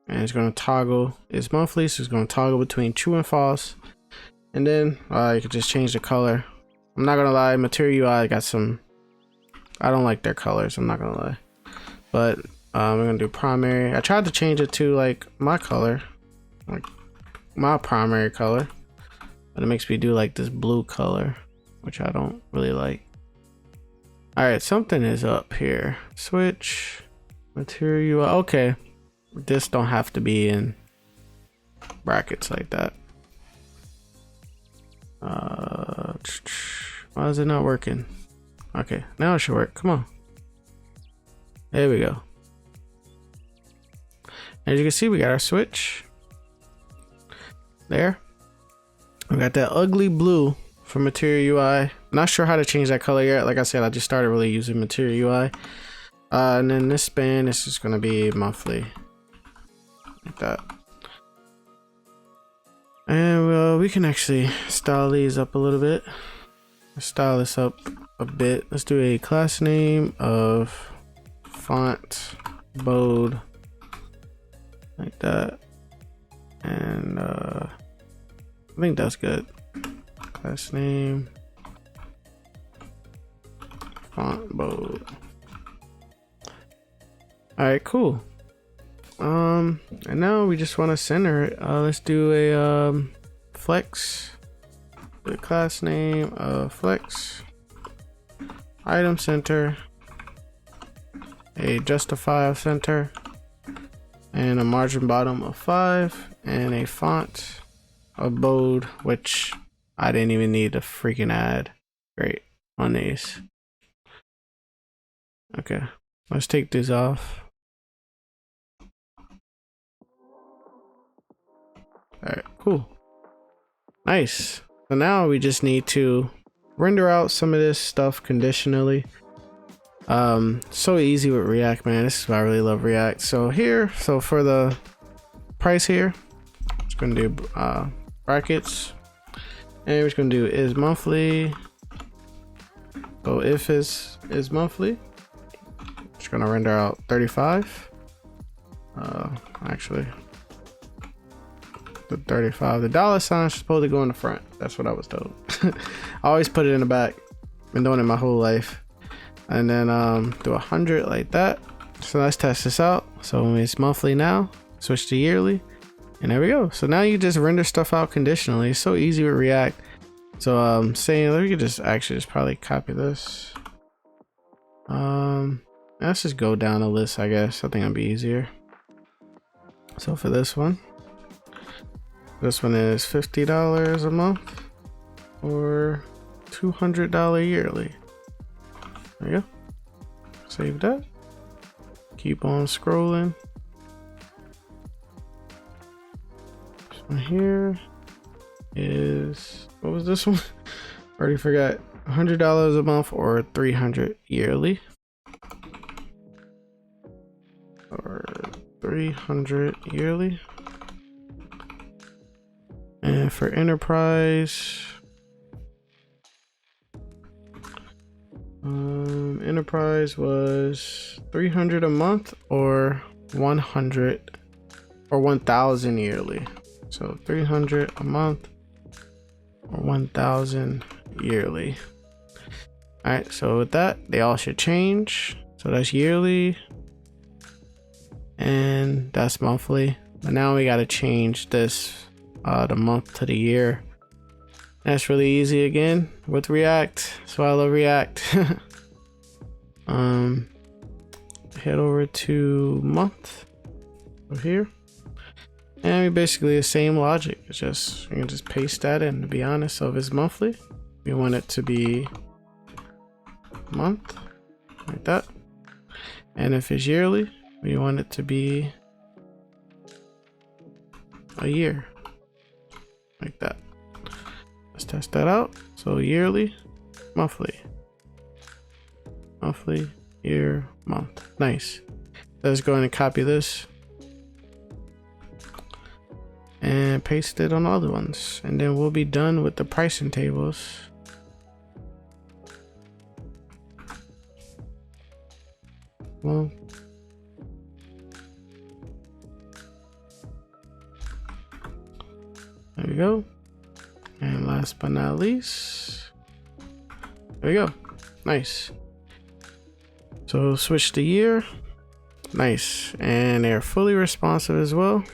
and it's gonna toggle is monthly, so it's gonna toggle between true and false. And then you could just change the color. I'm not gonna lie, Material UI got some. I don't like their colors. I'm not gonna lie, but we're gonna do primary. I tried to change it to like my color, like my primary color, but it makes me do like this blue color, which I don't really like. All right, something is up here. Switch Material. Okay, this don't have to be in brackets like that. Why is it not working? Okay, now it should work. Come on. There we go. As you can see, we got our switch. There. We got that ugly blue from Material UI. Not sure how to change that color yet. Like I said, I just started really using Material UI. And then this span is just gonna be monthly. Like that. And we can actually style these up a little bit. Let's style this up a bit. Let's do a class name of font bold like that. And I think that's good. Class name font bold. All right, cool. And now we just want to center it. Let's do a flex. The class name of flex. Item center. A justify of center. and a margin bottom of 5, and a font of bold, which I didn't even need to freaking add. Great on these. Okay, let's take these off. Alright, cool. Nice. So now we just need to render out some of this stuff conditionally. So easy with React, man. This is why I really love React. So for the price here, I'm just gonna do brackets, and we're just gonna do is monthly. So if is monthly, just gonna render out 35. Actually, the 35. The dollar sign is supposed to go in the front. That's what I was told. I always put it in the back. Been doing it my whole life. And then do 100 like that. So let's test this out. So it's monthly now. Switch to yearly, and there we go. So now you just render stuff out conditionally. It's so easy with React. So saying we could just probably copy this. Let's just go down the list, I guess. I think it'll be easier. So for this one is $50 a month or $200 yearly. There you go. Save that. Keep on scrolling. This one here is, what was this one? Already forgot. $100 a month or $300 yearly. Or $300 yearly. And for enterprise, enterprise was $300 a month or 100 or 1,000 yearly. So 300 a month or 1,000 yearly. All right, so with that, they all should change. So that's yearly and that's monthly. But now we got to change this the month to the year. That's really easy again with React. So I love React. Head over to month over here, and we basically the same logic. It's just you can just paste that in. To be honest, so if it's monthly, we want it to be month like that, and if it's yearly, we want it to be a year like that. Let's test that out. So yearly, monthly, monthly, year, month. Nice. Let's go ahead and copy this and paste it on the other ones, and then we'll be done with the pricing tables. Well, there we go. And last but not least, there we go. Nice. So switch to year. Nice. And they're fully responsive as well.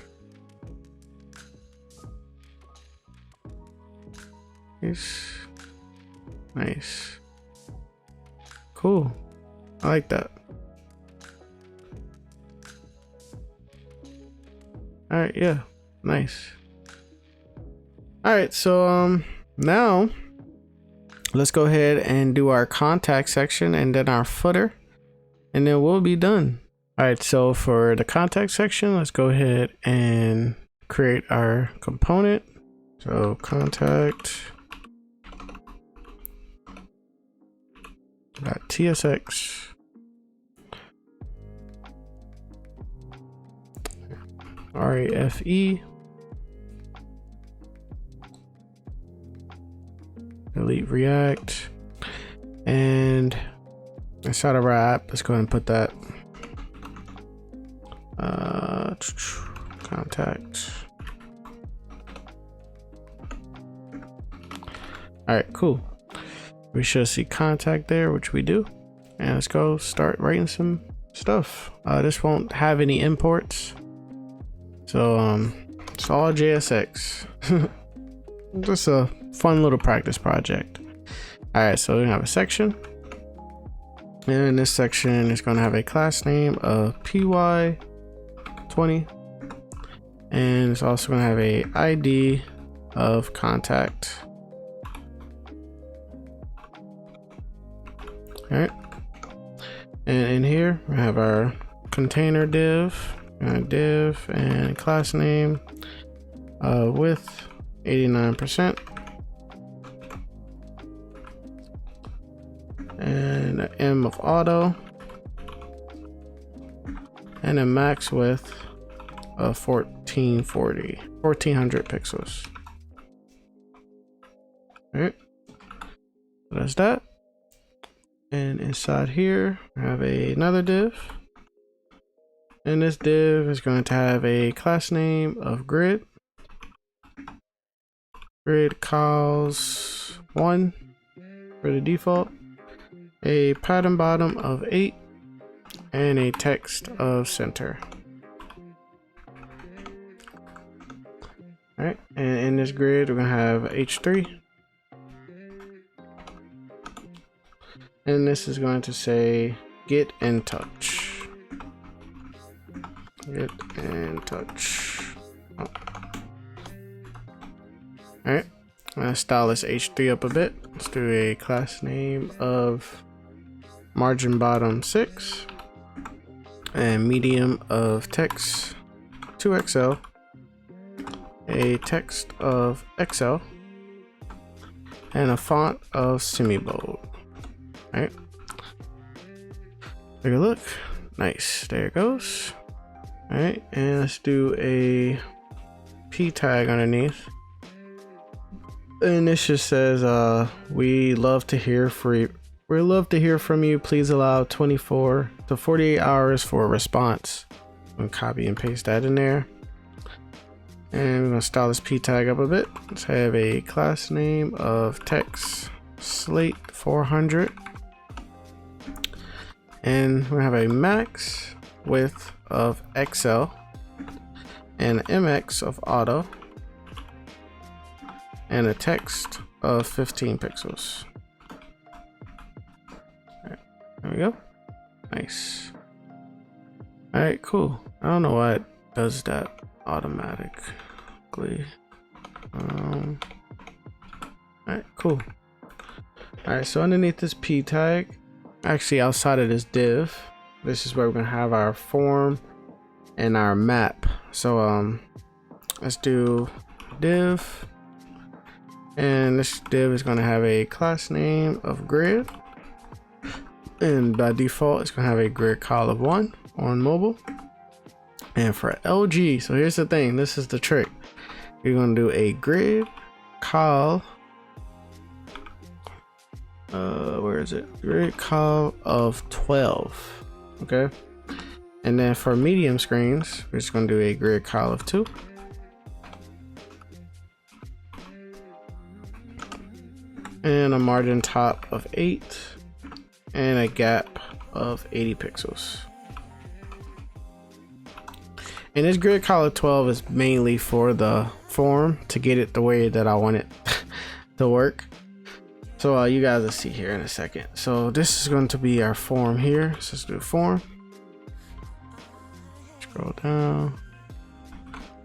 Nice. Cool. I like that. All right, yeah. Nice. All right, so now let's go ahead and do our contact section and then our footer, and then we'll be done. All right, so for the contact section, let's go ahead and create our component. So contact .tsx. RAFE. Delete React, and inside of our app, let's go ahead and put that contact. All right, cool. We should see contact there, which we do, and let's go start writing some stuff. This won't have any imports, so it's all JSX. Just a fun little practice project. All right, so we're gonna have a section, and this section is gonna have a class name of py 20. And it's also going to have a ID of contact. All right. And in here we have our container div, and class name, width 89%, and an M of auto, and a max width of 1400 pixels. All right, so that's that. And inside here, we have another div. And this div is going to have a class name of grid. Grid calls 1 for the default. A pattern bottom of 8. And a text of center. Alright, and in this grid, we're going to have H3. And this is going to say get in touch. Get in touch. Oh. Alright, I'm gonna style this H3 up a bit. Let's do a class name of margin bottom 6 and medium of text 2XL, a text of XL, and a font of semi-bold. All right, take a look. Nice, there it goes. All right, and let's do a P tag underneath, and this just says we love to hear from you. Please allow 24 to 48 hours for a response. I'm gonna copy and paste that in there, and we're gonna style this P tag up a bit. Let's have a class name of text slate 400. And we have a max width of XL and MX of auto and a text of 15 pixels. All right, there we go. Nice. All right, cool. I don't know why it does that automatically. All right, cool. All right, so underneath this P tag, actually outside of this div, this is where we're gonna have our form and our map. So let's do div, and this div is gonna have a class name of grid, and by default it's gonna have a grid call of 1 on mobile. And for LG, so here's the thing, this is the trick, you're gonna do a grid call, where is it? Grid call of 12. Okay. And then for medium screens, we're just gonna do a grid call of 2. And a margin top of 8 and a gap of 80 pixels. And this grid call of 12 is mainly for the form to get it the way that I want it to work. So you guys will see here in a second. So this is going to be our form here. So let's do form. Scroll down.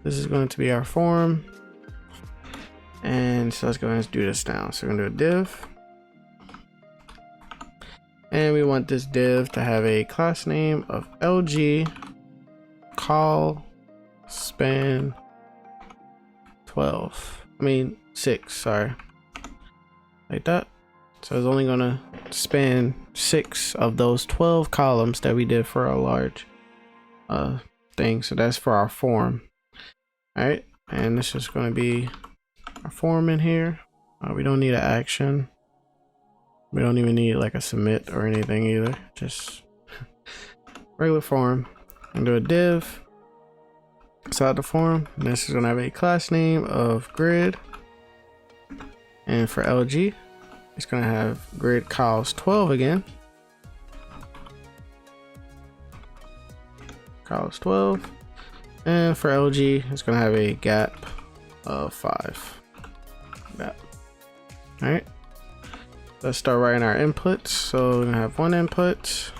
This is going to be our form. And so let's go ahead and do this now. So we're going to do a div. And we want this div to have a class name of LG call span 6, sorry. Like that. So it's only gonna span 6 of those 12 columns that we did for our large thing. So that's for our form. All right, and this is going to be our form in here. We don't need an action. We don't even need like a submit or anything either. Just regular form. And do a div inside the form. And this is going to have a class name of grid. And for LG, it's going to have grid calls 12 again. Calls 12. And for LG, it's going to have a gap of 5. Gap. All right. Let's start writing our inputs. So we're going to have one input.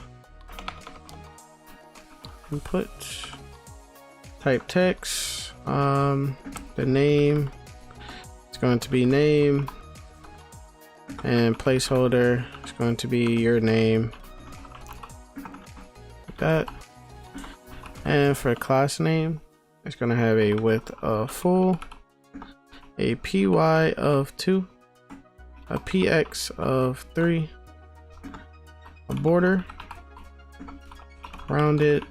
Type text. The name is going to be name, and placeholder is going to be your name, like that. And for class name, it's going to have a width of full, a py of 2, a px of 3, a border, rounded,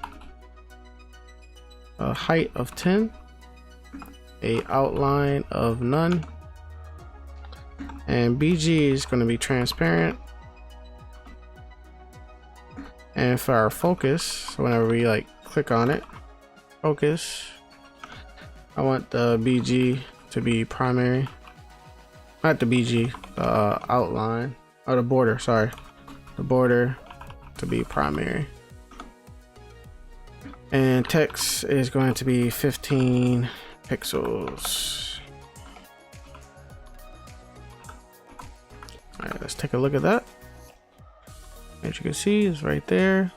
a height of 10, a outline of none, and BG is going to be transparent. And for our focus, so whenever we like click on it, focus, I want the BG to be primary, not the BG, the outline, or the border, sorry, the border to be primary. And text is going to be 15 pixels. All right, let's take a look at that. As you can see, it's right there.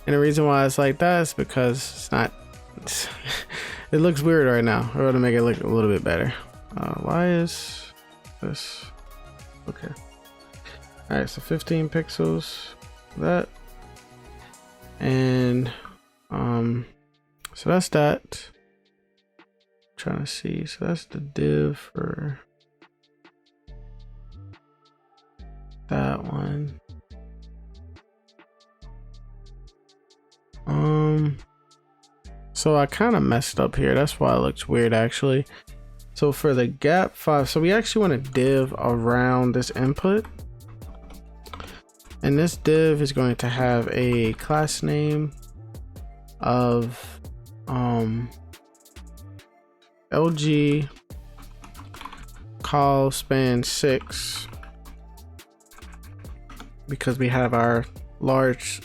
And the reason why it's like that is because it's not, it looks weird right now. We're gonna make it look a little bit better. Why is this? Okay. All right, so 15 pixels for that. And so that's that. Trying to see, so that's the div for that one. So I kind of messed up here, that's why it looks weird actually. So for the gap 5, so we actually want to div around this input, and this div is going to have a class name of LG call span 6, because we have our large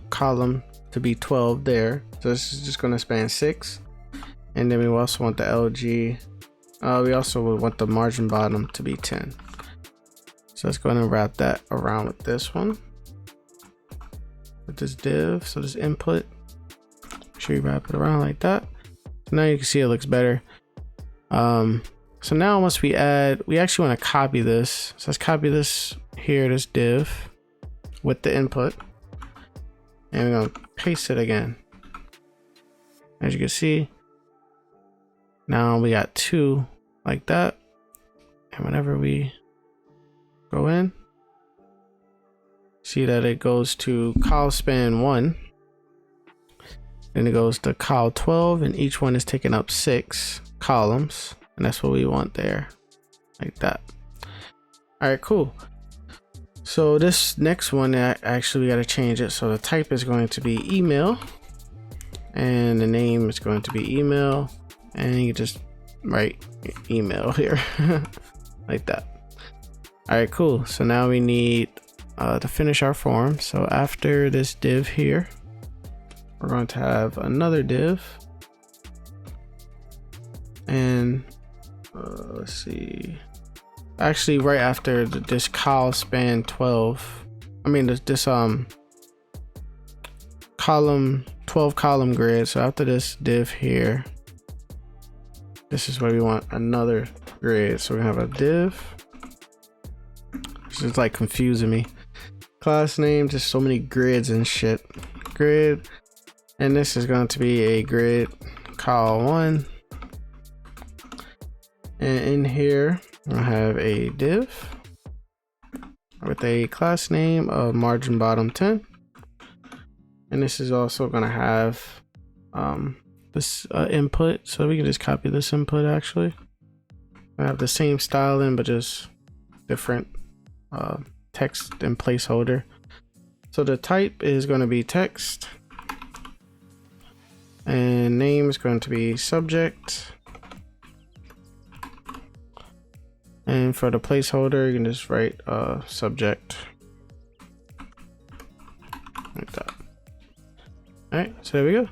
column to be 12 there, so this is just going to span 6. And then we also want the LG, we also would want the margin bottom to be 10. So let's go ahead and wrap that around with this one, with this div. So this input, make sure you wrap it around like that. So now you can see it looks better. So now once we add, we actually want to copy this. So let's copy this here, this div with the input, and we're gonna paste it again. As you can see, now we got 2 like that. And whenever we go in, see that it goes to call span 1, then it goes to call 12, and each one is taking up 6 columns, and that's what we want there, like that. All right, cool. So this next one, actually we got to change it. So the type is going to be email, and the name is going to be email, and you just write email here like that. All right, cool. So now we need to finish our form. So after this div here, we're going to have another div, and let's see, actually right after this call span 12, I mean this column 12 column grid. So after this div here, this is where we want another grid. So we have a div, this is like confusing me, class name, just so many grids and shit, grid, and this is going to be a grid call 1, and in here I have a div with a class name of margin bottom 10, and this is also going to have this input, so we can just copy this input. Actually, I have the same styling but just different text and placeholder. So the type is going to be text, and name is going to be subject, and for the placeholder you can just write subject like that. All right, so there we go.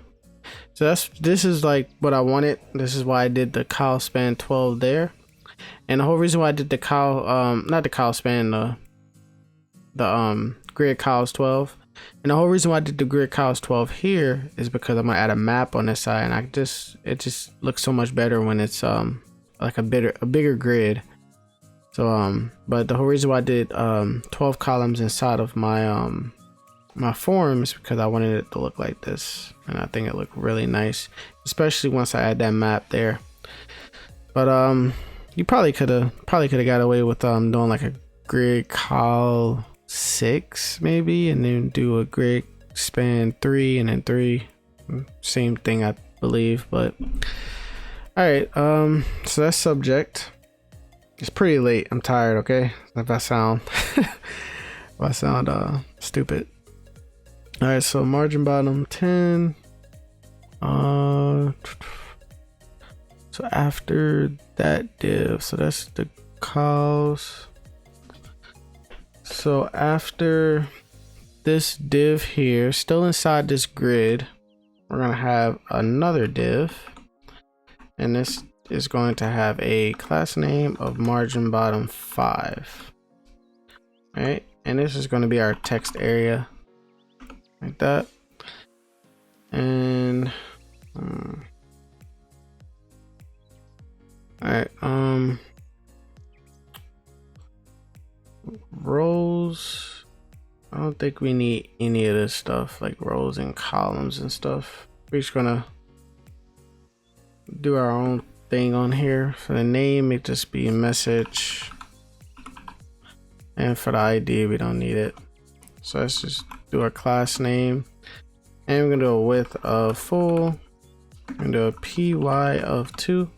So this is like what I wanted. This is why I did the call span 12 there, and the whole reason why I did the call not the call span, the grid calls 12, And the whole reason why I did the grid cows 12 here is because I'm gonna add a it on this side, and it just looks so much better when it's like a bigger grid. So but the whole reason why I did 12 columns inside of my my form is because I wanted it to look like this, and I think it looked really nice, especially once I add that map there. But you probably could have got away with doing like a grid col 6 maybe, and then do a grid span 3 and then 3, same thing I believe. But all right, so that's subject. It's pretty late, I'm tired. Okay, if I sound stupid. All right, so margin bottom 10. So after that div, so that's the cows. So after this div here, still inside this grid, we're gonna have another div, and this is going to have a class name of margin bottom 5. All right, and this is going to be our text area, like that. And all right, rows, I don't think we need any of this stuff like rows and columns and stuff. We're just gonna do our own thing on here. For the name, it just be a message, and for the ID we don't need it. So let's just do our class name, and we're gonna do a width of full, we're gonna do a py of 2,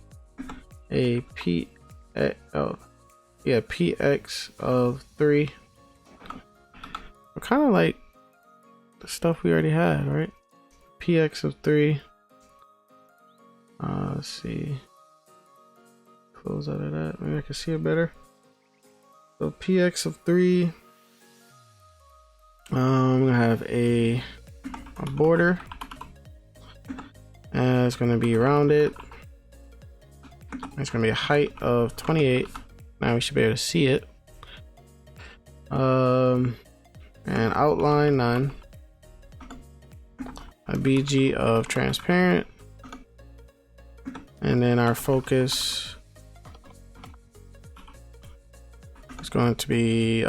a px of 3. We're kind of like the stuff we already had, right? Px of 3. Let's see, close out of that, maybe I can see it better. So px of 3, I'm gonna have a border, and it's gonna be rounded. It's gonna be a height of 28. Now we should be able to see it. And outline none. A BG of transparent, and then our focus is going to be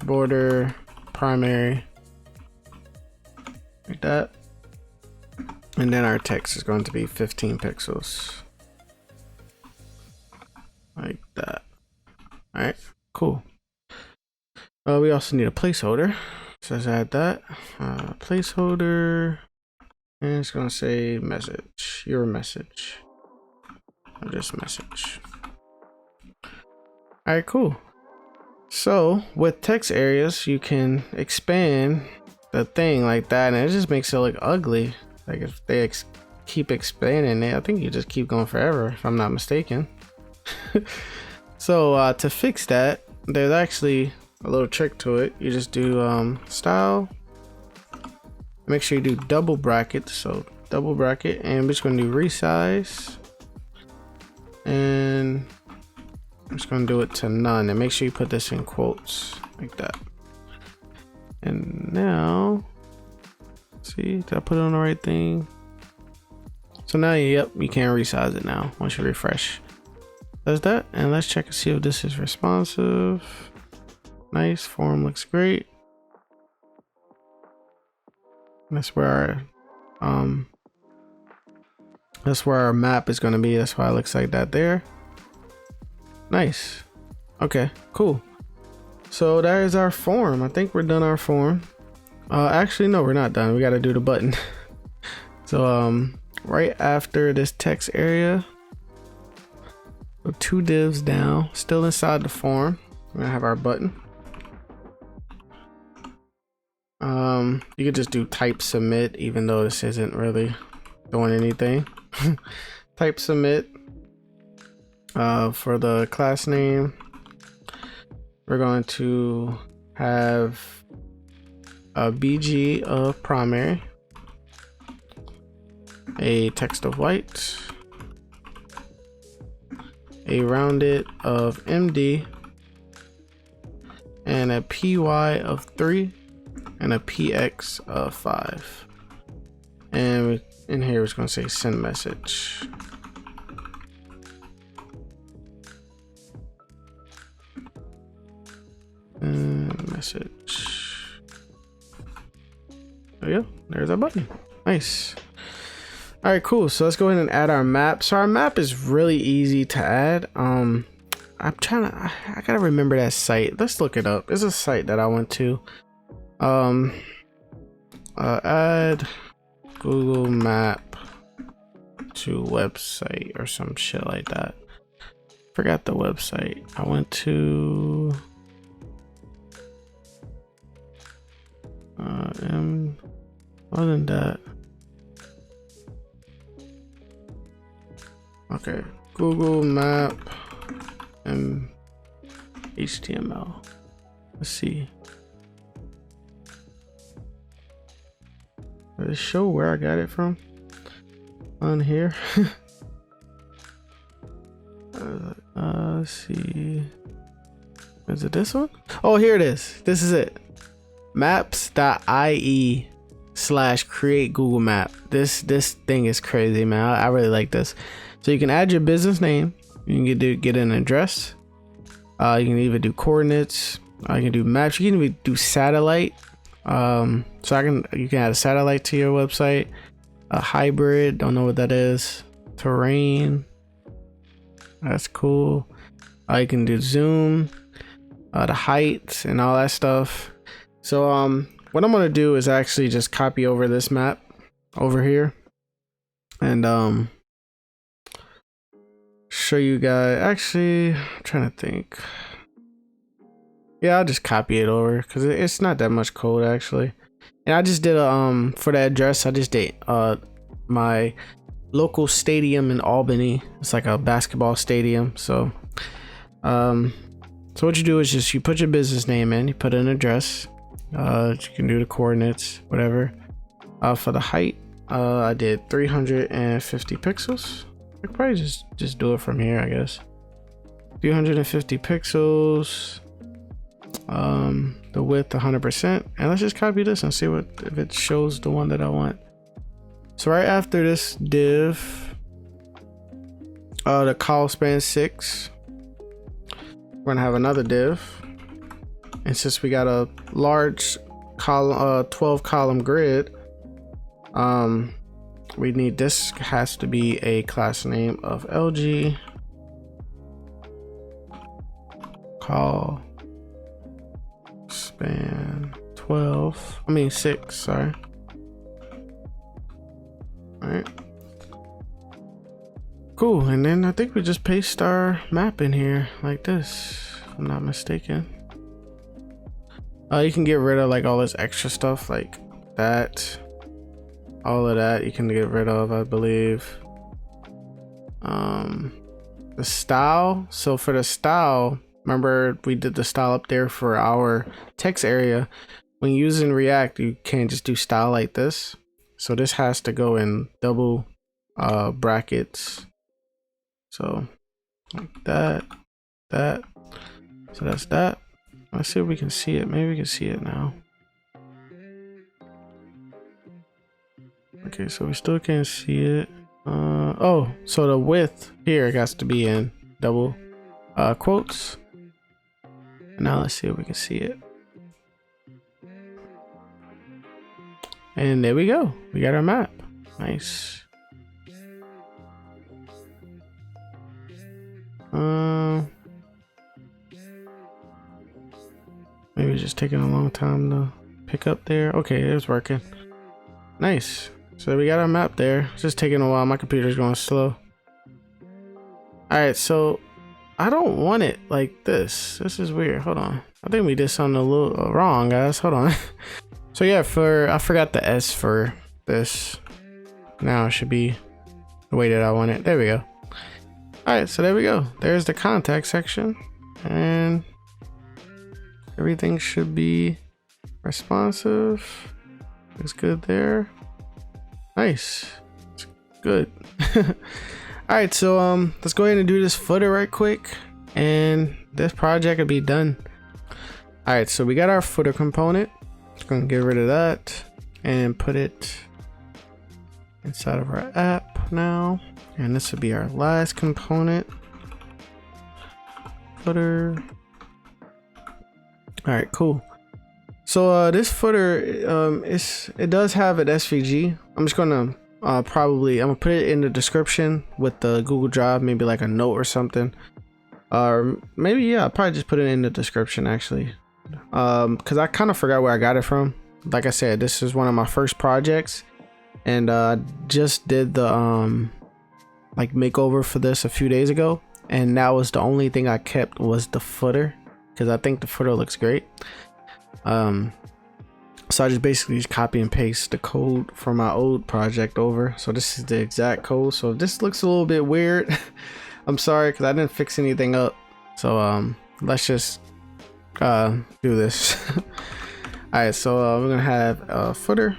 border primary, like that. And then our text is going to be 15 pixels, like that. All right, cool. We also need a placeholder, so let's add that. Placeholder, and it's gonna say message, your message, or just message. All right, cool. So with text areas, you can expand the thing like that, and it just makes it look ugly. Like if they keep expanding it, I think you just keep going forever, if I'm not mistaken. So to fix that, there's actually a little trick to it. You just do style, make sure you do double brackets, so double bracket, and we're just going to do resize, and I'm just going to do it to none, and make sure you put this in quotes like that. And now, see, did I put it on the right thing? So now, yep, you can resize it now once you refresh. Does that, and let's check and see if this is responsive. Nice, form looks great. That's where our map is going to be. That's why it looks like that there. Nice. Okay, cool. So that is our form. I think we're done our form. Actually, no, we're not done. We got to do the button. So right after this text area, so 2 divs down, still inside the form, we're gonna have our button. You could just do type submit, even though this isn't really doing anything. Type submit. For the class name, we're going to have a BG of primary, a text of white, a rounded of MD, and a PY of 3. and a px of 5. And in here it's going to say send message. And message. There you go. There's our button. Nice. All right, cool. So let's go ahead and add our map. So our map is really easy to add. I gotta remember that site. Let's look it up. It's a site that I went to. Add Google Map to website or some shit like that. Forgot the website. I went to other than that. Okay, Google Map and HTML. Let's see. Does it show where I got it from? On here. Let's see. Is it this one? Oh, here it is. This is it. Maps.ie/create Google Map. This thing is crazy, man. I really like this. So you can add your business name. You can get an address. You can even do coordinates. You can do maps. You can even do satellite. So you can add a satellite to your website. A hybrid. Don't know what that is. Terrain. That's cool. You can do zoom, the height, and all that stuff. So what I'm gonna do is actually just copy over this map over here, and show you guys. Actually, I'm trying to think. Yeah, I'll just copy it over because it's not that much code actually. And I just did a for the address. I just did my local stadium in Albany. It's like a basketball stadium. So what you do is just you put your business name in. You put an address. You can do the coordinates, whatever. For the height, I did 350 pixels. I could probably just do it from here, I guess. 350 pixels. The width 100%, and let's just copy this and see if it shows the one that I want. So right after this div, the call span 6, we're gonna have another div, and since we got a large column, 12 column grid, we need this has to be a class name of LG call span 6, sorry. All right, cool. And then I think we just paste our map in here like this, if I'm not mistaken. You can get rid of like all this extra stuff like that. All of that you can get rid of, I believe. The style. So for the style, remember we did the style up there for our text area. When using React, you can't just do style like this. So this has to go in double brackets. So like that. So that's that. Let's see if we can see it. Maybe we can see it now. Okay, so we still can't see it. Oh, so the width here has to be in double quotes. Now let's see if we can see it. And there we go. We got our map. Nice. Maybe it's just taking a long time to pick up there. Okay, it's working. Nice. So we got our map there. It's just taking a while. My computer's going slow. Alright, so I don't want it like this. This is weird. Hold on. I think we did something a little wrong, guys. Hold on. So yeah, I forgot the S for this. Now it should be the way that I want it. There we go. Alright, so there we go. There's the contact section. And everything should be responsive. Looks good there. Nice. It's good. Alright, so let's go ahead and do this footer right quick, and this project will be done. Alright, so we got our footer component. Just gonna get rid of that and put it inside of our app now. And this will be our last component. Footer. All right, cool. So this footer, it does have an SVG. I'm just gonna I'm gonna put it in the description with the Google Drive, maybe like a note or something. Or maybe, yeah, I'll probably just put it in the description actually. Because I kind of forgot where I got it from. Like I said, this is one of my first projects, and just did the like makeover for this a few days ago, and that was the only thing I kept was the footer, because I think the footer looks great. So I just basically just copy and paste the code from my old project over. So this is the exact code. So if this looks a little bit weird, I'm sorry, because I didn't fix anything up. So let's just do this. All right, so we're gonna have a footer,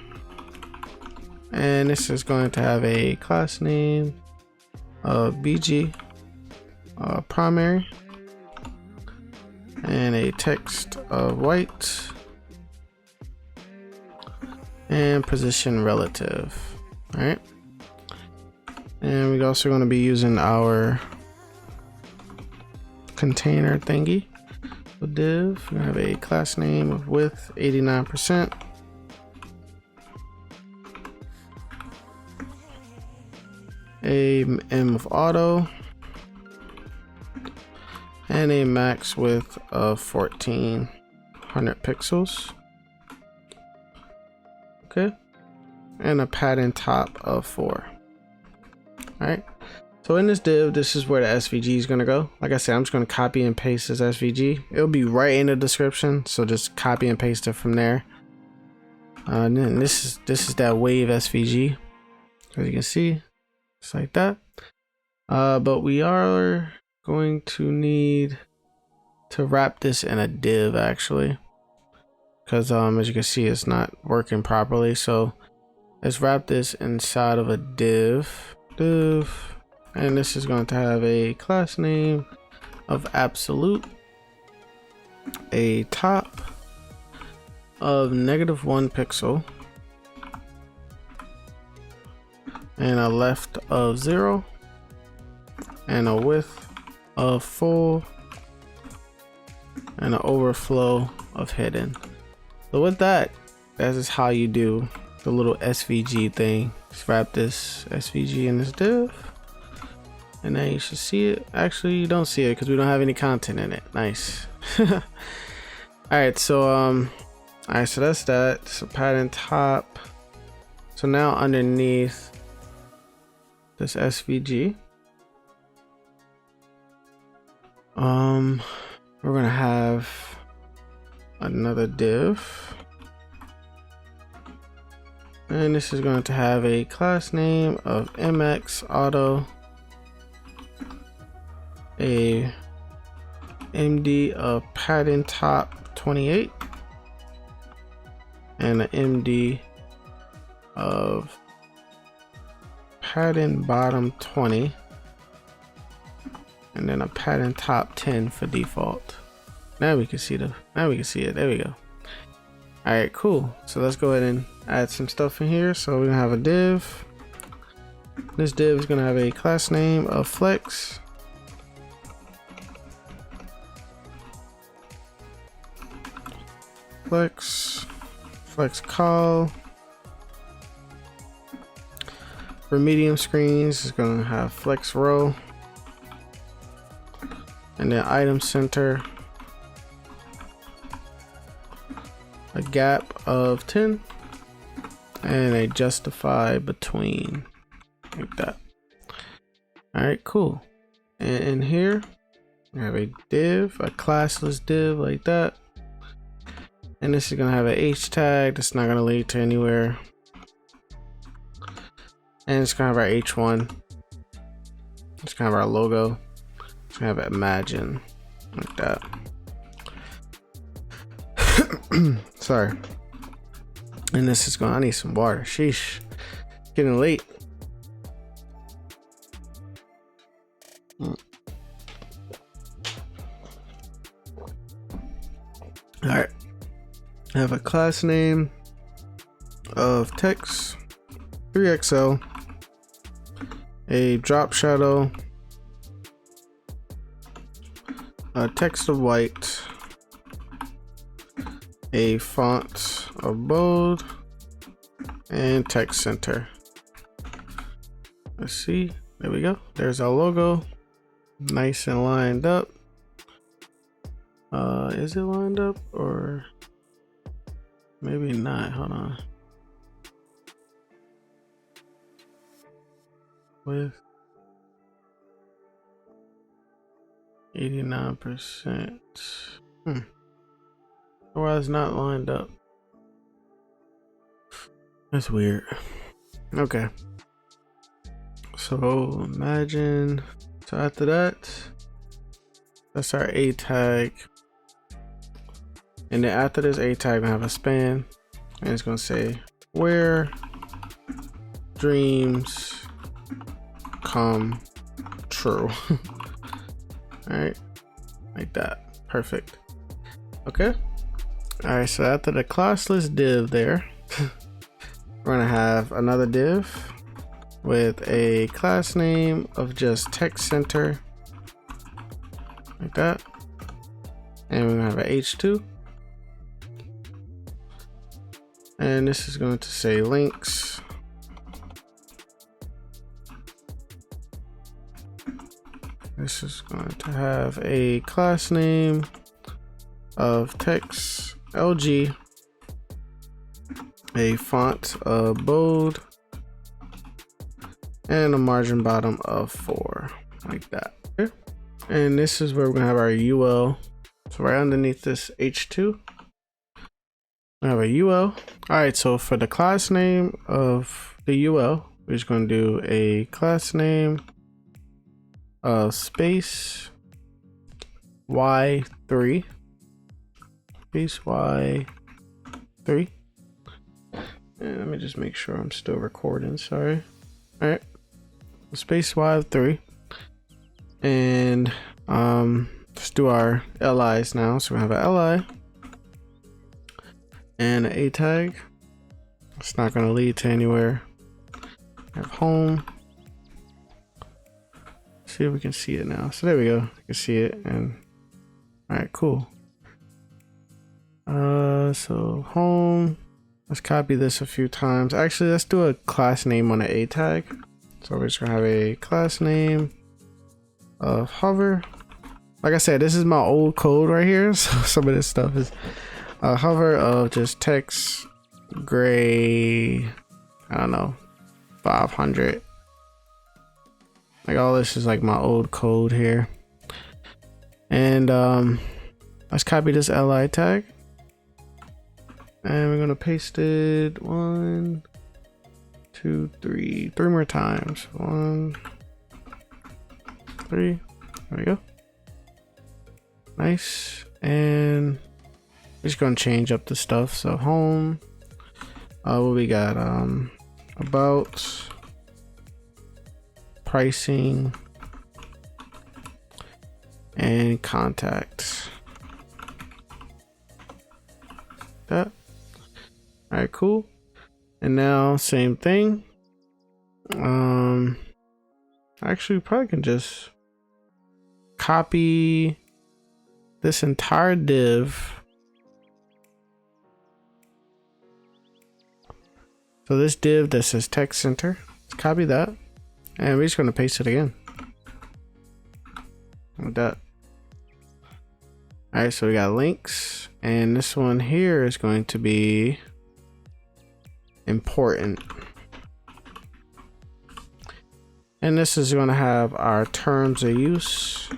and this is going to have a class name of BG primary, and a text of white, and position relative. All right, and we're also going to be using our container thingy. Div, we have a class name of width 89%, a M of auto, and a max width of 1400 pixels. Okay, and a padding top of 4. All right. So in this div, this is where the SVG is going to go. Like I said, I'm just going to copy and paste this SVG. It'll be right in the description, so just copy and paste it from there. And then this is that wave SVG, as you can see, just like that. But we are going to need to wrap this in a div actually, because as you can see, it's not working properly. So let's wrap this inside of a div. And this is going to have a class name of absolute, a top of -1 pixel, and a left of 0, and a width of full, and an overflow of hidden. So with that is how you do the little SVG thing. Just wrap this SVG in this div. And now you should see it. Actually, you don't see it because we don't have any content in it. Nice. All right, so so that's that. So pattern top. So now underneath this SVG, we're gonna have another div, and this is going to have a class name of MX auto, a MD of padding top 28, and an MD of padding bottom 20, and then a padding top 10 for default. Now we can see it. There we go. All right, cool. So let's go ahead and add some stuff in here. So we're gonna have a div. This div is gonna have a class name of flex, flex call. For medium screens, it's gonna have flex row, and then item center, a gap of 10, and a justify between, like that. All right, cool. And in here we have a div, a classless div like that, and this is gonna have an H tag that's not gonna lead to anywhere, and it's gonna have our H1, it's gonna have our logo, it's gonna have imagine like that. Sorry. And this is going, I need some water. Sheesh. It's getting late. Alright. I have a class name of text 3XL, a drop shadow, a text of white, a font of bold, and text center. Let's see, there we go. There's our logo, nice and lined up. Is it lined up or maybe not? Hold on. With 89%. Well, it's not lined up. That's weird. Okay. So imagine, so after that, that's our A tag. And then after this A tag, we have a span. And it's gonna say, where dreams come true. Alright, like that. Perfect. Okay. Alright, so after the classless div there, we're gonna have another div with a class name of just text center, like that. And we're gonna have an H2. And this is going to say links. This is going to have a class name of text LG, a font of bold, and a margin bottom of 4, like that. Okay. And this is where we're gonna have our UL. So right underneath this H2, we have a UL. All right, so for the class name of the UL, we're just gonna do a class name of space Y3, space Y3. And let me just make sure I'm still recording, sorry. All right, space Y3. And let's do our LIs now. So we have a LI and an A tag. It's not going to lead to anywhere. We have home. See if we can see it now. So there we go. You can see it. And all right, cool. So home. Let's copy this a few times. Actually, let's do a class name on an A tag. So we're just gonna have a class name of hover. Like I said, this is my old code right here. So some of this stuff is hover of just text gray, I don't know, 500. Like all this is like my old code here. And let's copy this LI tag. And we're gonna paste it 1, 2, 3 more times. 1, 3. There we go. Nice. And we're just gonna change up the stuff. So home. What we got? About, pricing, and contact. That. All right, cool. And now same thing. Actually, we probably can just copy this entire div. So this div that says text center, let's copy that, and we're just gonna paste it again. Like that. All right, so we got links, and this one here is going to be important. And this is going to have our terms of use.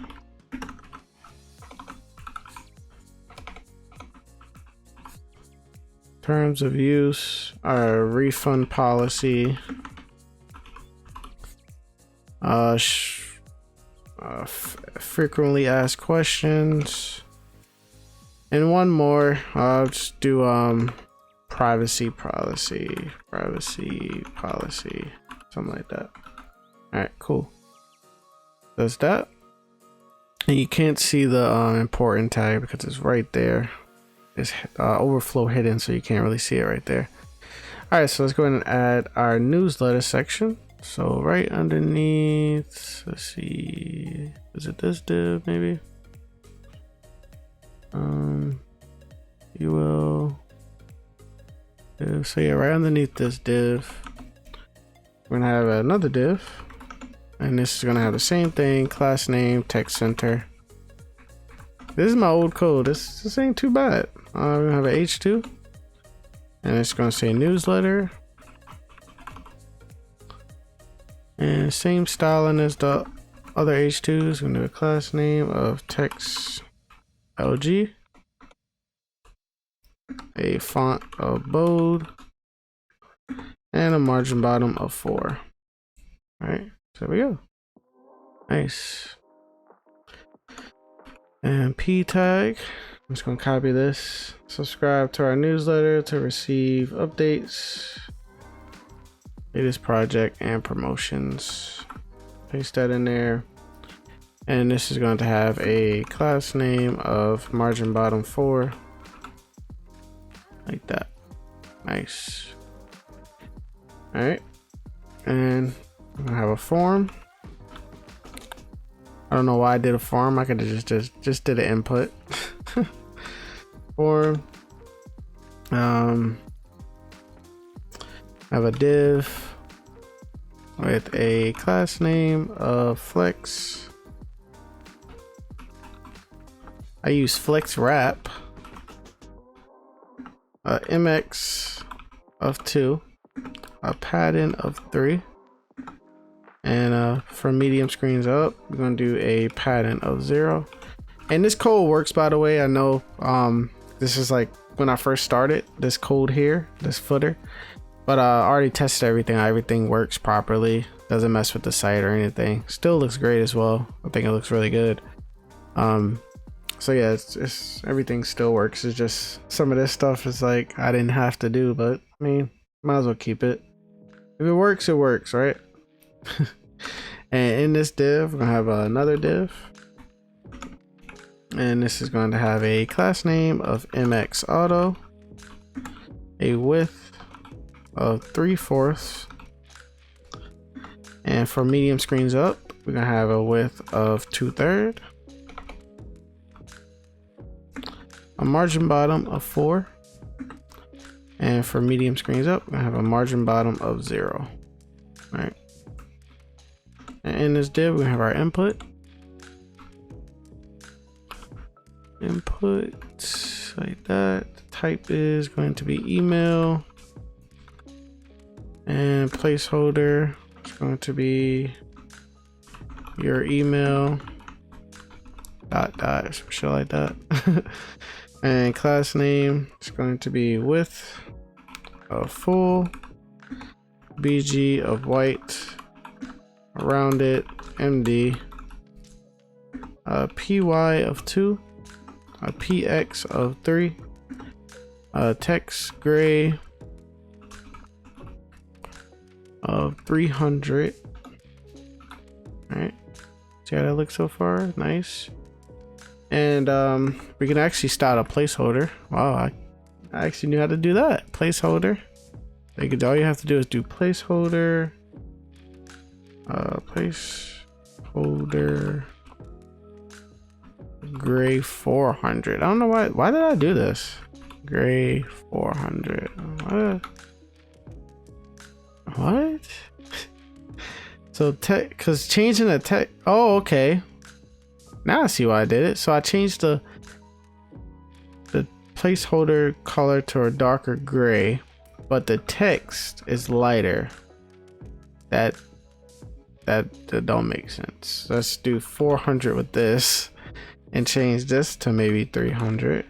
Terms of use, our refund policy, frequently asked questions, and one more. I'll just do privacy policy, something like that. All right, cool. Does that. And you can't see the important tag because it's right there. is overflow hidden, so you can't really see it right there. All right, so let's go ahead and add our newsletter section. So right underneath, let's see, is it this div maybe? You will. So yeah, right underneath this div, we're gonna have another div, and this is gonna have the same thing: class name, text center. This is my old code. This ain't too bad. We're gonna have an H2, and it's gonna say newsletter, and same styling as the other H2s. Gonna do a class name of text LG, a font of bold, and a margin bottom of 4. All right, so there we go. Nice. And P tag, I'm just gonna copy this. Subscribe to our newsletter to receive updates, latest project and promotions. Paste that in there. And this is going to have a class name of margin bottom 4. Like that. Nice. All right. And I'm gonna have a form. I don't know why I did a form. I could have just did an input. Form. Have a div with a class name of flex. I use flex wrap. MX of 2, a padding of 3, and for medium screens up, we're gonna do a padding of 0. And this code works, by the way. I know this is like when I first started this code here, this footer, but I already tested everything. Everything works properly, doesn't mess with the site or anything. Still looks great as well. I think it looks really good. So yeah, it's everything still works. It's just some of this stuff is like I didn't have to do, but I mean, might as well keep it. If it works, right? And in this div, we're gonna have another div, and this is going to have a class name of MX Auto, a width of 3/4, and for medium screens up, we're gonna have a width of 2/3. A margin bottom of 4, and for medium screens up, we're gonna have a margin bottom of 0. All right. And in this div, we have our input. Input like that. The type is going to be email, and placeholder is going to be your email. ... some shit like that. And class name is going to be width of full, BG of white, rounded, MD, PY of 2, a PX of 3, text gray of 300. All right, see how that looks so far? Nice. And we can actually start a placeholder. Wow, I actually knew how to do that. Placeholder. All you have to do is do placeholder. Placeholder gray 400. I don't know why did I do this? Gray 400. What? So because changing the text. Oh, okay. Now I see why I did it. So I changed the placeholder color to a darker gray, but the text is lighter. That don't make sense. Let's do 400 with this and change this to maybe 300.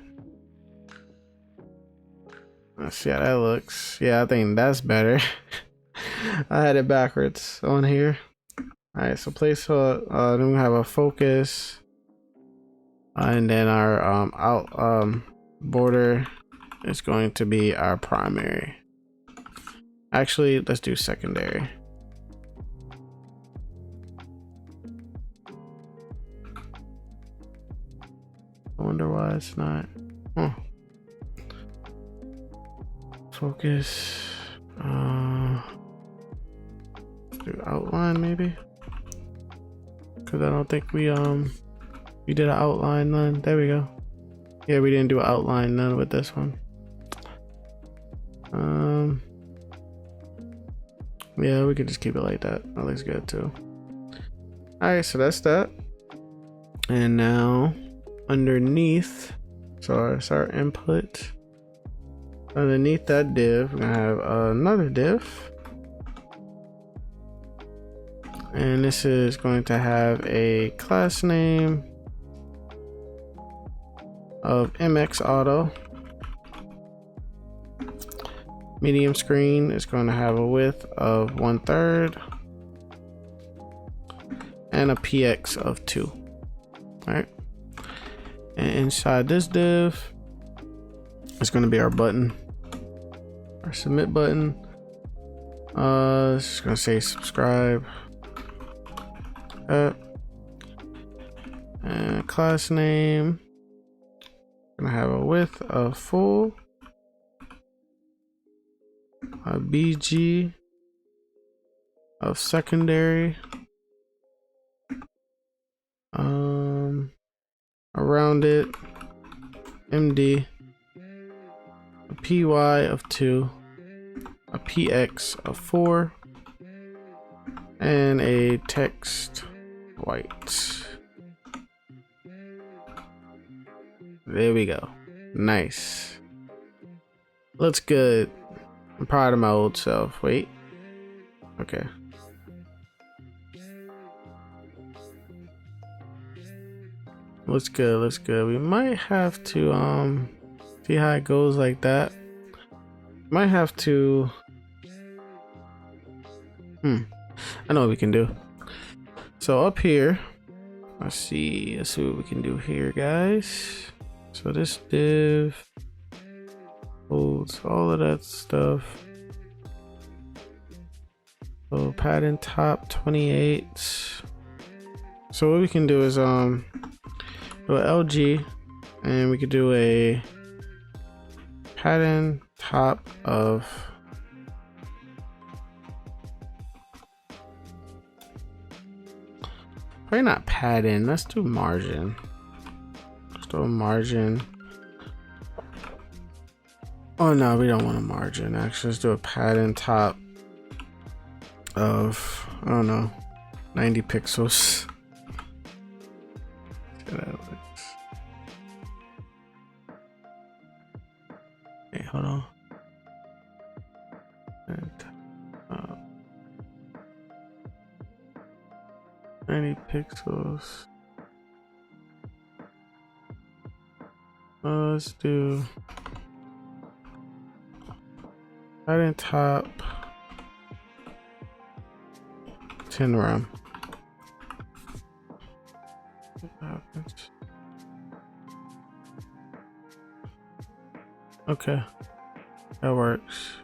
Let's see how that looks. Yeah, I think that's better. I had it backwards on here. All right, so placeholder. Then we have a focus. And then our border is going to be our primary. Actually, let's do secondary. I wonder why it's not. Huh. focus. Do outline maybe, because I don't think we did an outline none. There we go. Yeah, we didn't do an outline none with this one. Yeah, we could just keep it like that. That looks good too. Alright, so that's that. And now underneath, so it's our input. Underneath that div, we're gonna have another div. And this is going to have a class name of MX Auto. Medium screen is going to have a width of 1/3 and a PX of 2. All right. And inside this div is going to be our button, our submit button. It's just going to say subscribe. And class name, gonna have a width of full, a BG of secondary, around it, MD, a PY of 2, a PX of 4, and a text white. There we go. Nice. Looks good. I'm proud of my old self. Wait. Okay. Looks good. Looks good. We might have to see how it goes like that. Might have to I know what we can do. So up here, let's see what we can do here, guys. So this div holds all of that stuff. So padding top 28. So what we can do is do an LG, and we could do a padding top of probably not padding. Let's do margin. Let's do a margin. Oh no, we don't want a margin. Actually, let's do a padding top of, I don't know, 90 pixels. Hey, hold on. 90 pixels. Let's do right in top 10 RAM. Okay, that works.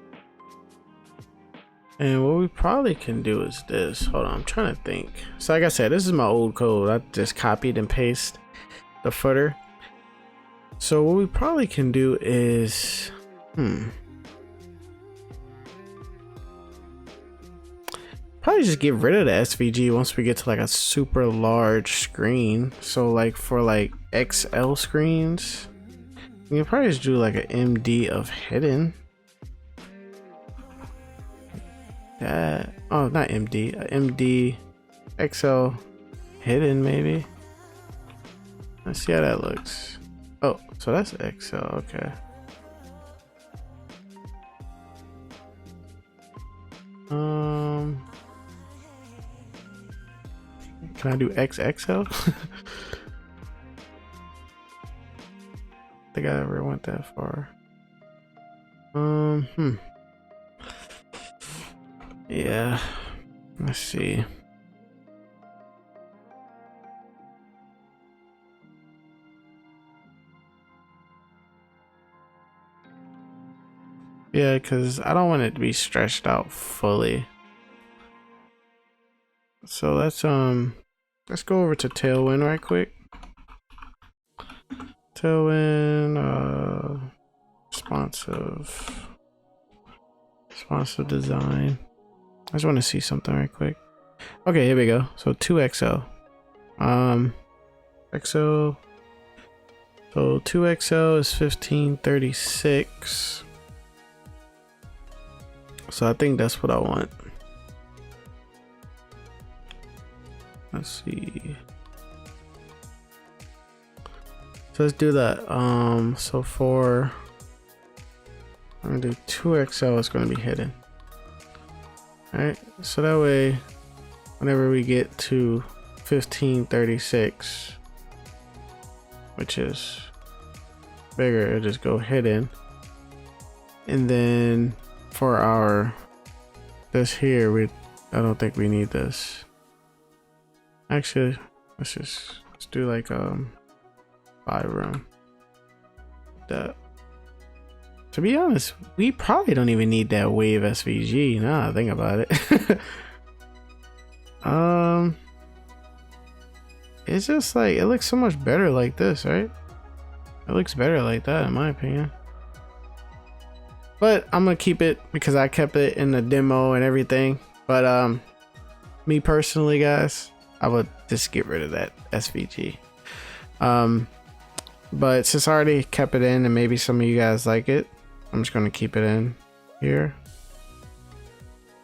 And what we probably can do is this. Hold on, I'm trying to think. So like I said, this is my old code. I just copied and pasted the footer. So what we probably can do is, probably just get rid of the SVG once we get to like a super large screen. So like for like XL screens, we can probably just do like an MD of hidden. That, oh, not MD, MD XL hidden maybe. Let's see how that looks. Oh, so that's XL, okay. Can I do XXL? I think I ever went that far. Yeah, let's see. Yeah, because I don't want it to be stretched out fully. So let's go over to Tailwind right quick. Tailwind, responsive. responsive design. I just want to see something right quick. Okay, here we go. So 2XL. XL. So 2XL is 1536. So I think that's what I want. Let's see. So let's do that. So for I'm gonna do 2XL is gonna be hidden. Alright, so that way whenever we get to 1536, which is bigger, it'll just go hidden. And then for our this here, I don't think we need this. Actually, let's do like 5 room. That, to be honest, we probably don't even need that wave SVG now I think about it. It's just like it looks so much better like this, right? It looks better like that in my opinion. But I'm gonna keep it because I kept it in the demo and everything. But me personally, guys, I would just get rid of that SVG. But since I already kept it in and maybe some of you guys like it, I'm just gonna keep it in here.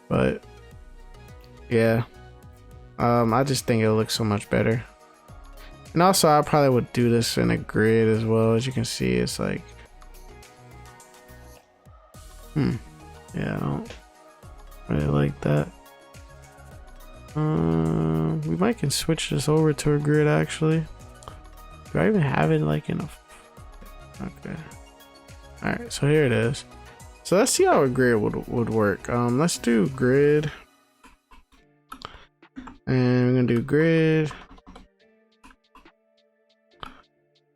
But yeah, I just think it looks so much better. And also I probably would do this in a grid as well. As you can see, it's like yeah, I don't really like that. We might can switch this over to a grid actually. Do I even have it like in a... Okay. Alright, so here it is. So let's see how a grid would work. Let's do grid. And we're gonna do grid.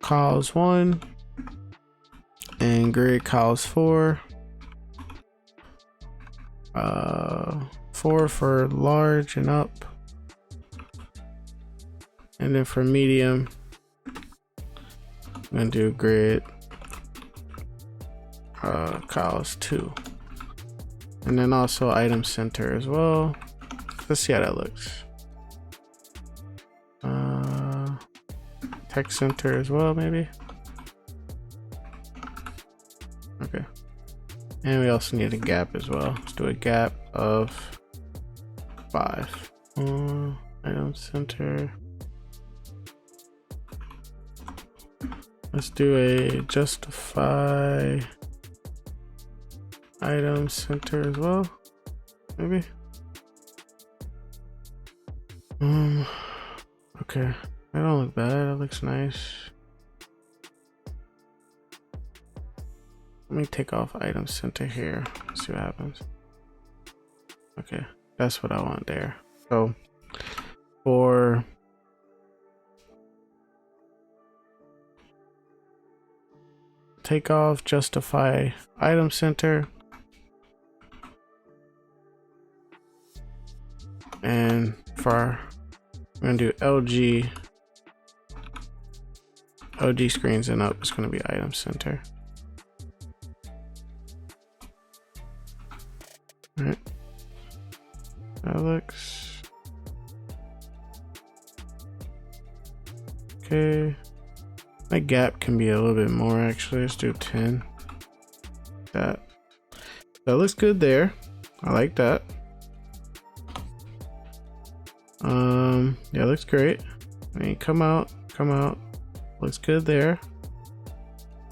Cows 1. And grid cows 4. 4 for large and up. And then for medium, I'm gonna do grid cows 2. And then also item center as well. Let's see how that looks. Text center as well, maybe. Okay. And we also need a gap as well. Let's do a gap of 5. Item center. Let's do a justify item center as well, maybe. Okay, that don't look bad. That looks nice. Let me take off item center here. See what happens. Okay, that's what I want there. So for take off justify item center, and for I'm gonna do LG screens and up, it's gonna be item center. All right, that looks okay. That gap can be a little bit more actually. Let's do 10. That looks good there. I like that. Yeah, looks great. I mean, come out. Looks good there.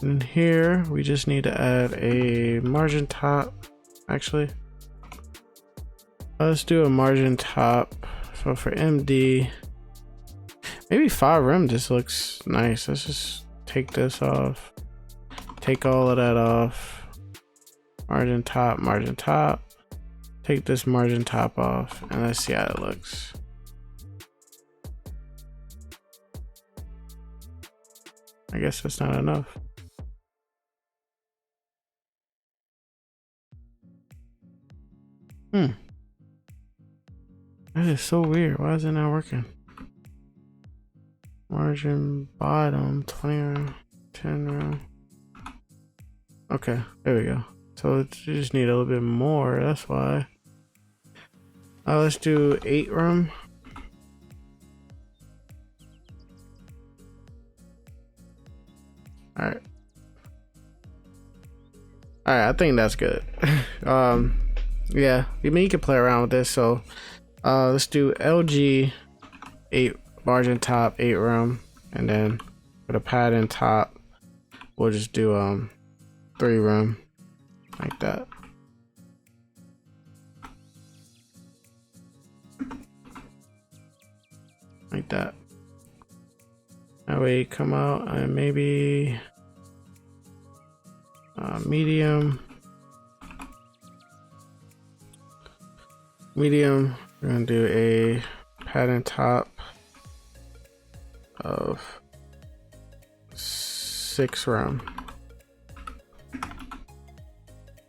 And here we just need to add a margin top. Actually, let's do a margin top. So for MD, maybe 5 rem just looks nice. Let's just take this off. Take all of that off. Margin top. Take this margin top off, and let's see how it looks. I guess that's not enough. That is so weird. Why is it not working? Margin bottom 20 round, 10 round. Okay, there we go. So you just need a little bit more, that's why. Let's do 8 room. Alright. Alright, I think that's good. Yeah, I mean, you can play around with this. So let's do LG 8 margin top, 8 room, and then for the pad in top, we'll just do 3 room, like that. Like that. That way you come out and maybe medium. Medium, we're gonna do a pattern top of 6 round.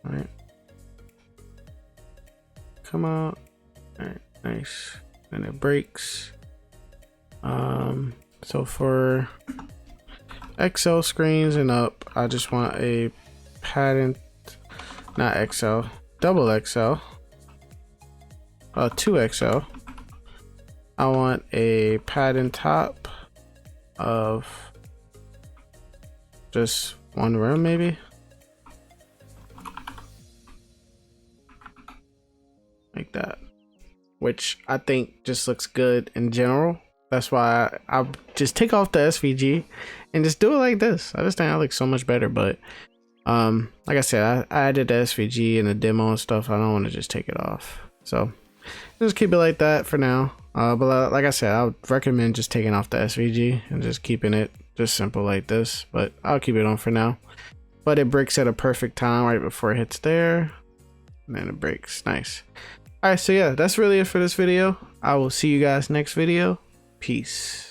All right. Come out. All right, nice. And it breaks. So for XL screens and up, I just want a pattern, not XL, double XL. 2XL. I want a pattern top of just 1 room, maybe. Like that. Which I think just looks good in general. That's why I just take off the SVG and just do it like this. I just think I look so much better. But like I said, I added the SVG in the demo and stuff. I don't want to just take it off. So just keep it like that for now. But like I said, I would recommend just taking off the SVG and just keeping it just simple like this. But I'll keep it on for now. But it breaks at a perfect time right before it hits there. And then it breaks. Nice. Alright, so yeah, that's really it for this video. I will see you guys next video. Peace.